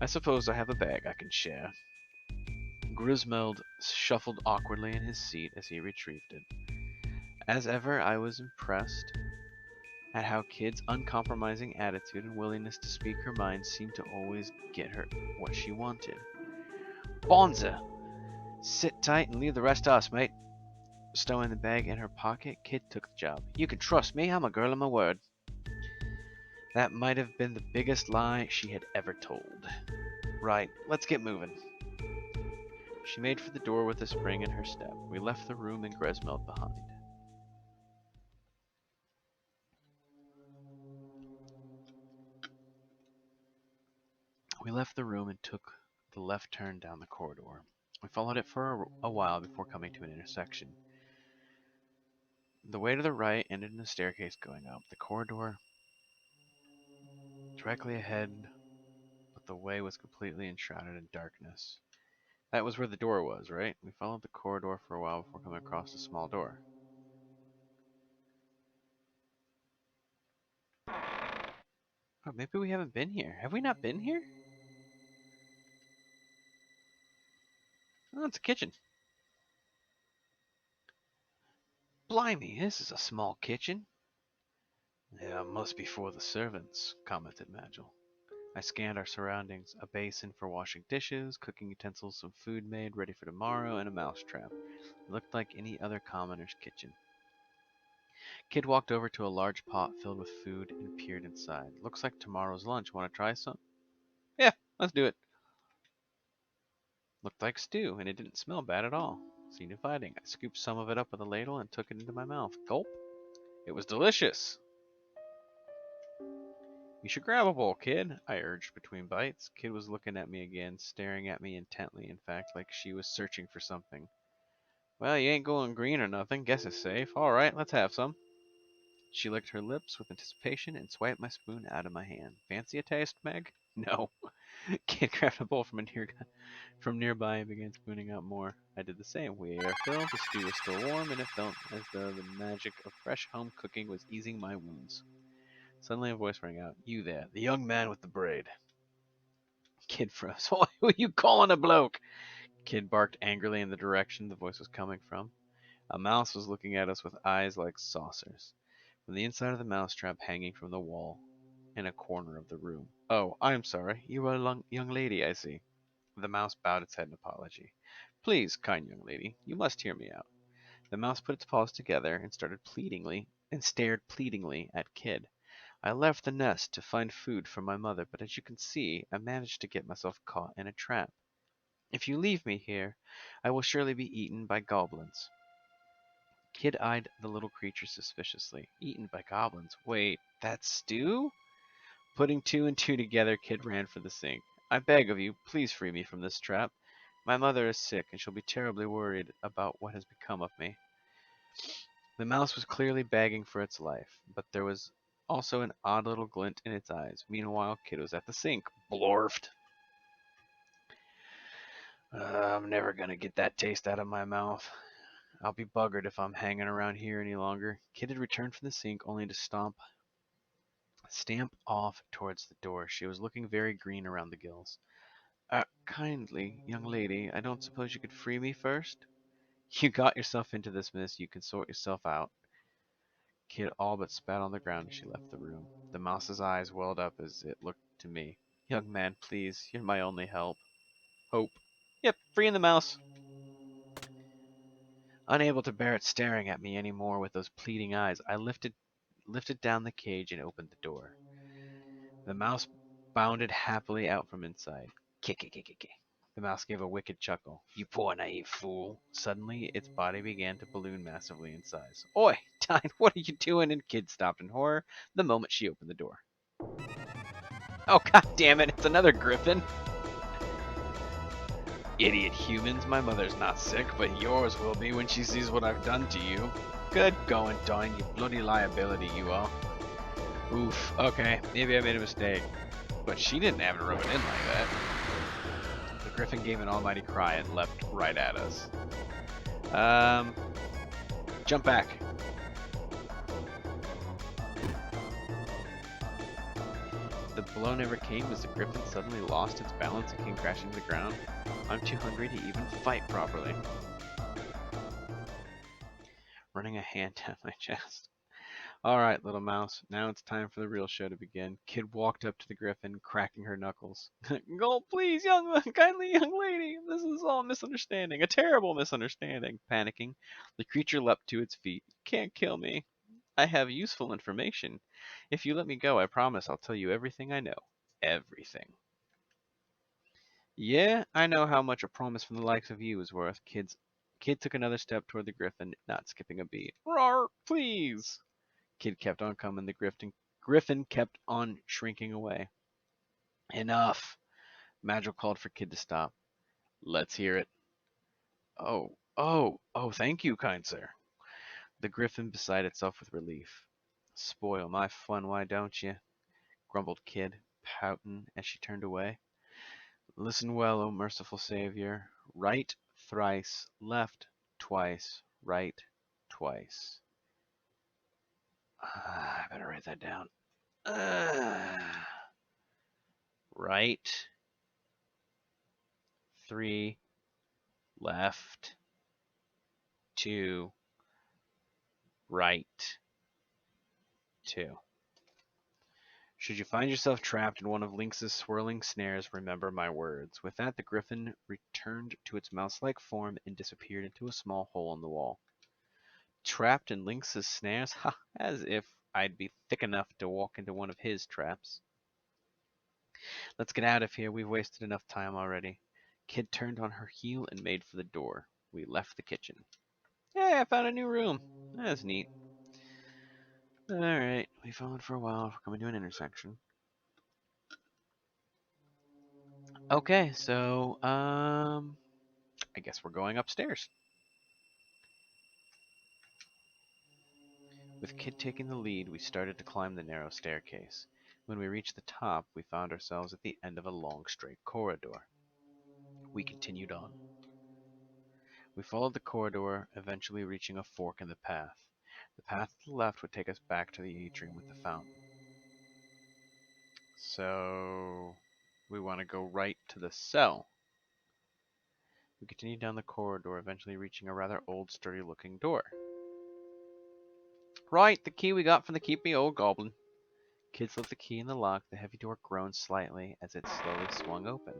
Speaker 1: I suppose I have a bag I can share. Grismeld shuffled awkwardly in his seat as he retrieved it. As ever, I was impressed at how Kid's uncompromising attitude and willingness to speak her mind seemed to always get her what she wanted. Bonza! Sit tight and leave the rest to us, mate. Stowing the bag in her pocket, Kid took the job. You can trust me, I'm a girl of my word. That might have been the biggest lie she had ever told. Right, let's get moving. She made for the door with a spring in her step. We left the room and Grismeld behind. We left the room and took the left turn down the corridor. We followed it for a while before coming to an intersection. The way to the right ended in a staircase going up. The corridor directly ahead, but the way was completely enshrouded in darkness. That was where the door was, right? We followed the corridor for a while before coming across a small door. Oh, maybe we haven't been here. Have we not been here? Oh, it's a kitchen. Blimey, this is a small kitchen. Yeah, must be for the servants, commented Magil. I scanned our surroundings. A basin for washing dishes, cooking utensils, some food made, ready for tomorrow, and a mousetrap. It looked like any other commoner's kitchen. Kid walked over to a large pot filled with food and peered inside. Looks like tomorrow's lunch. Want to try some? Yeah, let's do it. Looked like stew, and it didn't smell bad at all. Seemed inviting. I scooped some of it up with a ladle and took it into my mouth. Gulp. It was delicious. You should grab a bowl, Kid, I urged between bites. Kid was looking at me again, staring at me intently, in fact, like she was searching for something. Well, you ain't going green or nothing. Guess it's safe. All right, let's have some. She licked her lips with anticipation and swiped my spoon out of my hand. Fancy a taste, Meg? No. Kid grabbed a bowl from nearby and began spooning out more. I did the same. We ate our fill. The stew was still warm, and it felt as though the magic of fresh home cooking was easing my wounds. Suddenly a voice rang out. You there, the young man with the braid. Kid froze. Who are you calling a bloke? Kid barked angrily in the direction the voice was coming from. A mouse was looking at us with eyes like saucers, from the inside of the mousetrap hanging from the wall in a corner of the room. Oh, I'm sorry. You are a young lady, I see. The mouse bowed its head in apology. Please, kind young lady, you must hear me out. The mouse put its paws together and stared pleadingly at Kid. I left the nest to find food for my mother, but as you can see, I managed to get myself caught in a trap. If you leave me here, I will surely be eaten by goblins. Kid eyed the little creature suspiciously. Eaten by goblins? Wait, that's stew? Putting two and two together, Kid ran for the sink. I beg of you, please free me from this trap. My mother is sick, and she'll be terribly worried about what has become of me. The mouse was clearly begging for its life, but there was also an odd little glint in its eyes. Meanwhile, Kid was at the sink. Blorfed. I'm never gonna get that taste out of my mouth. I'll be buggered if I'm hanging around here any longer. Kid had returned from the sink only to stamp off towards the door. She was looking very green around the gills. Kindly, young lady, I don't suppose you could free me first? You got yourself into this mess, you can sort yourself out. Kid all but spat on the ground as she left the room. The mouse's eyes welled up as it looked to me. Young man, please, you're my only hope. Yep, freeing the mouse. Unable to bear it staring at me any more with those pleading eyes, I lifted down the cage and opened the door. The mouse bounded happily out from inside. Kick, kick, kick, kick, kick. The mouse gave a wicked chuckle. You poor naive fool. Suddenly, its body began to balloon massively in size. Oi, Tine, what are you doing? And Kid stopped in horror the moment she opened the door. Oh, god damn it, it's another griffin. Idiot humans, my mother's not sick, but yours will be when she sees what I've done to you. Good going, Tine, you bloody liability you are. Oof, okay, maybe I made a mistake. But she didn't have to rub it in like that. The griffin gave an almighty cry and leapt right at us. Jump back. The blow never came as the griffin suddenly lost its balance and came crashing to the ground. I'm too hungry to even fight properly. Running a hand down my chest. Alright, little mouse, now it's time for the real show to begin. Kid walked up to the griffin, cracking her knuckles. Go, please, kindly young lady, this is all a misunderstanding, a terrible misunderstanding. Panicking, the creature leapt to its feet. You can't kill me. I have useful information. If you let me go, I promise I'll tell you everything I know. Everything. Yeah, I know how much a promise from the likes of you is worth. Kid took another step toward the griffin, not skipping a beat. Roar, please. Kid kept on coming. The griffin kept on shrinking away. Enough. Madrigal called for Kid to stop. Let's hear it. Oh, thank you, kind sir. The griffin beside itself with relief. Spoil my fun, why don't you? Grumbled Kid, pouting as she turned away. Listen well, O merciful Savior. Right thrice, left twice, right twice. I better write that down. Right, 3, left, 2, right, 2. Should you find yourself trapped in one of Lynx's swirling snares, remember my words. With that, the griffin returned to its mouse-like form and disappeared into a small hole in the wall. Trapped in Lynx's snares? Ha! As if I'd be thick enough to walk into one of his traps. Let's get out of here. We've wasted enough time already. Kid turned on her heel and made for the door. We left the kitchen. Hey, I found a new room. That's neat. Alright, we followed for a while. We're coming to an intersection. Okay, so, I guess we're going upstairs. With Kid taking the lead, we started to climb the narrow staircase. When we reached the top, we found ourselves at the end of a long, straight corridor. We continued on. We followed the corridor, eventually reaching a fork in the path. The path to the left would take us back to the atrium with the fountain. So, we want to go right to the cell. We continued down the corridor, eventually reaching a rather old, sturdy-looking door. Right, the key we got from the keepy old goblin. Kid slipped the key in the lock. The heavy door groaned slightly as it slowly swung open.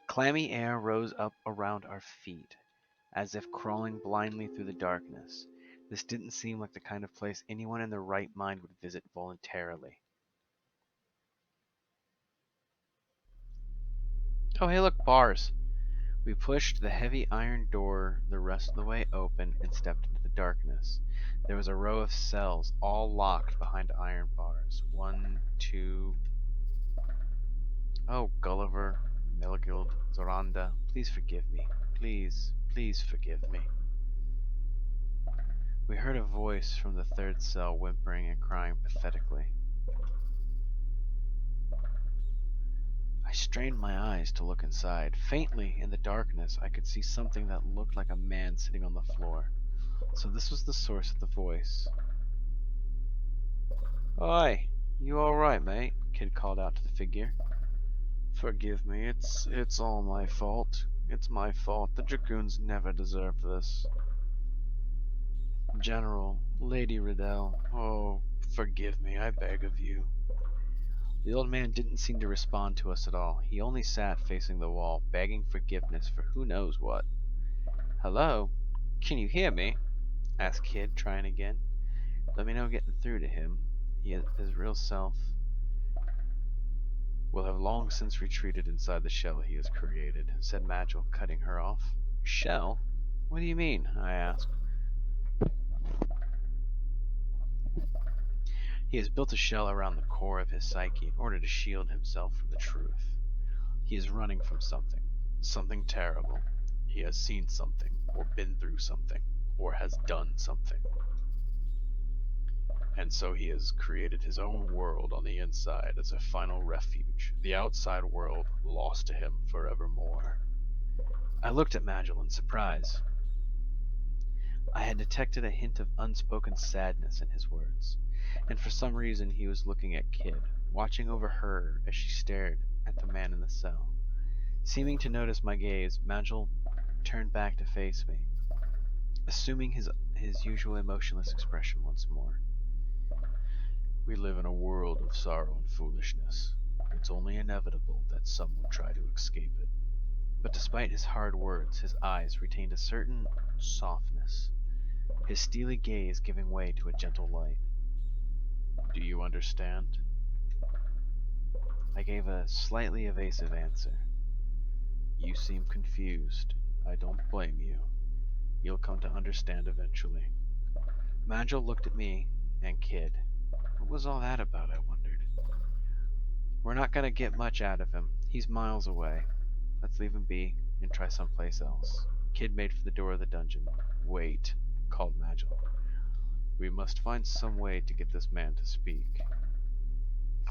Speaker 1: Clammy air rose up around our feet. as if crawling blindly through the darkness. This didn't seem like the kind of place anyone in their right mind would visit voluntarily. Oh, hey, look, bars. We pushed the heavy iron door the rest of the way open and stepped into the darkness. There was a row of cells, all locked behind iron bars. 1, 2. Oh, Gulliver, Melgild, Zoranda, please forgive me. Please, please forgive me. We heard a voice from the third cell whimpering and crying pathetically. I strained my eyes to look inside. Faintly, in the darkness, I could see something that looked like a man sitting on the floor. So this was the source of the voice. Oi, you alright, mate? Kid called out to the figure. Forgive me, it's all my fault. It's my fault. The Dragoons never deserved this. General, Lady Riddell, oh, forgive me, I beg of you. The old man didn't seem to respond to us at all. He only sat facing the wall, begging forgiveness for who knows what. Hello? Can you hear me? Asked Kid, trying again. Let me know getting through to him. His real self will have long since retreated inside the shell he has created, said Magil, cutting her off. Shell? What do you mean? I asked. He has built a shell around the core of his psyche in order to shield himself from the truth. He is running from something. Something terrible. He has seen something, or been through something, or has done something. And so he has created his own world on the inside as a final refuge, the outside world lost to him forevermore. I looked at Magil in surprise. I had detected a hint of unspoken sadness in his words, and for some reason he was looking at Kid, watching over her as she stared at the man in the cell. Seeming to notice my gaze, Magil turned back to face me, assuming his usual emotionless expression once more. We live in a world of sorrow and foolishness. It's only inevitable that some will try to escape it. But despite his hard words, his eyes retained a certain softness, his steely gaze giving way to a gentle light. Do you understand? I gave a slightly evasive answer. You seem confused. I don't blame you. You'll come to understand eventually. Magil looked at me and Kid. What was all that about, I wondered. We're not going to get much out of him. He's miles away. Let's leave him be and try someplace else. Kid made for the door of the dungeon. Wait, called Magil. We must find some way to get this man to speak.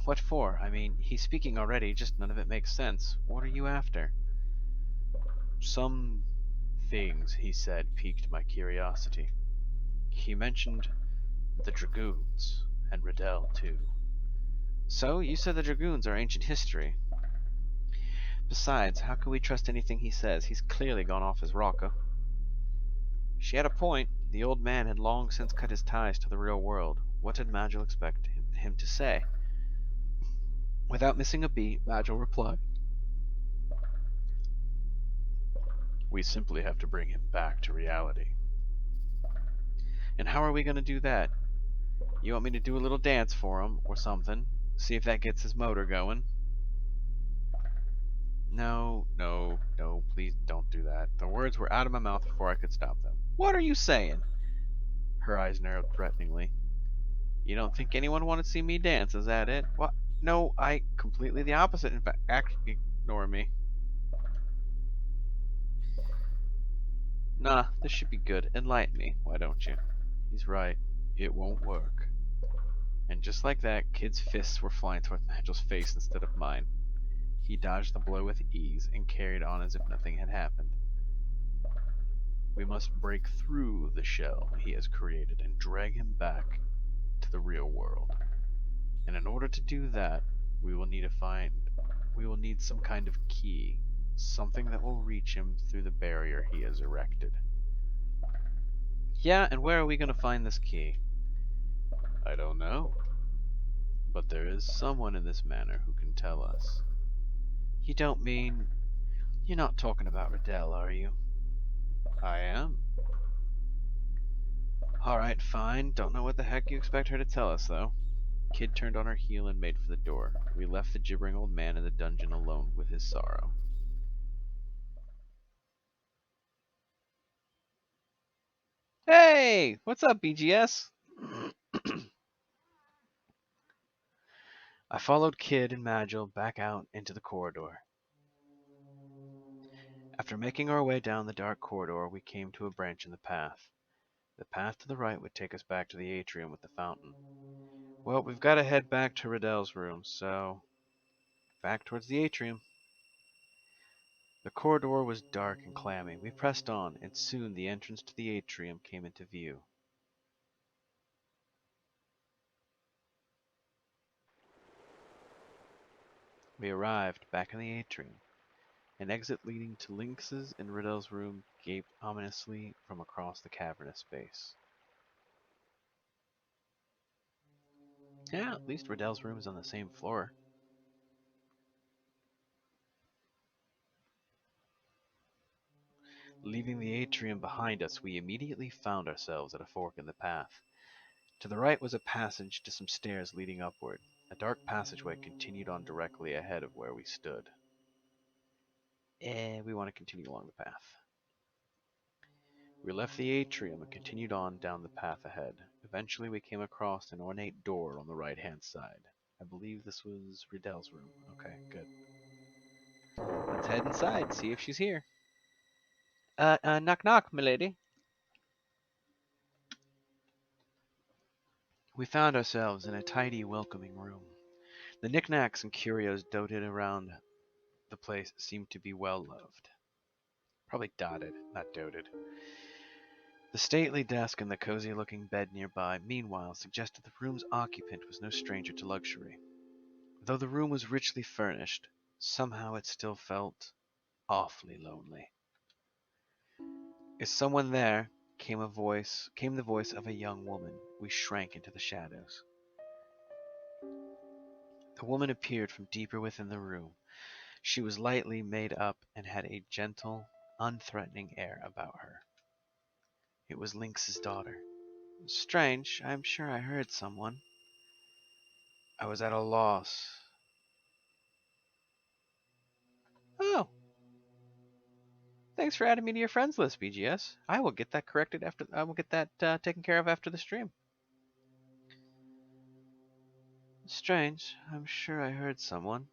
Speaker 1: What for? I mean, he's speaking already, just none of it makes sense. What are you after? Some things, he said, piqued my curiosity. He mentioned the Dragoons, and Riddell, too. So, you said the Dragoons are ancient history. Besides, how can we trust anything he says? He's clearly gone off his rocker. She had a point. The old man had long since cut his ties to the real world. What did Magil expect him to say? Without missing a beat, Magil replied. We simply have to bring him back to reality. And how are we going to do that? You want me to do a little dance for him, or something? See if that gets his motor going? No, please don't do that. The words were out of my mouth before I could stop them. What are you saying? Her eyes narrowed threateningly. You don't think anyone wanted to see me dance, is that it? What? No, completely the opposite. In fact, ignore me. Nah, this should be good. Enlighten me, why don't you? He's right. It won't work. And just like that, Kid's fists were flying toward Magil's face instead of mine. He dodged the blow with ease and carried on as if nothing had happened. We must break through the shell he has created and drag him back to the real world. And in order to do that, we will need some kind of key, something that will reach him through the barrier he has erected. Yeah, and where are we going to find this key? I don't know. But there is someone in this manor who can tell us. You don't mean... You're not talking about Riddell, are you? I am.
Speaker 2: Alright, fine. Don't know what the heck you expect her to tell us, though.
Speaker 1: Kid turned on her heel and made for the door. We left the gibbering old man in the dungeon alone with his sorrow.
Speaker 2: Hey! What's up, BGS?
Speaker 1: I followed Kid and Magil back out into the corridor. After making our way down the dark corridor, we came to a branch in the path. The path to the right would take us back to the atrium with the fountain. Well, we've got to head back to Riddell's room, so back towards the atrium. The corridor was dark and clammy. We pressed on, and soon the entrance to the atrium came into view. We arrived back in the atrium. An exit leading to Lynx's and Riddell's room gaped ominously from across the cavernous space. Yeah, at least Riddell's room is on the same floor. Leaving the atrium behind us, we immediately found ourselves at a fork in the path. To the right was a passage to some stairs leading upward. A dark passageway continued on directly ahead of where we stood. We want to continue along the path. We left the atrium and continued on down the path ahead. Eventually, we came across an ornate door on the right-hand side. I believe this was Riddell's room. Okay, good.
Speaker 2: Let's head inside, see if she's here.
Speaker 1: Knock knock, milady. We found ourselves in a tidy, welcoming room. The knickknacks and curios dotted around the place seemed to be well loved. Probably dotted, not doted. The stately desk and the cozy-looking bed nearby, meanwhile, suggested the room's occupant was no stranger to luxury. Though the room was richly furnished, somehow it still felt awfully lonely. "Is someone there?" came the voice of a young woman. We shrank into the shadows. The woman appeared from deeper within the room. She was lightly made up and had a gentle, unthreatening air about her. It was Lynx's daughter. "Strange, I'm sure I heard someone." I was at a loss. "Oh, thanks for adding me to your friends list, BGS. I will get that taken care of after the stream." "Strange, I'm sure I heard someone."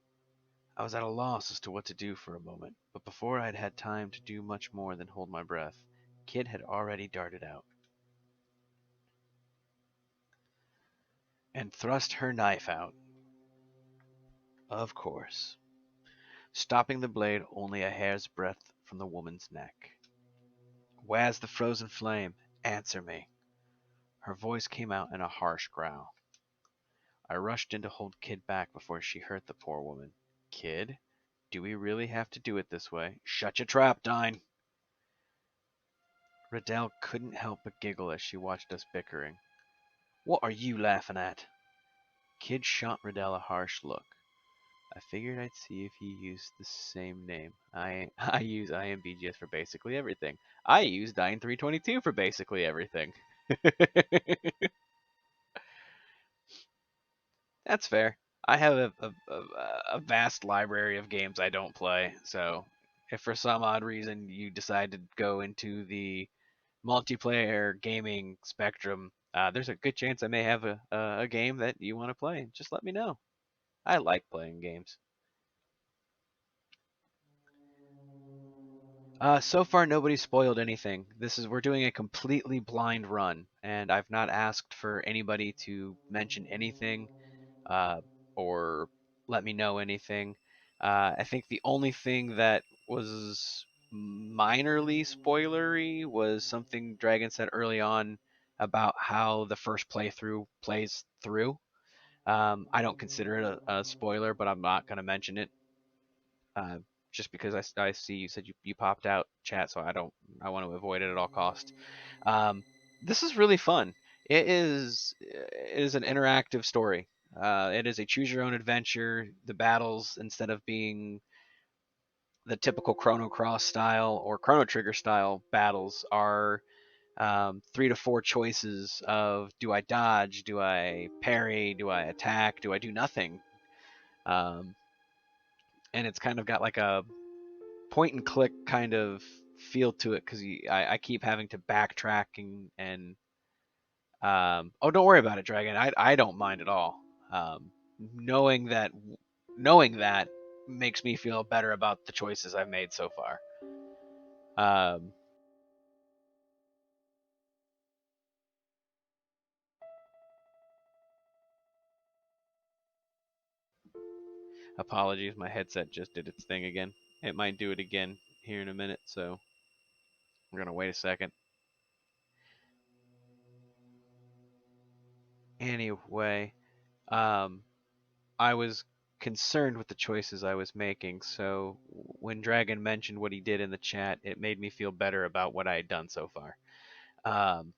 Speaker 1: I was at a loss as to what to do for a moment, but before I had had time to do much more than hold my breath, Kid had already darted out and thrust her knife out. Of course, stopping the blade only a hair's breadth from the woman's neck. "Where's the frozen flame? Answer me." Her voice came out in a harsh growl. I rushed in to hold Kid back before she hurt the poor woman. "Kid, do we really have to do it this way?" "Shut your trap, Dine." Riddell couldn't help but giggle as she watched us bickering. "What are you laughing at?" Kid shot Riddell a harsh look. I figured I'd see if he used the same name. I use IMBGS for basically everything. I use Dine322 for basically everything. That's fair. I have a vast library of games I don't play, so if for some odd reason you decide to go into the multiplayer gaming spectrum, there's a good chance I may have a game that you want to play. Just let me know. I like playing games. So far, nobody spoiled anything. We're doing a completely blind run, and I've not asked for anybody to mention anything uh, or let me know anything. I think the only thing that was minorly spoilery was something Dragon said early on about how the first playthrough plays through. I don't consider it a spoiler, but I'm not going to mention it uh, just because I see you said you popped out chat, so I want to avoid it at all cost. This is really fun. It is an interactive story. It is a choose your own adventure. The battles, instead of being
Speaker 2: the typical Chrono Cross style or Chrono Trigger style battles are 3 to 4 choices of do I dodge, do I parry, do I attack, do I do nothing, um, and it's kind of got like a point and click kind of feel to it because I keep having to backtrack and oh, don't worry about it, Dragon. I don't mind at all. Um, knowing that knowing that makes me feel better about the choices I've made so far. Um, Apologies, my headset just did its thing again. It might do it again here in a minute, so we're gonna wait a second. Anyway, um, I was concerned with the choices I was making, so when Dragon mentioned what he did in the chat, it made me feel better about what I had done so far. Um,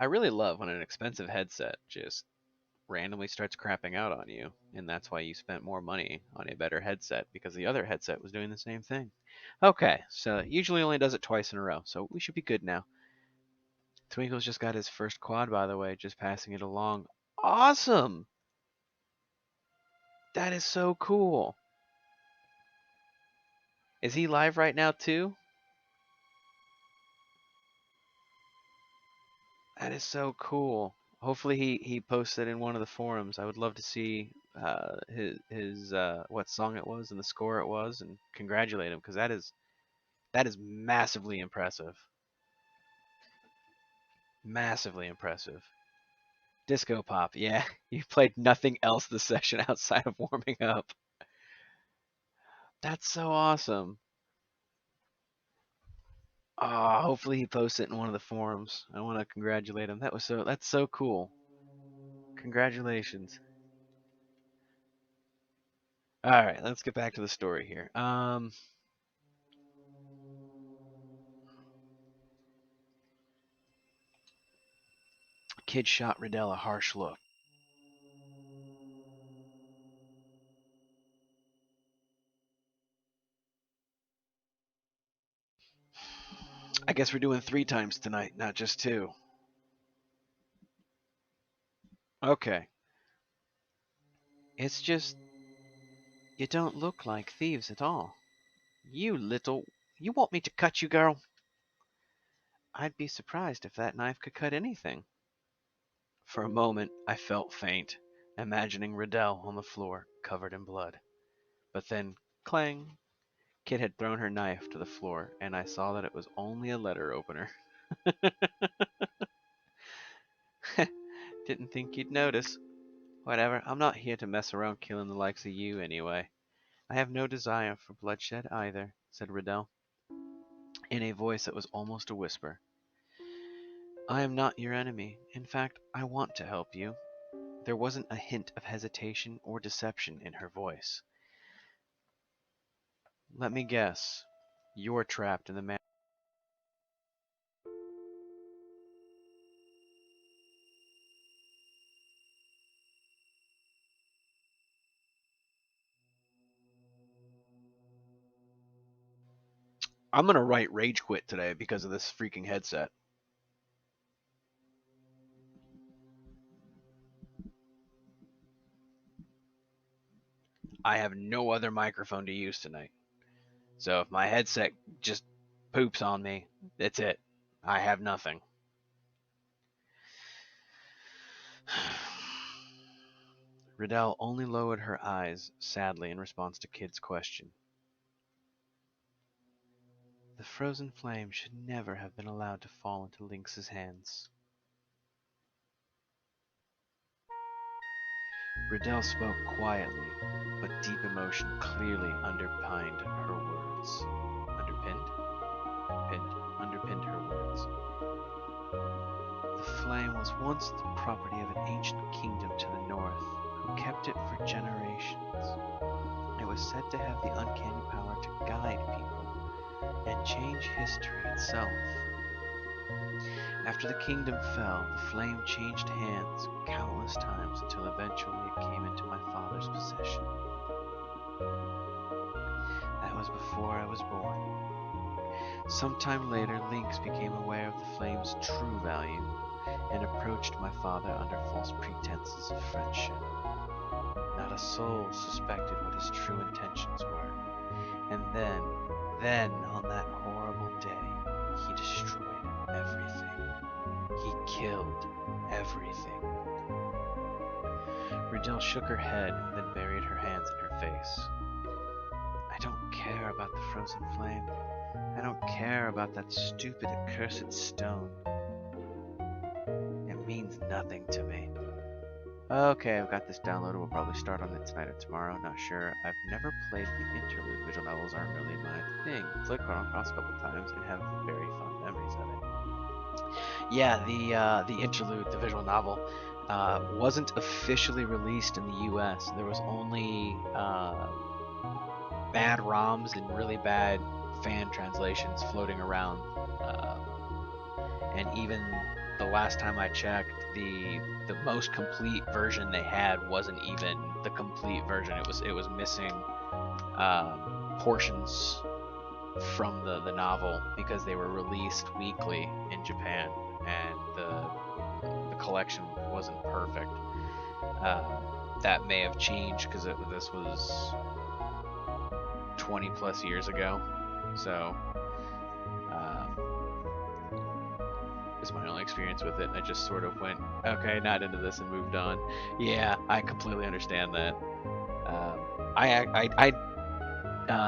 Speaker 2: I really love when an expensive headset just randomly starts crapping out on you, and that's why you spent more money on a better headset because the other headset was doing the same thing. Okay, so it usually only does it twice in a row, so we should be good now. Twinkle's just got his first quad, by the way, just passing it along. Awesome! That is so cool. Is he live right now too? That is so cool. Hopefully he posts it in one of the forums. I would love to see his what song it was and the score it was, and congratulate him because that is massively impressive. Massively impressive. Disco Pop, yeah. You played nothing else this session outside of warming up. That's so awesome. Hopefully he posts it in one of the forums. I want to congratulate him. That's so cool. Congratulations. All right, let's get back to the story here. Kid shot Riddell a harsh look. I guess we're doing 3 times tonight, not just 2. Okay. It's just you don't look like thieves at all. You want me to cut you, girl? I'd be surprised if that knife could cut anything. For a moment, I felt faint, imagining Riddell on the floor, covered in blood. But then, clang, Kit had thrown her knife to the floor, and I saw that it was only a letter opener. Didn't think you'd notice. Whatever, I'm not here to mess around killing the likes of you anyway. I have no desire for bloodshed either, said Riddell, in a voice that was almost a whisper. I am not your enemy. In fact, I want to help you. There wasn't a hint of hesitation or deception in her voice. Let me guess. You're trapped in the Manor. I'm gonna write rage quit today because of this freaking headset. I have no other microphone to use tonight. So if my headset just poops on me, that's it. I have nothing. Riddell only lowered her eyes sadly in response to Kid's question. The frozen flame should never have been allowed to fall into Lynx's hands. Riddell spoke quietly, but deep emotion clearly underpinned her words. Underpinned her words. The flame was once the property of an ancient kingdom to the north, who kept it for generations. It was said to have the uncanny power to guide people and
Speaker 1: change history itself. After the kingdom fell, the flame changed hands countless times until eventually it came into my father's possession. That was before I was born. Sometime later, Lynx became aware of the flame's true value and approached my father under false pretenses of friendship. Not a soul suspected what his true intentions were. And then, on that horrible day, he destroyed everything. He killed everything. Riddell shook her head and then buried her hands in her face. I don't care about the frozen flame. I don't care about that stupid accursed stone. It means nothing to me. Okay, I've got this downloaded. We'll probably start on it tonight or tomorrow. Not sure. I've never played the interlude. Visual novels aren't really my thing. Played Chrono Cross a couple times and have very fond memories of it. Yeah, the interlude, the visual novel, wasn't officially released in the U.S. There was only bad ROMs and really bad fan translations floating around, and even the last time I checked, the most complete version they had wasn't even the complete version. It was missing portions from the novel because they were released weekly in Japan, and the collection wasn't perfect. That may have changed because this was 20 plus years ago, so is my only experience with it. I just sort of went, okay, not into this, and moved on. Yeah, I completely understand that. I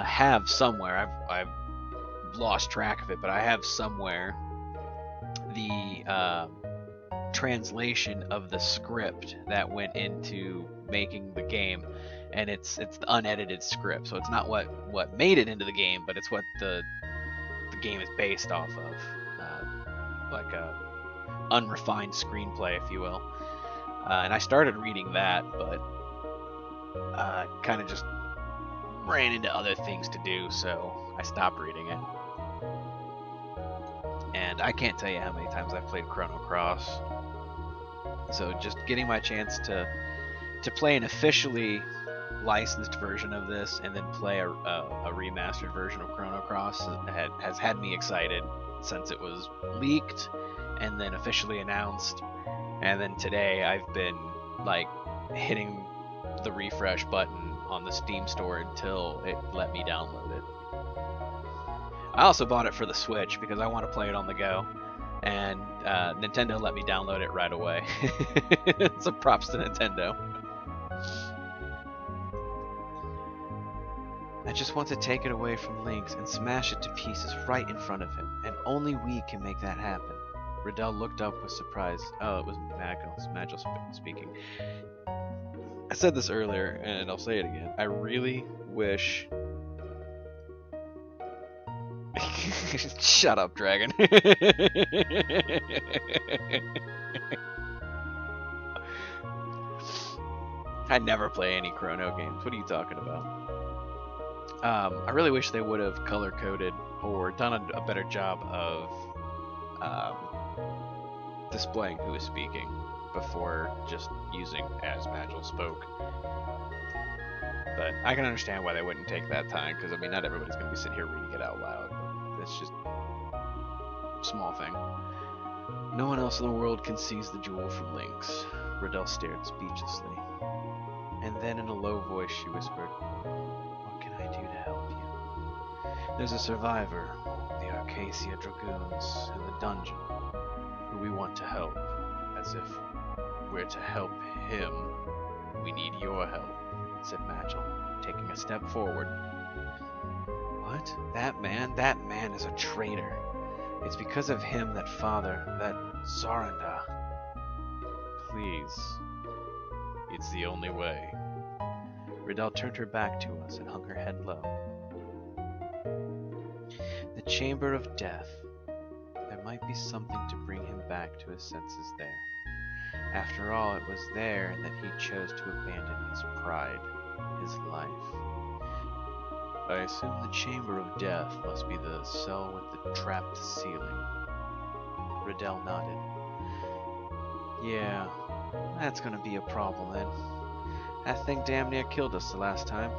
Speaker 1: have somewhere, I've lost track of it, but I have somewhere the translation of the script that went into making the game, and it's the unedited script, so it's not what made it into the game, but it's what the game is based off of, like a unrefined screenplay, if you will. And I started reading that, but kind of just ran into other things to do, so I stopped reading it. And I can't tell you how many times I've played Chrono Cross. So just getting my chance to play an officially licensed version of this and then play a remastered version of Chrono Cross has had me excited since it was leaked and then officially announced. And then today I've been like hitting the refresh button on the Steam store until it let me download it. I also bought it for the Switch because I want to play it on the go, and Nintendo let me download it right away. So props to Nintendo. I just want to take it away from Lynx and smash it to pieces right in front of him, and only we can make that happen. Riddell looked up with surprise. Oh, it was Magel speaking. I said this earlier, and I'll say it again. I really wish... Shut up, dragon. I never play any Chrono games. What are you talking about? I really wish they would have color-coded or done a better job of displaying who is speaking before just using as Magel spoke. But I can understand why they wouldn't take that time, because I mean, not everybody's going to be sitting here reading it out loud. It's just a small thing. No one else in the world can seize the jewel from Lynx. Riddell stared speechlessly. And then in a low voice she whispered, "What can I do to help you? There's a survivor, the Arcacia Dragoons, in the dungeon, who we want to help. As if we're to help him, we need your help," said Magel, taking a step forward. What? That man is a traitor. It's because of him that Zoranda. Please. It's the only way. Riddell turned her back to us and hung her head low. The Chamber of Death. There might be something to bring him back to his senses there. After all, it was there that he chose to abandon his pride, his life. I assume the Chamber of Death must be the cell with the trapped ceiling. Riddell nodded. Yeah, that's gonna be a problem then. That thing damn near killed us the last time.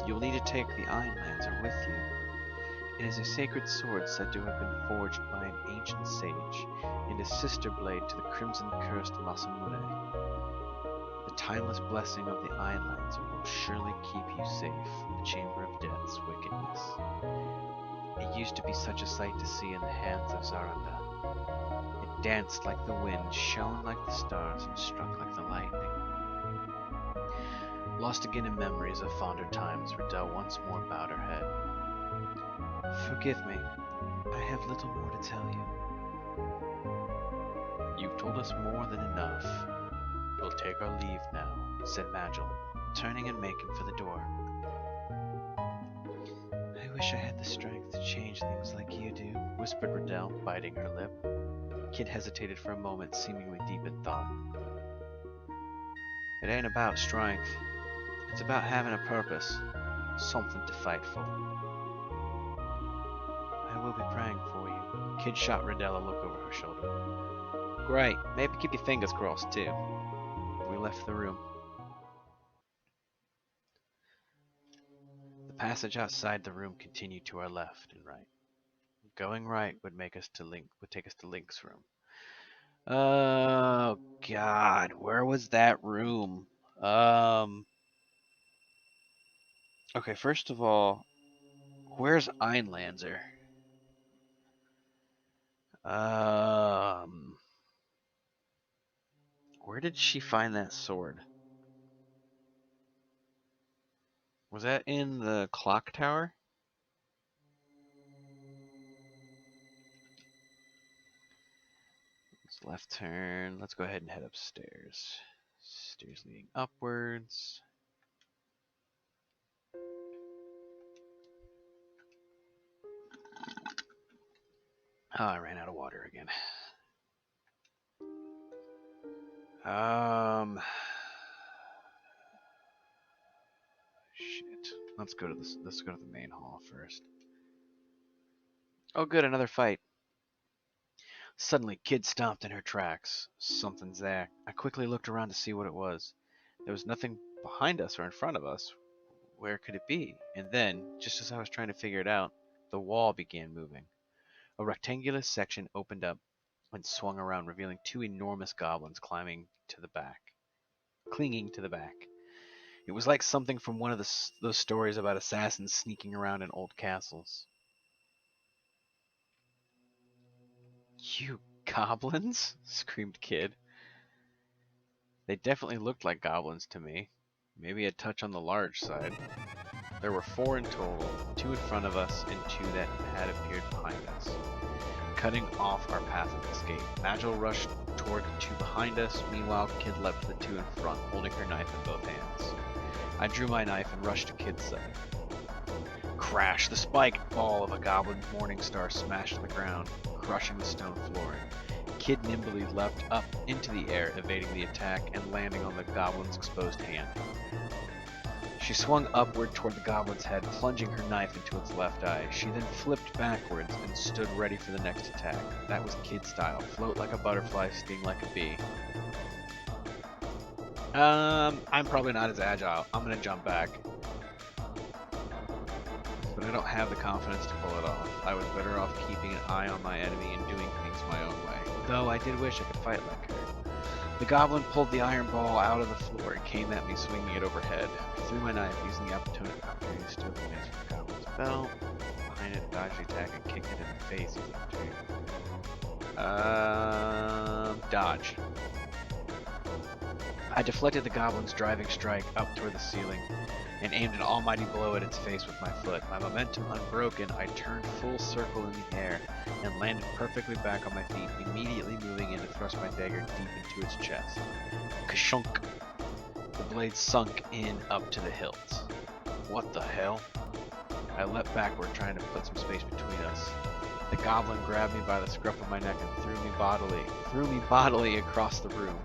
Speaker 1: You'll need to take the Iron Lancer with you. It is a sacred sword said to have been forged by an ancient sage, and a sister blade to the crimson-cursed Masamune. The timeless blessing of the Iron Lancer will surely keep you safe from the Chamber of Death's wickedness. It used to be such a sight to see in the hands of Zaranda. It danced like the wind, shone like the stars, and struck like the lightning. Lost again in memories of fonder times, Riddell once more bowed her head. Forgive me, I have little more to tell you. You've told us more than enough. We'll take our leave now, said Magil, turning and making for the door. I wish I had the strength to change things like you do, whispered Riddell, biting her lip. Kid hesitated for a moment, seemingly deep in thought. It ain't about strength. It's about having a purpose, something to fight for. I will be praying for you. Kid shot Riddell a look over her shoulder. Great, maybe keep your fingers crossed too. We left the room. The passage outside the room continued to our left and right. Going right would take us to Link's room. Oh God, where was that room? Okay, first of all, where's Einlanzer? Where did she find that sword? Was that in the clock tower? Let's left turn. Let's go ahead and head upstairs. Stairs leading upwards. Oh, I ran out of water again. Shit. Let's go to the main hall first. Oh good, another fight. Suddenly, Kid stomped in her tracks. Something's there. I quickly looked around to see what it was. There was nothing behind us or in front of us. Where could it be? And then, just as I was trying to figure it out, the wall began moving. A rectangular section opened up and swung around, revealing two enormous goblins clinging to the back. It was like something from one of those stories about assassins sneaking around in old castles. You goblins? Screamed Kid. They definitely looked like goblins to me. Maybe a touch on the large side. There were 4 in total, 2 in front of us and 2 that had appeared behind us, cutting off our path of escape. Magil rushed toward the 2 behind us. Meanwhile, Kid leapt to the 2 in front, holding her knife in both hands. I drew my knife and rushed to Kid's side. Crash! The spiked ball of a goblin morning star smashed to the ground, crushing the stone flooring. Kid nimbly leapt up into the air, evading the attack and landing on the goblin's exposed hand. She swung upward toward the goblin's head, plunging her knife into its left eye. She then flipped backwards and stood ready for the next attack. That was Kid style. Float like a butterfly, sting like a bee. I'm probably not as agile. I'm gonna jump back. But I don't have the confidence to pull it off. I was better off keeping an eye on my enemy and doing things my own way. Though I did wish I could fight like her. The goblin pulled the iron ball out of the floor and came at me, swinging it overhead. I threw my knife, using the opportunity to steal the mace from the goblin's belt. Behind it, dodged the attack and kicked it in the face using the opportunity. Dodge. I deflected the goblin's driving strike up toward the ceiling and aimed an almighty blow at its face with my foot. My momentum unbroken, I turned full circle in the air and landed perfectly back on my feet, immediately moving in to thrust my dagger deep into its chest. Kashunk! The blade sunk in up to the hilt. What the hell? I leapt backward, trying to put some space between us. The goblin grabbed me by the scruff of my neck and threw me bodily across the room.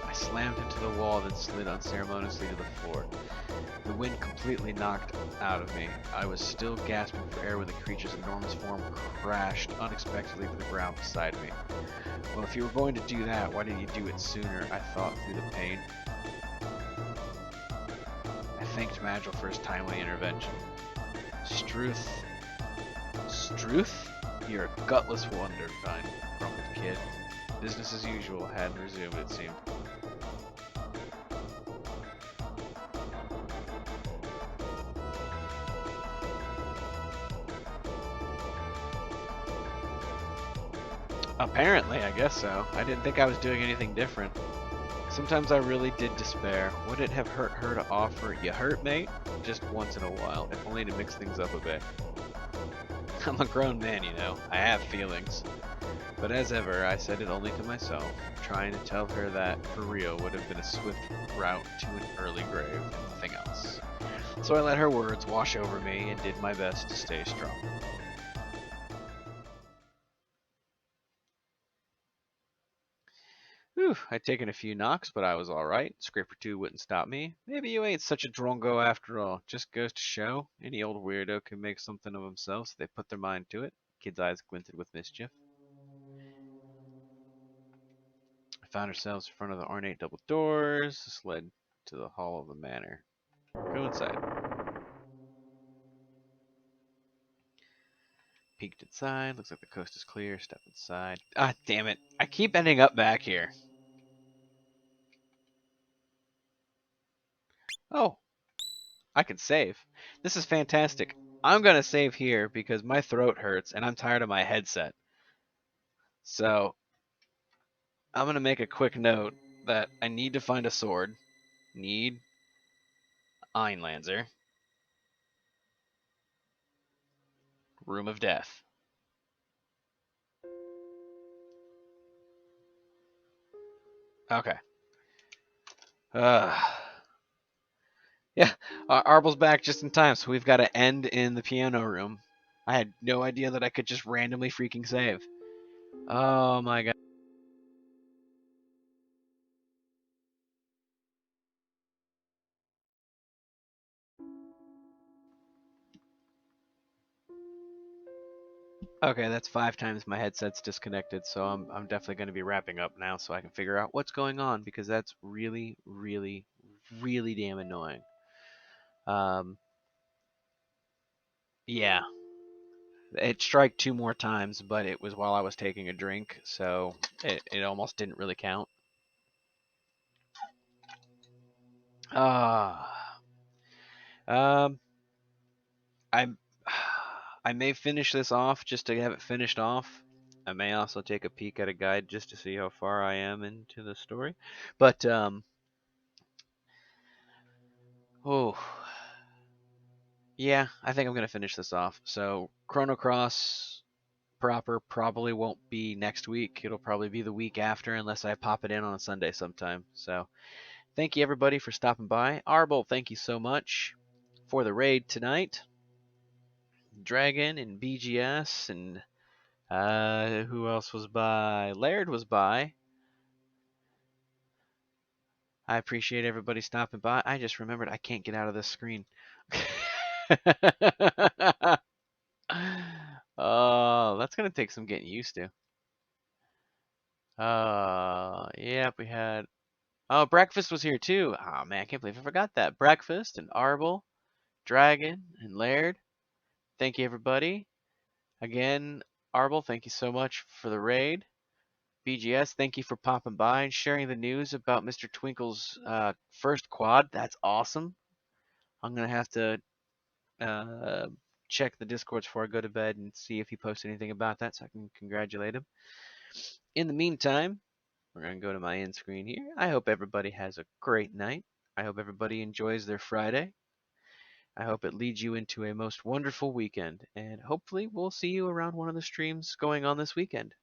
Speaker 1: I slammed into
Speaker 2: to the wall, then slid unceremoniously to the floor. The wind completely knocked out of me. I was still gasping for air when the creature's enormous form crashed unexpectedly to the ground beside me. Well, if you were going to do that, why didn't you do it sooner? I thought through the pain. I thanked Magil for his timely intervention. Struth? You're a gutless wonder, Vine, grumbled the kid. Business as usual hadn't resumed, it seemed. Apparently, I guess so. I didn't think I was doing anything different. Sometimes I really did despair. Would it have hurt her to offer, "You hurt, mate?" Just once in a while, if only to mix things up a bit. I'm a grown man, you know. I have feelings. But as ever, I said it only to myself, trying to tell her that, for real, would have been a swift route to an early grave and nothing else. So I let her words wash over me and did my best to stay strong. Whew, I'd taken a few knocks, but I was alright. Scraper 2 wouldn't stop me. Maybe you ain't such a drongo after all. Just goes to show, any old weirdo can make something of himself if they put their mind to it. Kid's eyes glinted with mischief. I found ourselves in front of the ornate double doors. This led to the hall of the manor. Go inside. Peeked inside. Looks like the coast is clear. Step inside. Ah, damn it. I keep ending up back here. Oh, I can save. This is fantastic. I'm going to save here because my throat hurts and I'm tired of my headset. So, I'm going to make a quick note that I need to find a sword. Need Einlanzer. Room of Death. Okay. Yeah, Arbel's back just in time, so we've got to end in the piano room. I had no idea that I could just randomly freaking save. Oh my god. Okay, that's 5 times my headset's disconnected, so I'm definitely going to be wrapping up now so I can figure out what's going on because that's really, really, really damn annoying. Yeah, it striked 2 more times, but it was while I was taking a drink, so it almost didn't really count. Ah, um, I I may finish this off just to have it finished off. I may also take a peek at a guide just to see how far I am into the story. But oh, yeah, I think I'm gonna finish this off. So Chrono Cross proper probably won't be next week. It'll probably be the week after unless I pop it in on a Sunday sometime. So thank you everybody for stopping by. Arbol, thank you so much for the raid tonight. Dragon and BGS and who else was by? Laird was by. I appreciate everybody stopping by. I just remembered I can't get out of this screen. Oh, that's gonna take some getting used to. Yep, we had. Oh, Breakfast was here too. Oh man, I can't believe I forgot that. Breakfast and Arbol, Dragon and Laird. Thank you everybody. Again, Arbol, thank you so much for the raid. BGS, thank you for popping by and sharing the news about Mr. Twinkle's first quad. That's awesome. I'm gonna have to uh, check the discords before I go to bed and see if he posted anything about that so I can congratulate him. In the meantime, we're going to go to my end screen here. I hope everybody has a great night. I hope everybody enjoys their Friday. I hope it leads you into a most wonderful weekend. And hopefully, we'll see you around one of the streams going on this weekend.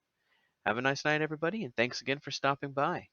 Speaker 2: Have a nice night, everybody, and thanks again for stopping by.